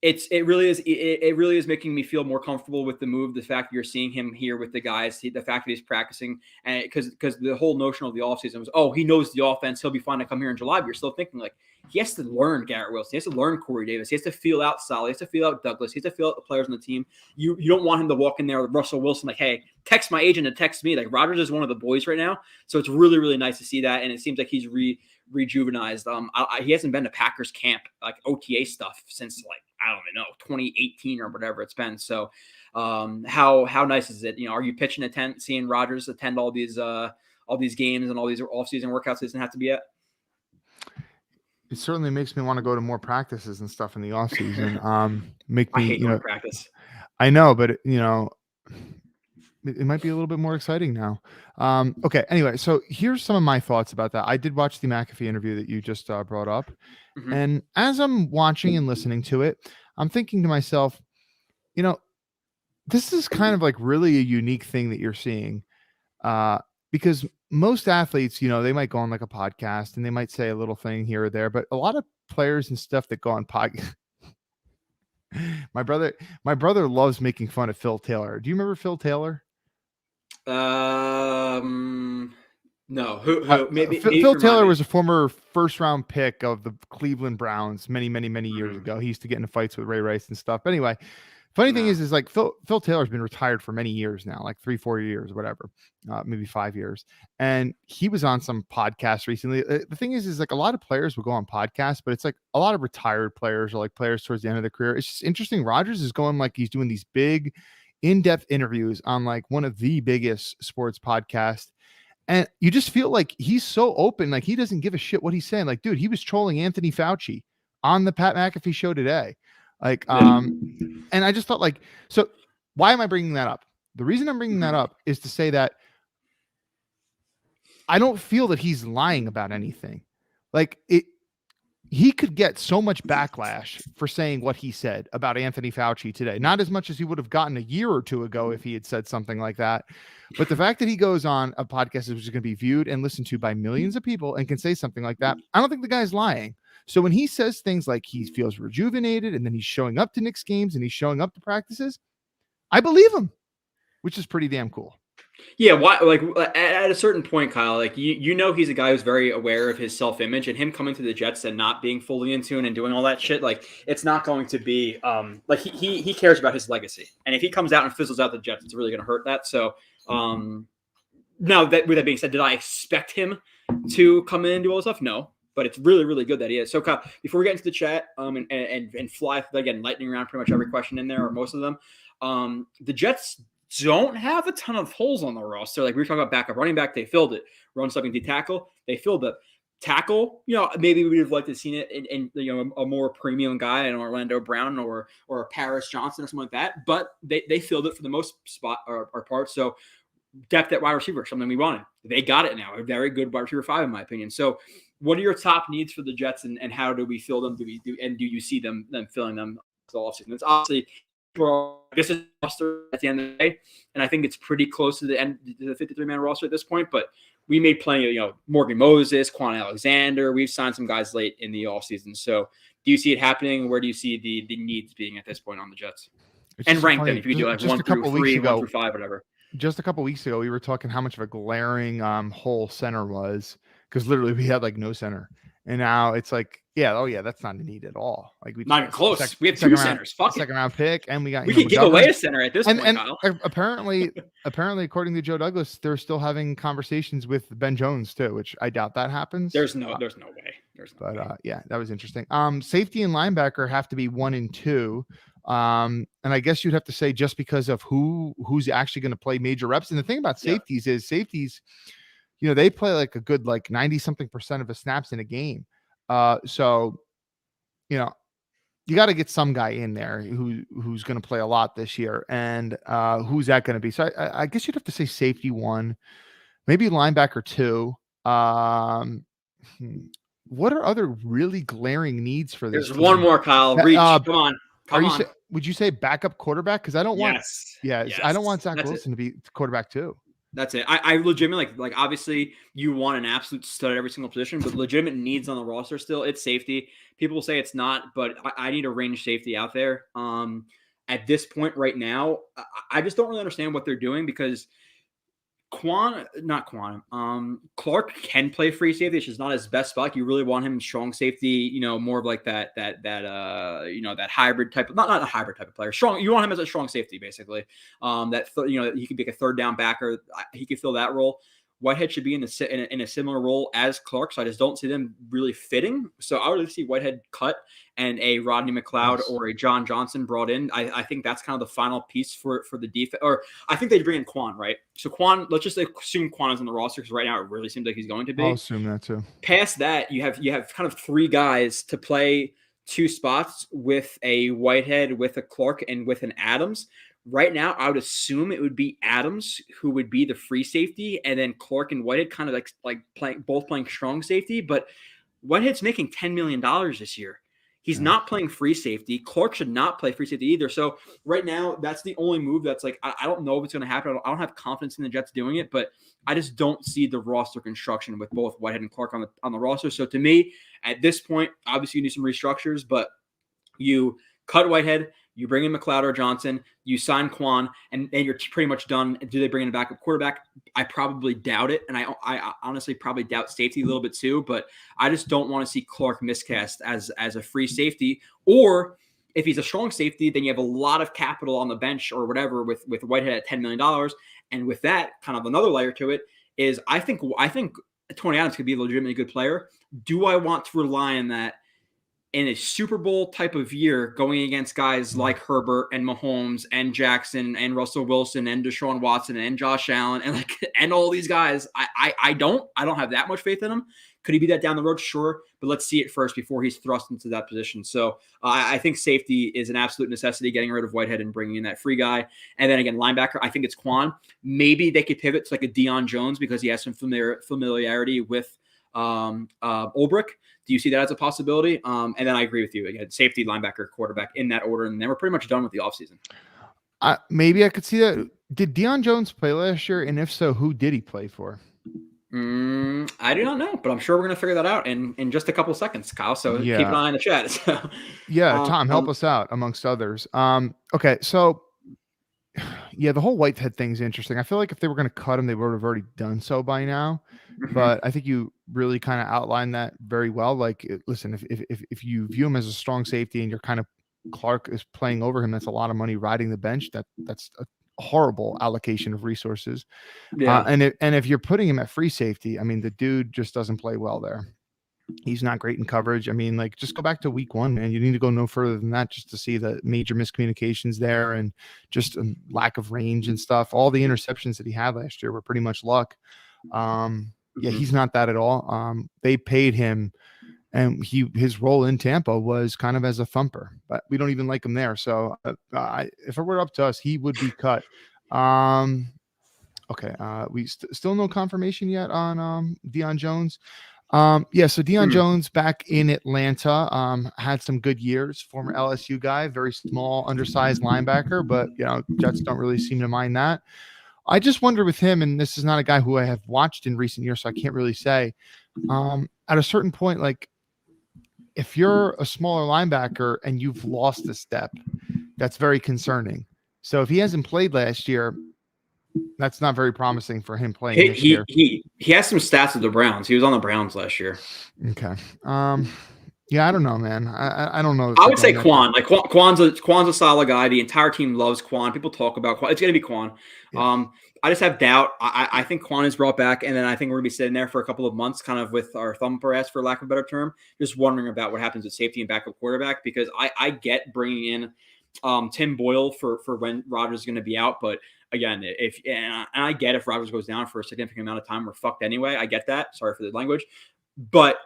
[SPEAKER 2] it really is making me feel more comfortable with the move. The fact that you're seeing him here with the guys, the fact that he's practicing, and because the whole notion of the offseason was, oh, he knows the offense, he'll be fine to come here in July. But you're still thinking like he has to learn Garrett Wilson, he has to learn Corey Davis, he has to feel out Solly, he has to feel out Douglas, he has to feel out the players on the team. You don't want him to walk in there with Russell Wilson like, hey, text my agent and text me. Like Rodgers is one of the boys right now, so it's really really nice to see that, and it seems like he's rejuvenized. He hasn't been to Packers camp like OTA stuff since like I don't even know 2018 or whatever it's been. So how nice is it? Are you pitching a tent, seeing Rodgers attend all these games and all these off-season workouts he doesn't have to be at?
[SPEAKER 3] It certainly makes me want to go to more practices and stuff in the off season. Make me,
[SPEAKER 2] I hate going to practice.
[SPEAKER 3] I know, but it might be a little bit more exciting now. Okay. Anyway, so here's some of my thoughts about that. I did watch the McAfee interview that you just brought up. Mm-hmm. And as I'm watching and listening to it, I'm thinking to myself, this is kind of like really a unique thing that you're seeing. Because most athletes, they might go on like a podcast and they might say a little thing here or there, but a lot of players and stuff that go on podcast. My brother loves making fun of Phil Taylor. Do you remember Phil Taylor?
[SPEAKER 2] No. Who? Maybe
[SPEAKER 3] Phil Taylor was a former first-round pick of the Cleveland Browns many years ago. He used to get into fights with Ray Rice and stuff. But anyway, funny thing is like Phil Taylor's been retired for many years now, like 3-4 years, whatever, maybe 5 years. And he was on some podcast recently. The thing is like a lot of players will go on podcasts, but it's like a lot of retired players or like players towards the end of their career. It's just interesting. Rodgers is going like he's doing these big, in-depth interviews on like one of the biggest sports podcasts. And you just feel like he's so open, like he doesn't give a shit what he's saying. Like, dude, he was trolling Anthony Fauci on the Pat McAfee show today. Like, and I just thought like, so why am I bringing that up? The reason I'm bringing that up is to say that I don't feel that he's lying about anything. Like he could get so much backlash for saying what he said about Anthony Fauci today. Not as much as he would have gotten a year or two ago if he had said something like that. But the fact that he goes on a podcast which is going to be viewed and listened to by millions of people and can say something like that, I don't think the guy's lying. So when he says things like he feels rejuvenated and then he's showing up to Knicks games and he's showing up to practices, I believe him, which is pretty damn cool.
[SPEAKER 2] Yeah, why? Like at a certain point, Kyle, like he's a guy who's very aware of his self-image, and him coming to the Jets and not being fully in tune and doing all that shit, like it's not going to be like he cares about his legacy, and if he comes out and fizzles out the Jets, it's really going to hurt that. So now that with that being said, did I expect him to come in and do all this stuff? No, but it's really really good that he is. So Kyle, before we get into the chat and fly through again, lightning around pretty much every question in there or most of them, the Jets don't have a ton of holes on the roster. Like we were talking about backup running back, they filled it. Run stuffing D tackle, they filled it. Tackle, maybe we would have liked to have seen it in a more premium guy, an Orlando Brown or a Paris Johnson or something like that. But they filled it for the most part. So depth at wide receiver, something we wanted. They got it now. A very good wide receiver 5, in my opinion. So what are your top needs for the Jets, and how do we fill them? Do you see them filling them the offseason? It's obviously. This is roster at the end of the day, and I think it's pretty close to the end of the 53-man roster at this point. But we made plenty of, Morgan Moses, Quan Alexander. We've signed some guys late in the offseason. So, do you see it happening? Where do you see the needs being at this point on the Jets? And rank them if you could do like 1 through 3, 1 through 5, whatever.
[SPEAKER 3] Just a couple weeks ago, we were talking how much of a glaring hole center was, because literally we had like no center. And now it's like, that's not a need at all. Like we
[SPEAKER 2] not even close. We have 2 centers. Fuck it.
[SPEAKER 3] Second round pick, and we got.
[SPEAKER 2] We could give away a center at this point, Kyle.
[SPEAKER 3] apparently, according to Joe Douglas, they're still having conversations with Ben Jones too, which I doubt that happens.
[SPEAKER 2] There's no way.
[SPEAKER 3] That was interesting. Safety and linebacker have to be 1 and 2. And I guess you'd have to say just because of who's actually going to play major reps. And the thing about safeties is they play like a good 90-something% of the snaps in a game. So you got to get some guy in there who's going to play a lot this year, and who's that going to be? So I guess you'd have to say safety 1, maybe linebacker 2. What are other really glaring needs for this?
[SPEAKER 2] There's one more, Kyle. Reach. Come on.
[SPEAKER 3] Would you say backup quarterback? Because I don't want.
[SPEAKER 2] Yes.
[SPEAKER 3] I don't want Zach Wilson to be quarterback too.
[SPEAKER 2] That's it. I legitimately like obviously you want an absolute stud at every single position, but legitimate needs on the roster still. It's safety. People will say it's not, but I need a range safety out there. At this point right now, I just don't really understand what they're doing because Clark can play free safety. It's just not his best spot. You really want him in strong safety, more of like that hybrid type of, not a hybrid type of player. Strong. You want him as a strong safety, basically. He could be a third down backer. He could fill that role. Whitehead should be in a similar role as Clark, so I just don't see them really fitting. So I would really see Whitehead cut and a Rodney McLeod or a John Johnson brought in. I think that's kind of the final piece for the defense. Or I think they bring in Quan, right? So Quan, let's just assume Quan is on the roster because right now it really seems like he's going to be.
[SPEAKER 3] I'll assume that too.
[SPEAKER 2] Past that, you have kind of three guys to play two spots with a Whitehead, with a Clark, and with an Adams. Right now, I would assume it would be Adams who would be the free safety, and then Clark and Whitehead kind of like playing strong safety. But Whitehead's making $10 million this year. He's not playing free safety. Clark should not play free safety either. So right now, that's the only move that's like I don't know if it's going to happen. I don't have confidence in the Jets doing it, but I just don't see the roster construction with both Whitehead and Clark on the roster. So to me, at this point, obviously you need some restructures, but you cut Whitehead. You bring in McLeod or Johnson, you sign Quan, and you're pretty much done. Do they bring in a backup quarterback? I probably doubt it, and I honestly probably doubt safety a little bit too, but I just don't want to see Clark miscast as a free safety. Or if he's a strong safety, then you have a lot of capital on the bench or whatever with Whitehead at $10 million. And with that, kind of another layer to it is I think Tony Adams could be a legitimately good player. Do I want to rely on that in a Super Bowl type of year going against guys like Herbert and Mahomes and Jackson and Russell Wilson and Deshaun Watson and Josh Allen and all these guys? I don't have that much faith in him. Could he be that down the road? Sure. But let's see it first before he's thrust into that position. So I think safety is an absolute necessity, getting rid of Whitehead and bringing in that free guy. And then again, linebacker, I think it's Quan. Maybe they could pivot to like a Deion Jones because he has some familiarity with Ulbrich. Do you see that as a possibility? And then I agree with you. Again, safety, linebacker, quarterback in that order. And then we're pretty much done with the offseason.
[SPEAKER 3] Maybe I could see that. Did Deion Jones play last year? And if so, who did he play for?
[SPEAKER 2] I do not know, but I'm sure we're going to figure that out in just a couple of seconds, Kyle. So keep an eye on the chat. So,
[SPEAKER 3] Tom, help us out amongst others. Okay. So the whole Whitehead thing is interesting. I feel like if they were going to cut him, they would have already done so by now. But I think you really kind of outlined that very well. Like, listen, if you view him as a strong safety and you're kind of Clark is playing over him, that's a lot of money riding the bench. That's a horrible allocation of resources. And if you're putting him at free safety, I mean, the dude just doesn't play well there. He's not great in coverage. I mean, like, just go back to week 1, man. You need to go no further than that just to see the major miscommunications there and just a lack of range and stuff. All the interceptions that he had last year were pretty much luck. He's not that at all. They paid him, and his role in Tampa was kind of as a thumper, but we don't even like him there. So if it were up to us, he would be cut. Okay. We still no confirmation yet on Deion Jones. So Deion Jones back in Atlanta, had some good years, former LSU guy, very small, undersized linebacker, but Jets don't really seem to mind that. I just wonder with him, and this is not a guy who I have watched in recent years, so I can't really say, at a certain point, like, if you're a smaller linebacker and you've lost a step, that's very concerning. So if he hasn't played last year, that's not very promising for him playing this year.
[SPEAKER 2] He has some stats with the Browns. He was on the Browns last year.
[SPEAKER 3] Okay. I don't know, man. I don't know.
[SPEAKER 2] I would say Quan. Like Quan's a solid guy. The entire team loves Quan. People talk about Quan. It's going to be Quan. Yeah. I just have doubt. I think Quan is brought back, and then I think we're going to be sitting there for a couple of months, kind of with our thumb up our ass, for lack of a better term, just wondering about what happens with safety and backup quarterback. Because I get bringing in Tim Boyle for when Rodgers is going to be out, but again, and I get if Rodgers goes down for a significant amount of time, we're fucked anyway. I get that. Sorry for the language, but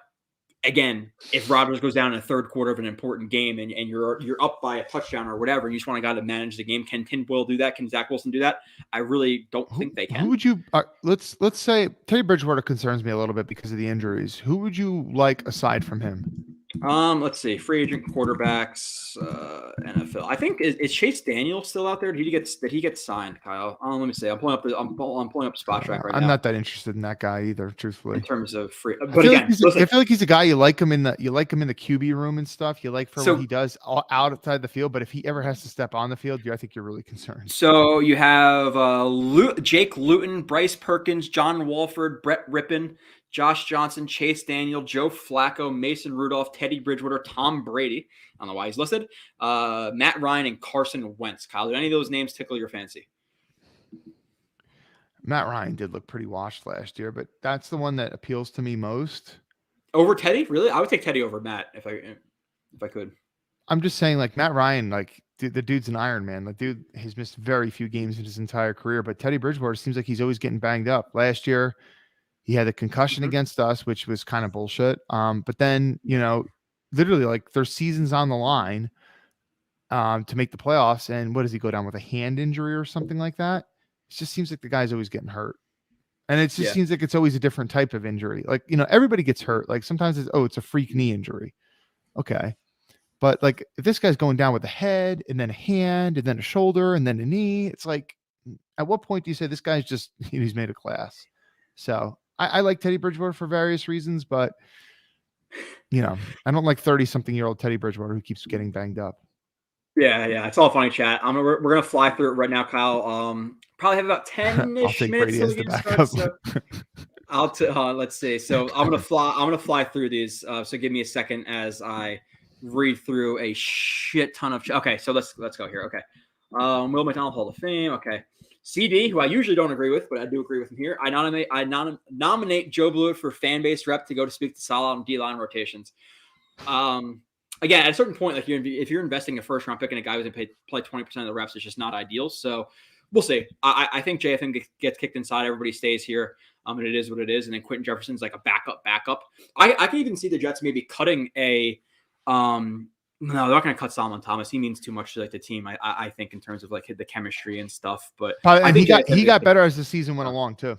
[SPEAKER 2] again, if Rodgers goes down in the third quarter of an important game and you're up by a touchdown or whatever, and you just want a guy to manage the game, can Tim Boyle do that? Can Zach Wilson do that? I really don't think they can.
[SPEAKER 3] Who would you? Let's say Teddy Bridgewater concerns me a little bit because of the injuries. Who would you like aside from him?
[SPEAKER 2] Let's see. Free agent quarterbacks, NFL. I think is Chase Daniel still out there? Did he get signed, Kyle? Let me see. I'm pulling up Spot Track right now.
[SPEAKER 3] I'm not that interested in that guy either, truthfully.
[SPEAKER 2] In terms of free, but again,
[SPEAKER 3] I feel like he's a guy you like him in the QB room and stuff. You like what he does outside the field, but if he ever has to step on the field, I think you're really concerned.
[SPEAKER 2] So you have Jake Luton, Bryce Perkins, John Walford, Brett Rippon, Josh Johnson, Chase Daniel, Joe Flacco, Mason Rudolph, Teddy Bridgewater, Tom Brady. I don't know why he's listed. Matt Ryan and Carson Wentz. Kyle, did any of those names tickle your fancy?
[SPEAKER 3] Matt Ryan did look pretty washed last year, but that's the one that appeals to me most.
[SPEAKER 2] Over Teddy? Really? I would take Teddy over Matt if I could.
[SPEAKER 3] I'm just saying, like, Matt Ryan, like, the dude's an Iron Man. The dude has missed very few games in his entire career, but Teddy Bridgewater seems like he's always getting banged up. Last year, he had a concussion against us, which was kind of bullshit. But then, literally, like, there's seasons on the line to make the playoffs, and what does he go down with, a hand injury or something like that? It just seems like the guy's always getting hurt. And it just seems like it's always a different type of injury. Like, everybody gets hurt. Like, sometimes it's a freak knee injury. Okay. But, like, if this guy's going down with a head and then a hand and then a shoulder and then a knee, it's like, at what point do you say this guy's just, he's made a class? So I like Teddy Bridgewater for various reasons, but, I don't like 30-something-year-old Teddy Bridgewater who keeps getting banged up.
[SPEAKER 2] Yeah. It's all funny, chat. We're going to fly through it right now, Kyle. Probably have about 10-ish minutes.
[SPEAKER 3] Brady as the backup.
[SPEAKER 2] Let's see. So I'm gonna fly through these. So give me a second as I read through a shit ton of. Okay, so let's go here. Okay, Will McDonald Hall of Fame. Okay, CD, who I usually don't agree with, but I do agree with him here. I nominate Joe Blewett for fan base rep to go to speak to Salah on D-line rotations. Again, at a certain point, like if you're investing a first round pick in a guy who's going to play 20% of the reps, it's just not ideal. So we'll see. I think JFN gets kicked inside. Everybody stays here. And it is what it is. And then Quentin Jefferson's like a backup. I can even see the Jets maybe cutting a no, they're not going to cut Solomon Thomas. He means too much to like the team. I think in terms of like the chemistry and stuff. But
[SPEAKER 3] and he got better as the season went along too.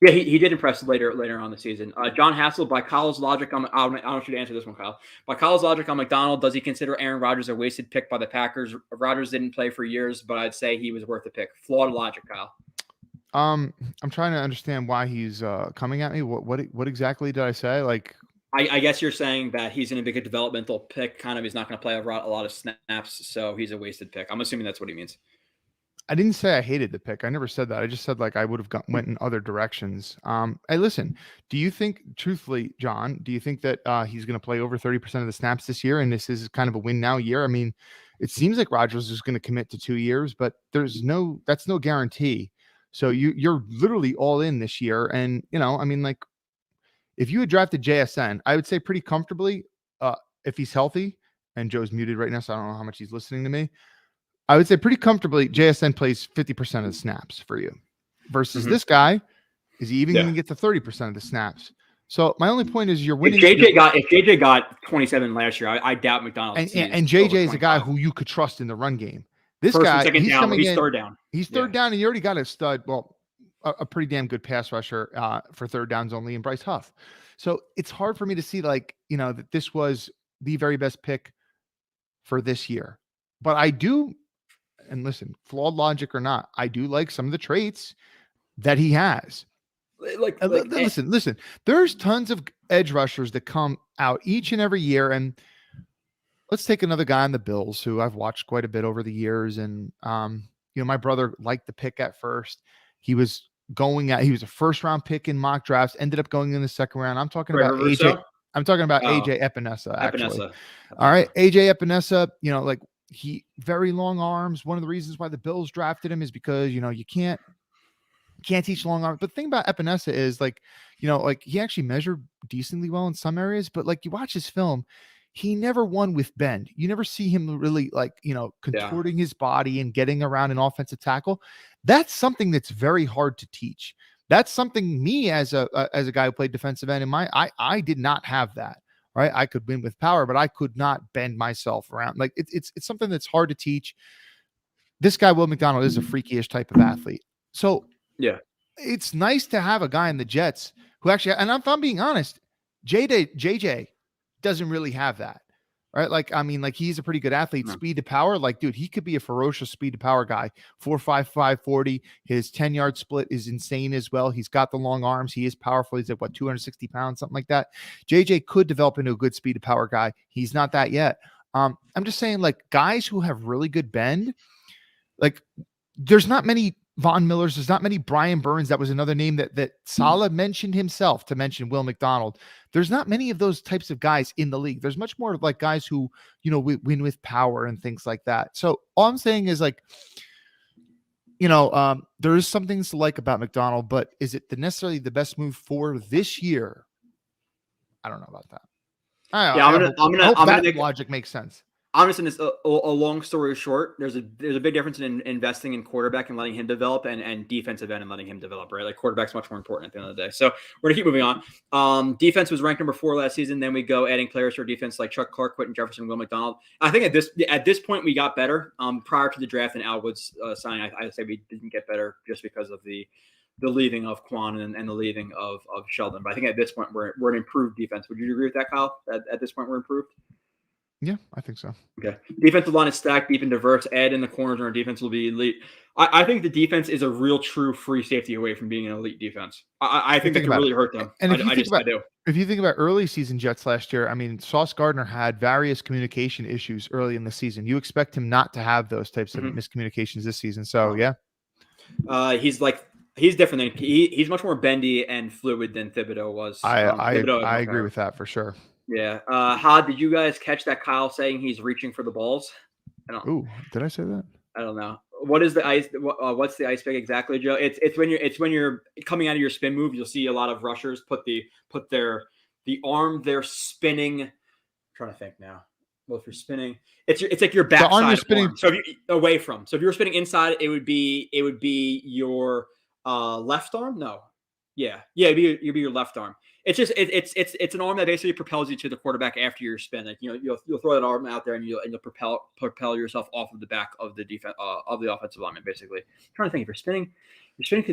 [SPEAKER 2] Yeah, he did impress later on the season. John Hassel, by Kyle's logic, I want you to answer this one, Kyle. By Kyle's logic on McDonald, does he consider Aaron Rodgers a wasted pick by the Packers? Rodgers didn't play for years, but I'd say he was worth a pick. Flawed logic, Kyle.
[SPEAKER 3] I'm trying to understand why he's coming at me. What exactly did I say? Like,
[SPEAKER 2] I guess you're saying that he's going to be a developmental pick. Kind of, he's not going to play a lot of snaps, so he's a wasted pick. I'm assuming that's what he means.
[SPEAKER 3] I didn't say I hated the pick. I never said that. I just said like I would have went in other directions. Hey, listen, do you think, truthfully, John, do you think that he's going to play over 30% of the snaps this year? And this is kind of a win now year. I mean, it seems like Rodgers is going to commit to 2 years, but that's no guarantee. So you're literally all in this year. And, I mean, like if you had drafted JSN, I would say pretty comfortably if he's healthy, and Joe's muted right now, so I don't know how much he's listening to me. I would say pretty comfortably JSN plays 50% of the snaps for you versus this guy. Is he even going to get to 30% of the snaps? So my only point is you're winning.
[SPEAKER 2] If JJ got 27 last year, I doubt McDonald.
[SPEAKER 3] And JJ is a guy who you could trust in the run game. This guy, he's third down. He's third down, and you already got a stud. Well, a pretty damn good pass rusher for third downs only in Bryce Huff. So it's hard for me to see that this was the very best pick for this year. But I do. And listen, flawed logic or not, I do like some of the traits that he has. Listen, there's tons of edge rushers that come out each and every year. And let's take another guy on the Bills who I've watched quite a bit over the years. And, my brother liked the pick at first. He was a first round pick in mock drafts, ended up going in the second round. I'm talking about AJ. I'm talking about AJ Epinesa, actually. All right. AJ Epinesa, he very long arms. One of the reasons why the Bills drafted him is because, you can't teach long arms. But the thing about Epinesa is he actually measured decently well in some areas, but you watch his film, he never won with bend. You never see him really contorting his body and getting around an offensive tackle. That's something that's very hard to teach. That's something me as a guy who played defensive end I did not have that. Right. I could win with power, but I could not bend myself around. It's something that's hard to teach. This guy, Will McDonald, is a freakish type of athlete. So yeah, it's nice to have a guy in the Jets who actually, and if I'm being honest, JJ doesn't really have that. Right. Like, I mean, like he's a pretty good athlete, speed to power. Like, dude, he could be a ferocious speed to power guy. 4.55 40. His 10-yard split is insane as well. He's got the long arms. He is powerful. He's at 260 pounds, something like that. JJ could develop into a good speed to power guy. He's not that yet. I'm just saying, like, guys who have really good bend, like, there's not many Von Millers. There's not many Brian Burns. That was another name that Saleh mentioned himself to mention Will McDonald. There's not many of those types of guys in the league. There's much more like guys who, win with power and things like that. So all I'm saying is, like, there is some things to like about McDonald, but is it necessarily the best move for this year? I don't know about that. I hope that logic makes sense.
[SPEAKER 2] I'm just in this a long story short. There's a big difference in investing in quarterback and letting him develop, and defensive end and letting him develop. Right, like quarterback's much more important at the end of the day. So we're gonna keep moving on. Defense was ranked number 4 last season. Then we go adding players to our defense like Chuck Clark, Quentin Jefferson, Will McDonald. I think at this point we got better. Prior to the draft and Al Woods signing, I'd say we didn't get better just because of the leaving of Quan and the leaving of Sheldon. But I think at this point we're an improved defense. Would you agree with that, Kyle? At this point we're improved.
[SPEAKER 3] Yeah, I think so.
[SPEAKER 2] Okay. Defensive line is stacked, deep and diverse. Add in the corners, and our defense will be elite. I think the defense is a real, true free safety away from being an elite defense. I think that could really hurt them.
[SPEAKER 3] And if you think about early season Jets last year, I mean, Sauce Gardner had various communication issues early in the season. You expect him not to have those types of miscommunications this season. So, yeah.
[SPEAKER 2] He's different than he's much more bendy and fluid than Thibodeau was.
[SPEAKER 3] I agree with that for sure.
[SPEAKER 2] Yeah. How did you guys catch that Kyle saying he's reaching for the balls?
[SPEAKER 3] Ooh, did I say that?
[SPEAKER 2] I don't know. What is the ice? What's the ice pick exactly, Joe? It's when you're coming out of your spin move. You'll see a lot of rushers put the arm they're spinning. I'm trying to think now. Well, if you're spinning, it's like your backside. The arm you're spinning arm. So if you away from. So if you were spinning inside, it would be your left arm. No. Yeah. It'd be your left arm. It's just it's an arm that basically propels you to the quarterback after your spin. Like you'll throw that arm out there and you'll propel yourself off of the back of the defense of the offensive lineman. Basically, I'm trying to think if you're spinning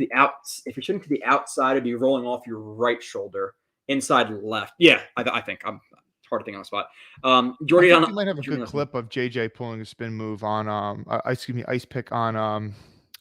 [SPEAKER 2] to the outside, it'd be rolling off your right shoulder inside left. Yeah, I think it's hard to think on the spot. Jordy,
[SPEAKER 3] you might have a good clip of JJ pulling a spin move on ice pick on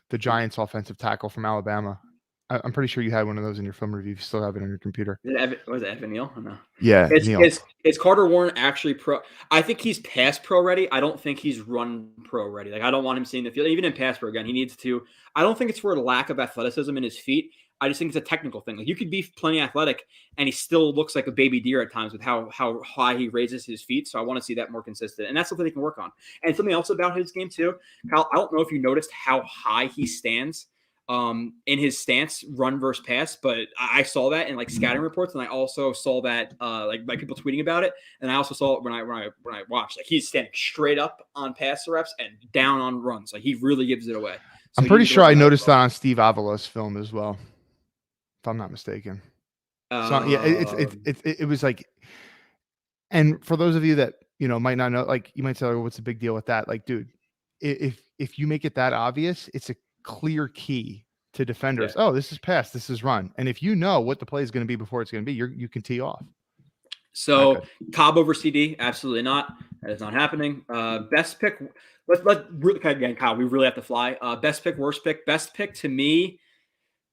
[SPEAKER 3] the Giants offensive tackle from Alabama. I'm pretty sure you had one of those in your film review. You still have it on your computer.
[SPEAKER 2] Was it Evan Neal? No.
[SPEAKER 3] Yeah.
[SPEAKER 2] Is Carter Warren actually pro? I think he's pass pro ready. I don't think he's run pro ready. Like I don't want him seeing the field. Even in pass pro, again, he needs to. I don't think it's for a lack of athleticism in his feet. I just think it's a technical thing. Like you could be plenty athletic, and he still looks like a baby deer at times with how high he raises his feet. So I want to see that more consistent, and that's something they can work on. And something else about his game too, Kyle. I don't know if you noticed how high he stands. In his stance, run versus pass, but I saw that in like scouting reports, and I also saw that like by people tweeting about it, and I also saw it when I watched. Like he's standing straight up on pass reps and down on runs. Like he really gives it away. So
[SPEAKER 3] I'm pretty sure I noticed that on Steve Avila's film as well, if I'm not mistaken. So yeah, it was like, and for those of you that might not know, like you might say, well, what's the big deal with that? Like, dude, if you make it that obvious, it's a clear key to defenders. Yeah. Oh, this is pass, this is run. And if you know what the play is going to be before it's going to be, you can tee off.
[SPEAKER 2] So Cobb over CD, absolutely not. That is not happening. Best pick. Let's again, Kyle. We really have to fly. Best pick, worst pick. Best pick to me.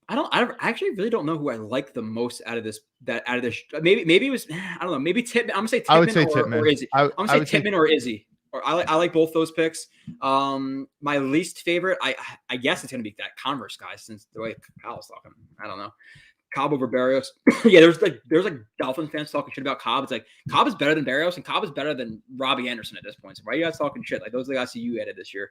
[SPEAKER 2] I actually really don't know who I like the most out of this. Maybe it was. I don't know. Maybe Tippmann. I'm gonna say Tippmann. I would say Tippmann or Izzy. I'm gonna say Tippmann or Izzy. Or I like both those picks. My least favorite, I guess it's gonna be that Converse guy, since the way Kyle's talking. I don't know. Cobb over Berrios. Yeah, there's like Dolphins fans talking shit about Cobb. It's like Cobb is better than Berrios, and Cobb is better than Robbie Anderson at this point. So why are you guys talking shit? Like those are the guys who you added this year.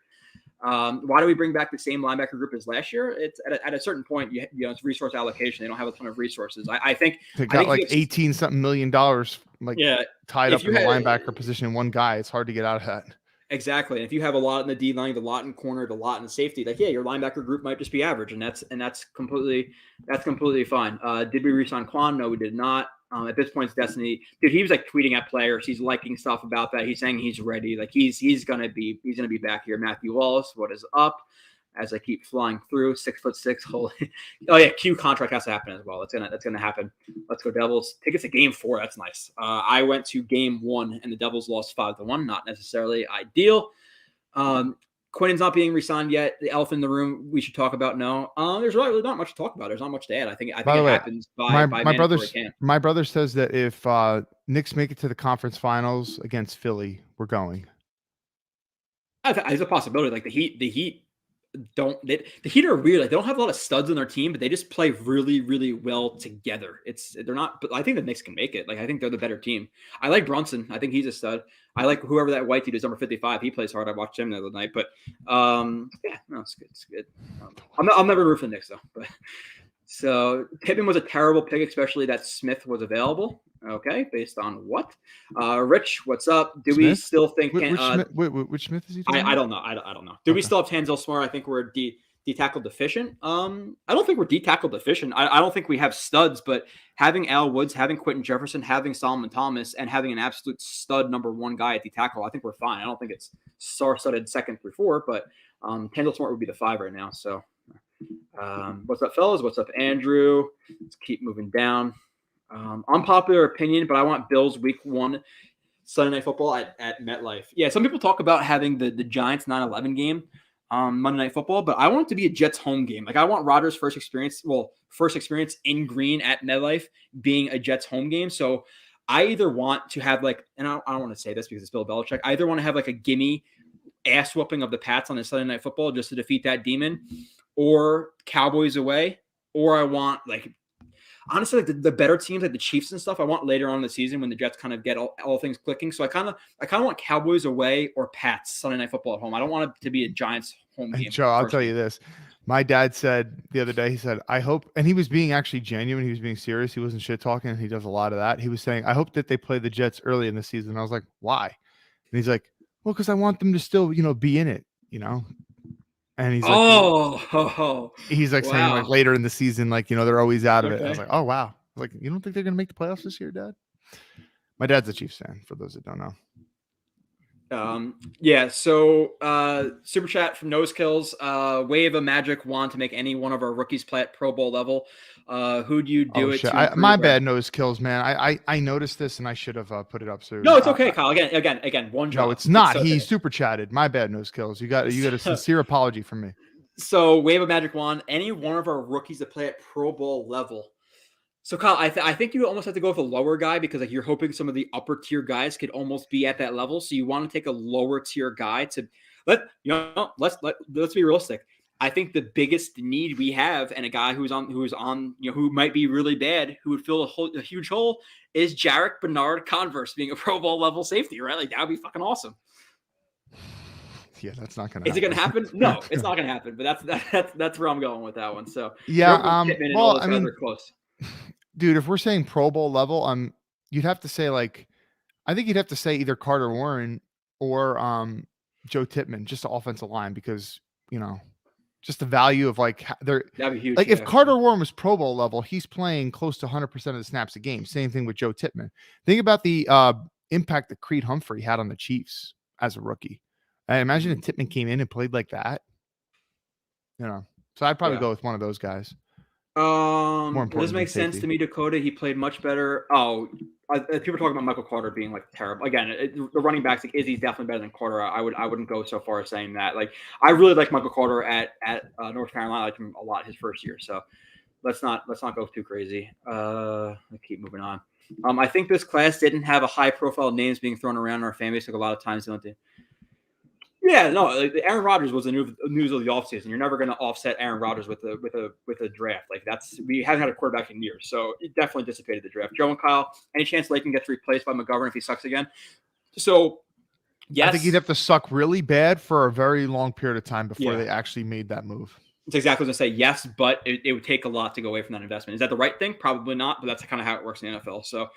[SPEAKER 2] Why do we bring back the same linebacker group as last year? It's at a certain point, it's resource allocation. They don't have a ton of resources. I think
[SPEAKER 3] they got like $18-something million tied up in the linebacker position in one guy. It's hard to get out of that.
[SPEAKER 2] Exactly. And if you have a lot in the D line, the lot in corner, the lot in safety, like your linebacker group might just be average, and that's completely fine. Did we re-sign Quan? No, we did not. At this point, it's destiny. Dude, he was like tweeting at players. He's liking stuff about that. He's saying he's ready. Like he's gonna be back here. Matthew Wallace, what is up? as I keep flying through. 6'6". Holy, oh yeah, Q contract has to happen as well. That's gonna happen. Let's go Devils. Tickets to Game 4. That's nice. I went to Game 1 and the Devils lost 5-1. Not necessarily ideal. Quinn's not being re-signed yet. The elephant in the room we should talk about. No, there's really not much to talk about. There's not much to add. I think it happens by
[SPEAKER 3] my brother says that if Knicks make it to the conference finals against Philly, we're going.
[SPEAKER 2] There's a possibility. Like the Heat the Heat are weird. Like they don't have a lot of studs on their team, but they just play really, really well together. They're not, but I think the Knicks can make it. Like I think they're the better team. I like Brunson. I think he's a stud. I like whoever that white dude is, number 55. He plays hard. I watched him the other night, but yeah, no, it's good. It's good. I'll never root for the Knicks though. But so Tippmann was a terrible pick, especially that Smith was available. Okay, based on what? Rich, what's up? Do Smith? We still think
[SPEAKER 3] which Smith is he talking
[SPEAKER 2] I don't know. I don't know. Do we still have Tanzel Smart? I think we're D-tackle deficient. I don't think we're D-tackle deficient. I don't think we have studs, but having Al Woods, having Quentin Jefferson, having Solomon Thomas, and having an absolute stud number 1 guy at D-tackle, I think we're fine. I don't think it's star-studded 2nd through 4, but Tanzel Smart would be the 5 right now. So what's up, fellas? What's up, Andrew? Let's keep moving down. Unpopular opinion, but I want Bills week 1 Sunday Night Football at MetLife. Yeah, some people talk about having the Giants 9-11 game Monday Night Football, but I want it to be a Jets home game. Like I want Rodgers' first experience in green at MetLife being a Jets home game. So I either want to have and I don't want to say this because it's Bill Belichick. I either want to have a gimme ass whooping of the Pats on the Sunday Night Football just to defeat that demon, or Cowboys away, or I want honestly, the better teams like the Chiefs and stuff, I want later on in the season when the Jets kind of get all things clicking. So I kind of want Cowboys away or Pats Sunday Night Football at home. I don't want it to be a Giants home game.
[SPEAKER 3] Joe, I'll tell you this. My dad said the other day, he said, I hope, and he was being actually genuine. He was being serious. He wasn't shit talking. He does a lot of that. He was saying, I hope that they play the Jets early in the season. I was like, why? And he's like, well, because I want them to still, be in it, And he's like, he's like saying later in the season, they're always out of it. I was like, oh, wow. I was like, you don't think they're going to make the playoffs this year, Dad? My dad's a Chiefs fan, for those that don't know.
[SPEAKER 2] Yeah. So super chat from Nose Kills, wave a magic wand to make any one of our rookies play at Pro Bowl level. Who'd you do it to?
[SPEAKER 3] My bad, Nose Kills, man. I noticed this and I should have put it up soon.
[SPEAKER 2] No, it's okay, Kyle. Again, one job.
[SPEAKER 3] No, it's not. He super chatted. My bad, Nose Kills. You got a sincere apology from me.
[SPEAKER 2] So wave a magic wand, any one of our rookies that play at Pro Bowl level. So Kyle, I think you almost have to go with a lower guy because you're hoping some of the upper tier guys could almost be at that level. So you want to take a lower tier guy to let's be realistic. I think the biggest need we have, and a guy who might be really bad, who would fill a huge hole, is Jarek Bernard Converse being a Pro Bowl level safety, right? Like that would be fucking awesome.
[SPEAKER 3] Yeah, that's not gonna.
[SPEAKER 2] Is it gonna happen? No, it's not gonna happen. But that's where I'm going with that one. So
[SPEAKER 3] yeah, we're close. Dude, if we're saying Pro Bowl level, you'd have to say I think you'd have to say either Carter Warren or Joe Tippmann, just the offensive line, because just the value of they're that'd be huge. If Carter Warren was Pro Bowl level, he's playing close to 100% of the snaps a game. Same thing with Joe Tippmann. Think about the impact that Creed Humphrey had on the Chiefs as a rookie. I imagine if Tippmann came in and played like that. So I'd probably go with one of those guys.
[SPEAKER 2] This makes sense to me, Dakota. He played much better. People are talking about Michael Carter being terrible. Again, the running backs, Izzy's definitely better than Carter. I wouldn't go so far as saying that. I really like Michael Carter at North Carolina. I liked him a lot his first year. So let's not go too crazy. Let's keep moving on. I think this class didn't have a high profile names being thrown around in our fan base a lot of times, don't they? Yeah, no. Aaron Rodgers was the news of the offseason. You're never going to offset Aaron Rodgers with a draft. We haven't had a quarterback in years, so it definitely dissipated the draft. Joe and Kyle, any chance Lakin gets replaced by McGovern if he sucks again? So, yes,
[SPEAKER 3] I think he'd have to suck really bad for a very long period of time before they actually made that move.
[SPEAKER 2] It's exactly what I was going to say. Yes, but it would take a lot to go away from that investment. Is that the right thing? Probably not, but that's kind of how it works in the NFL. So,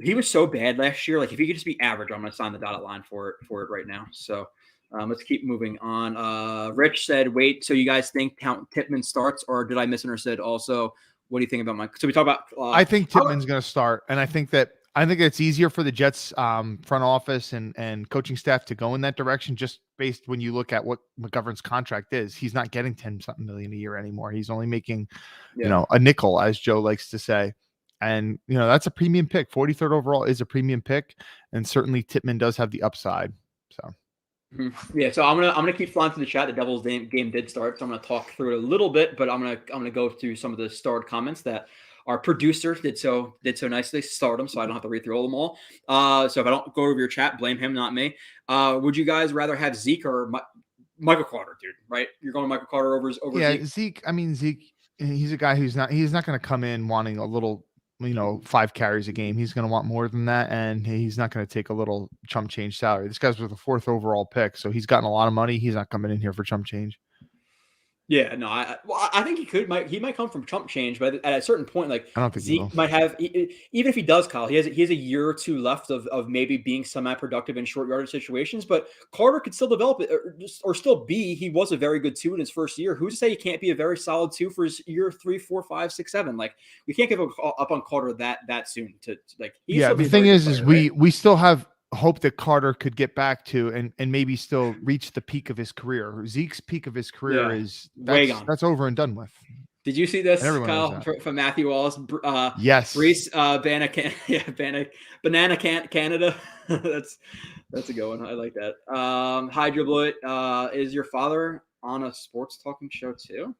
[SPEAKER 2] he was so bad last year. If he could just be average, I'm going to sign the dotted line for it right now. So let's keep moving on. Rich said, wait, so you guys think Tippmann starts, or did I misunderstand also? What do you think about Mike? So we talk about.
[SPEAKER 3] I think Tippmann's going to start, and I think that I think it's easier for the Jets front office and coaching staff to go in that direction, just based when you look at what McGovern's contract is. He's not getting 10-something million a year anymore. He's only making, a nickel, as Joe likes to say. And, that's a premium pick. 43rd overall is a premium pick. And certainly Tippmann does have the upside. So.
[SPEAKER 2] Yeah, so I'm gonna keep flying through the chat. The Devils game did start, so I'm gonna talk through it a little bit, but I'm gonna go through some of the starred comments that our producer did so nicely. Start them, so I don't have to read through all of them all. So if I don't go over your chat, blame him, not me. Would you guys rather have Zeke or Michael Carter, dude? Right, you're going Michael Carter over Zeke.
[SPEAKER 3] Zeke. I mean, Zeke. He's a guy he's not going to come in wanting a little, 5 carries a game. He's going to want more than that, and he's not going to take a little chump change salary. This guy's with a 4th overall pick, so he's gotten a lot of money. He's not coming in here for chump change.
[SPEAKER 2] Yeah, no, I think he might come from chump change, but at a certain point, like
[SPEAKER 3] I don't think
[SPEAKER 2] Zeke might have, even if he does, Kyle, he has a year or two left of maybe being semi-productive in short yardage situations. But Carter could still develop it, or still be. He was a very good 2 in his first year. Who's to say he can't be a very solid 2 for his year 3, 4, 5, 6, 7? Like we can't give up on Carter that soon. To like,
[SPEAKER 3] the thing is we still have hope that Carter could get back to and maybe still reach the peak of his career. Zeke's peak of his career is way gone. That's over and done with.
[SPEAKER 2] Did you see this, Kyle, from Matthew Wallace?
[SPEAKER 3] Yes.
[SPEAKER 2] Reese, Banana Canada. That's a good one. I like that. Hi, Blewett. Is your father on a sports talking show too?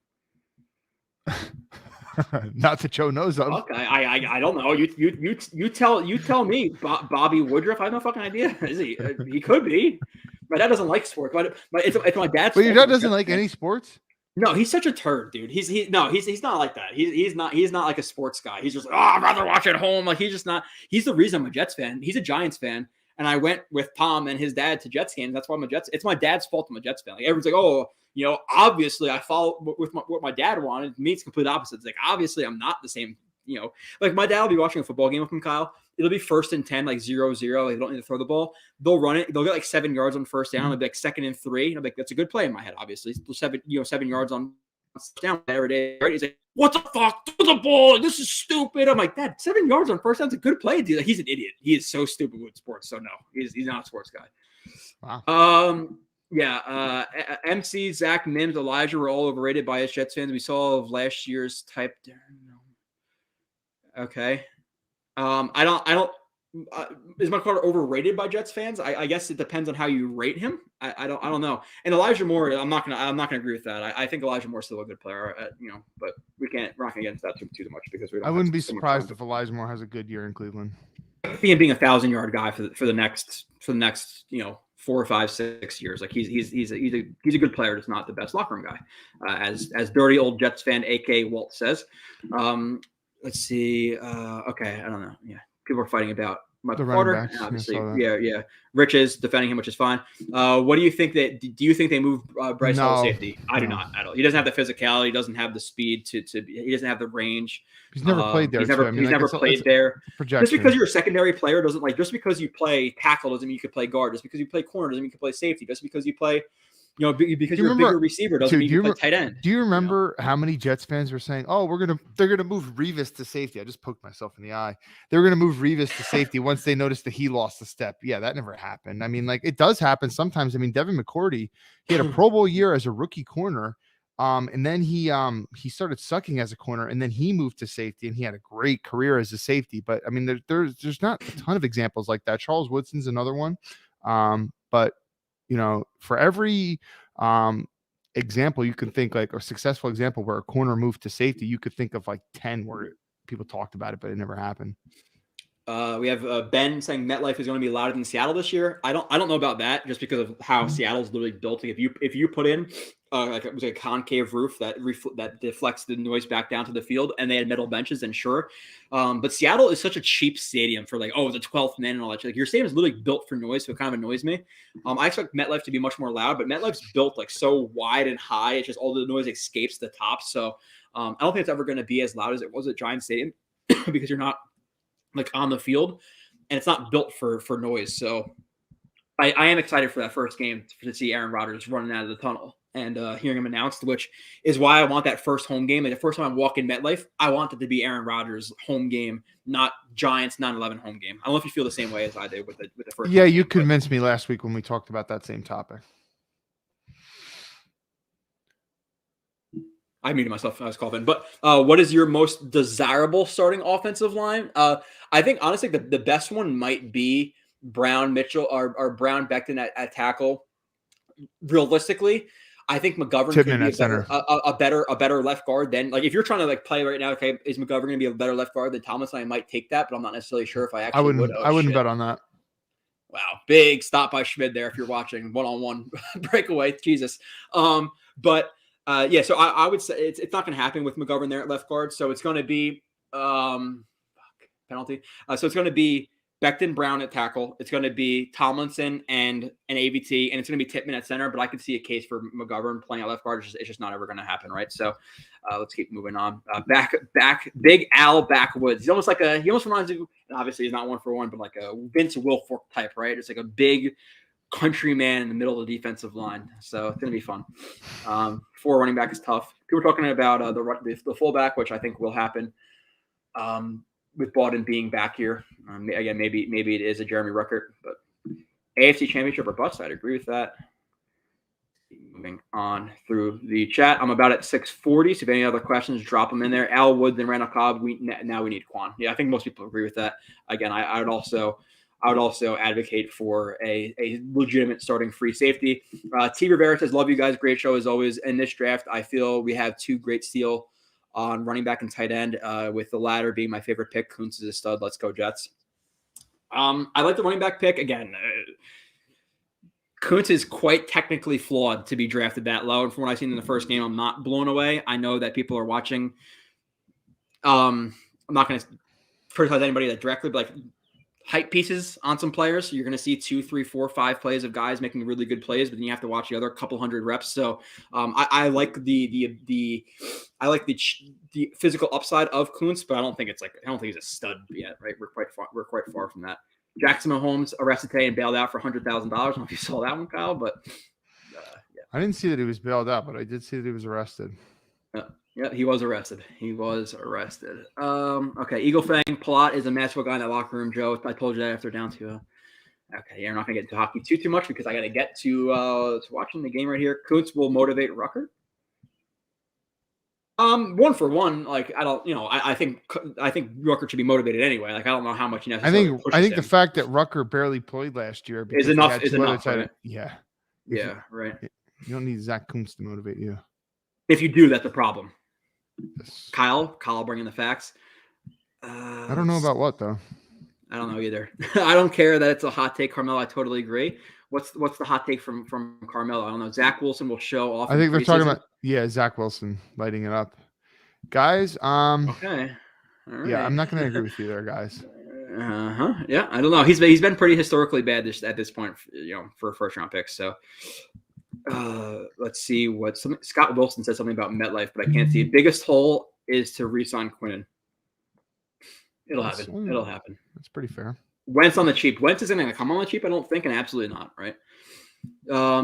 [SPEAKER 3] Not that Joe knows of.
[SPEAKER 2] Okay, I don't know. You tell me. Bobby Woodruff. I have no fucking idea. Is he? He could be. My dad doesn't like sports. But it's my dad's.
[SPEAKER 3] But your dad doesn't like any sports?
[SPEAKER 2] No, he's such a turd, dude. He's not like that. He's not like a sports guy. He's just like, I'd rather watch at home. Like he's just not. He's the reason I'm a Jets fan. He's a Giants fan. And I went with Tom and his dad to Jets games. That's why I'm a Jets. It's my dad's fault I'm a Jets fan. Like everyone's like, obviously I follow with what my dad wanted. Me, it's complete opposite. It's like, obviously I'm not the same, like my dad will be watching a football game with him, Kyle. It'll be 1st and 10, like 0-0. They don't need to throw the ball. They'll run it. They'll get like 7 yards on first down. They'll be like 2nd and 3. And I'm like, that's a good play in my head, obviously. 7 yards on down every day. He's like, what the fuck? Throw the ball. This is stupid. I'm like, Dad, 7 yards on first down's a good play, dude. Like, he's an idiot. He is so stupid with sports. So no, he's not a sports guy.
[SPEAKER 3] Wow.
[SPEAKER 2] MC, Zach, Mims, Elijah were all overrated by us Jets fans. We saw of last year's type. Okay. I don't. Is Michael Carter overrated by Jets fans? I guess it depends on how you rate him. I don't know. And Elijah Moore, I'm not gonna agree with that. I think Elijah Moore's still a good player. But we're not gonna get into that too much because we don't.
[SPEAKER 3] I wouldn't be surprised if Elijah Moore has a good year in Cleveland.
[SPEAKER 2] Being a 1,000-yard guy for the next 4, 5, 6 years. Like he's a good player, just not the best locker room guy. As dirty old Jets fan, AK Walt says. Let's see. Okay, I don't know. Yeah. People are fighting about Michael Carter, obviously. Yeah. Rich is defending him, which is fine. What do you think do you think they move Bryce Hall to safety? I do not at all. He doesn't have the physicality. He doesn't have the speed he doesn't have the range.
[SPEAKER 3] He's never played there.
[SPEAKER 2] He's never played there. Just because you're a secondary player doesn't just because you play tackle doesn't mean you can play guard. Just because you play corner doesn't mean you can play safety. Just because you play because you're a bigger receiver doesn't mean you play tight end.
[SPEAKER 3] Do you remember how many Jets fans were saying, "Oh, they're gonna move Revis to safety"? I just poked myself in the eye. They were gonna move Revis to safety once they noticed that he lost a step. Yeah, that never happened. I mean, like it does happen sometimes. I mean, Devin McCourty, he had a Pro Bowl year as a rookie corner, and then he started sucking as a corner, and then he moved to safety, and he had a great career as a safety. But I mean, there's not a ton of examples like that. Charles Woodson's another one, but. For every example you can think like a successful example where a corner moved to safety, you could think of like 10 where people talked about it, but it never happened.
[SPEAKER 2] We have Ben saying MetLife is going to be louder than Seattle this year. I don't know about that just because of how Seattle's literally built. Like if you put in like it was a concave roof that deflects the noise back down to the field, and they had metal benches, then sure. But Seattle is such a cheap stadium for the 12th man and all that. Like your stadium is literally built for noise, so it kind of annoys me. I expect MetLife to be much more loud, but MetLife's built so wide and high, it's just all the noise escapes the top. So I don't think it's ever going to be as loud as it was at Giant Stadium because you're not on the field, and it's not built for noise. So I am excited for that first game to see Aaron Rodgers running out of the tunnel and hearing him announced, which is why I want that first home game. Like the first time I walk in MetLife, I want it to be Aaron Rodgers' home game, not Giants 9-11 home game. I don't know if you feel the same way as I did with the first.
[SPEAKER 3] Yeah, you convinced me last week when we talked about that same topic.
[SPEAKER 2] I muted myself. I was coughing. But what is your most desirable starting offensive line? I think honestly the best one might be Brown Mitchell or Brown Becton at tackle. Realistically, I think McGovern
[SPEAKER 3] Tippmann
[SPEAKER 2] could be a better left guard than, like, if you're trying to like play right now. Okay, is McGovern going to be a better left guard than Tomlinson? I might take that, but I'm not necessarily sure if I actually would.
[SPEAKER 3] I wouldn't bet on that.
[SPEAKER 2] Wow, big stop by Schmid there. If you're watching 1-on-1 breakaway, Jesus. But yeah, so I would say it's not going to happen with McGovern there at left guard. So it's going to be penalty. So it's going to be Becton Brown at tackle. It's going to be Tomlinson and an AVT, and it's going to be Tippmann at center. But I could see a case for McGovern playing at left guard. It's just not ever going to happen, right? So let's keep moving on. Back, Big Al Backwoods. He almost reminds you. Obviously, he's not 1-for-1, but like a Vince Wilfork type, right? It's like a big country man in the middle of the defensive line. So it's going to be fun. 4 running back is tough. People are talking about the fullback, which I think will happen. With Bawden being back here, again, maybe it is a Jeremy Ruckert, but AFC Championship or bust. I'd agree with that. Moving on through the chat, I'm about at 6:40. So if any other questions, drop them in there. Al Woods and Randall Cobb. Now we need Quan. Yeah, I think most people agree with that. Again, I would also advocate for a legitimate starting free safety. T. Rivera says, "Love you guys. Great show as always." In this draft, I feel we have 2 great steal on running back and tight end, with the latter being my favorite pick. Kuntz is a stud. Let's go Jets. I like the running back pick. Again, Kuntz is quite technically flawed to be drafted that low. And from what I've seen in the first game, I'm not blown away. I know that people are watching. I'm not going to criticize anybody that directly, but like hype pieces on some players. So you're going to see 2, 3, 4, 5 plays of guys making really good plays, but then you have to watch the other couple hundred reps. So I like the physical upside of Kuntz, but I don't think he's a stud yet. Right, we're quite far from that. Jackson Mahomes arrested today and bailed out for $100,000. I don't know if you saw that one, Kyle, but yeah.
[SPEAKER 3] I didn't see that he was bailed out, but I did see that he was arrested.
[SPEAKER 2] Yeah, he was arrested. Okay, Eagle Fang Plot is a masterful guy in that locker room, Joe. I told you that after down to. Okay, yeah, I'm not gonna get into hockey too much because I got to get to watching the game right here. Kuntz will motivate Rucker. 1-for-1, like I think Rucker should be motivated anyway. Like I don't know how much he necessarily.
[SPEAKER 3] I think the fact that Rucker barely played last year
[SPEAKER 2] is enough. Right?
[SPEAKER 3] Yeah.
[SPEAKER 2] Right.
[SPEAKER 3] You don't need Zach Kuntz to motivate you.
[SPEAKER 2] If you do, that's a problem.
[SPEAKER 3] Yes.
[SPEAKER 2] Kyle bringing the facts.
[SPEAKER 3] I don't know about what though.
[SPEAKER 2] I don't know either. I don't care that it's a hot take, Carmelo. I totally agree. What's the hot take from Carmelo? I don't know. Zach Wilson will show off.
[SPEAKER 3] I think they're talking about Zach Wilson lighting it up, guys.
[SPEAKER 2] Okay. Right.
[SPEAKER 3] Yeah, I'm not going to agree with you there, guys.
[SPEAKER 2] Yeah, I don't know. He's been pretty historically bad at this point, for first round picks. So. Let's see what Scott Wilson said something about MetLife, but I can't see it. Biggest hole is to re-sign Quinnen. It'll happen.
[SPEAKER 3] That's pretty fair.
[SPEAKER 2] Wentz on the cheap. Wentz isn't going to come on the cheap, I don't think, and absolutely not, right?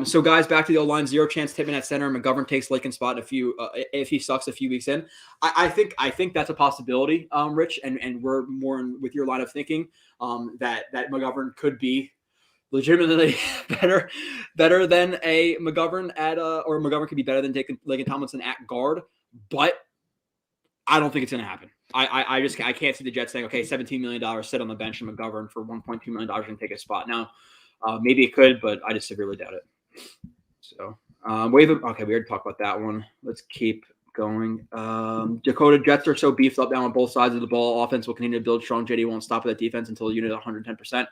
[SPEAKER 2] So guys, back to the O-line. 0 chance Tippmann at center. McGovern takes Laken's spot if he sucks a few weeks in. I think that's a possibility, Rich, and we're more with your line of thinking that McGovern could be legitimately better than a McGovern or McGovern could be better than taking Laken Tomlinson at guard, but I don't think it's going to happen. I can't see the Jets saying, okay, $17 million sit on the bench and McGovern for $1.2 million and take a spot. Now, maybe it could, but I just severely doubt it. So, we already talked about that one. Let's keep going. Dakota Jets are so beefed up down on both sides of the ball. Offense will continue to build strong. JD won't stop at that defense until the unit 110%.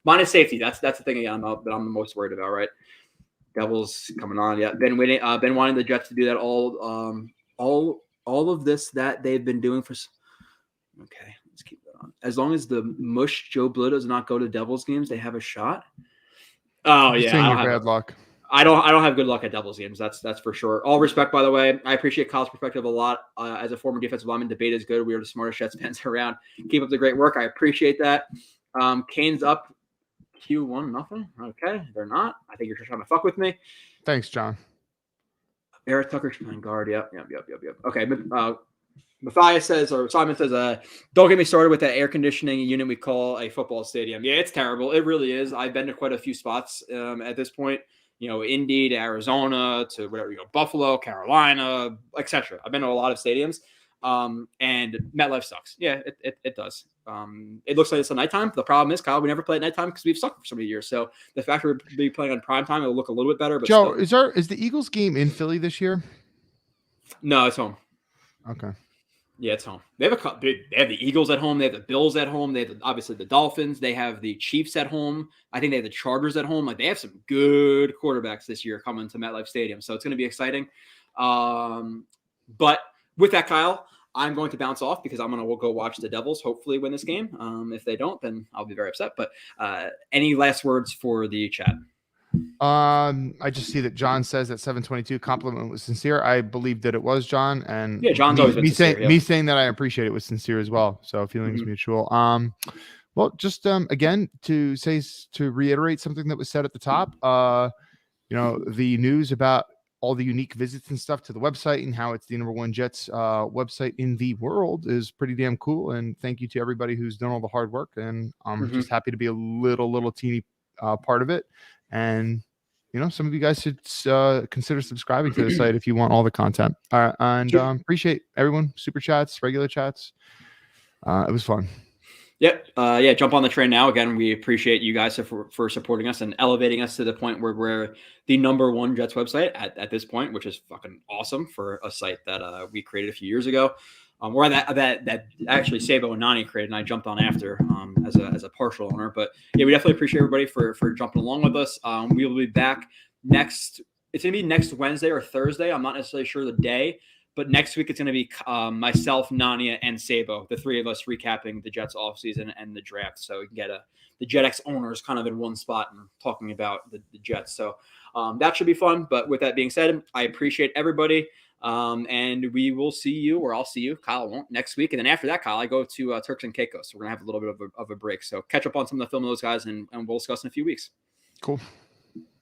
[SPEAKER 2] Minus safety. That's the thing again that I'm the most worried about, right? Devils coming on. Yeah, been wanting the Jets to do that all of this that they've been doing for. Okay, let's keep that on. As long as the mush Joe Blow does not go to Devils games, they have a shot. Oh yeah,
[SPEAKER 3] bad luck.
[SPEAKER 2] I don't have good luck at Devils games. That's for sure. All respect, by the way. I appreciate Kyle's perspective a lot. As a former defensive lineman, debate is good. We are the smartest Jets fans around. Keep up the great work. I appreciate that. Kane's up. Q1 nothing. Okay, they're not. I think you're just trying to fuck with me.
[SPEAKER 3] Thanks, John.
[SPEAKER 2] Eric Tucker's playing guard. Yep. Okay. Matthias says, or Simon says, don't get me started with that air conditioning unit we call a football stadium. Yeah, it's terrible. It really is. I've been to quite a few spots at this point. Indy to Arizona to whatever, Buffalo, Carolina, etc. I've been to a lot of stadiums, and MetLife sucks. Yeah, it does. It looks like it's a nighttime. The problem is, Kyle, we never play at nighttime because we've sucked for so many years. So the fact that we'll be playing on prime time, it'll look a little bit better. But
[SPEAKER 3] Joe,
[SPEAKER 2] still.
[SPEAKER 3] is the Eagles game in Philly this year?
[SPEAKER 2] No, it's home.
[SPEAKER 3] Okay.
[SPEAKER 2] Yeah, it's home. They have they have the Eagles at home. They have the Bills at home. They have obviously the Dolphins. They have the Chiefs at home. I think they have the Chargers at home. Like, they have some good quarterbacks this year coming to MetLife Stadium. So it's going to be exciting. But with that, Kyle, I'm going to bounce off because I'm going to go watch the Devils hopefully win this game. If they don't, then I'll be very upset. But any last words for the chat?
[SPEAKER 3] I just see that John says that 722 compliment was sincere. I believe that it was, John, and
[SPEAKER 2] yeah, John's always been sincere.
[SPEAKER 3] Me saying that I appreciate it was sincere as well. So feelings mutual. Well, just again to reiterate something that was said at the top. The news about all the unique visits and stuff to the website and how it's the #1 Jets website in the world is pretty damn cool. And thank you to everybody who's done all the hard work. And I'm just happy to be a little teeny part of it. And some of you guys should consider subscribing to the site if you want all the content. Appreciate everyone, super chats, regular chats. It was fun.
[SPEAKER 2] Yep. Jump on the train now. Again, we appreciate you guys for supporting us and elevating us to the point where we're the #1 Jets website at this point, which is fucking awesome for a site that we created a few years ago. Or that actually Sabo and Nani created, and I jumped on after as a partial owner. But yeah, we definitely appreciate everybody for jumping along with us. We will be back next. It's gonna be next Wednesday or Thursday. I'm not necessarily sure the day, but next week it's gonna be myself, Nania, and Sabo, the three of us recapping the Jets offseason and the draft. So we can get the JetX owners kind of in one spot and talking about the Jets. So that should be fun. But with that being said, I appreciate everybody. And we will see you, or I'll see you, Kyle won't, next week. And then after that, Kyle, I go to Turks and Caicos. So we're going to have a little bit of a break. So catch up on some of the film of those guys, and we'll discuss in a few weeks.
[SPEAKER 3] Cool.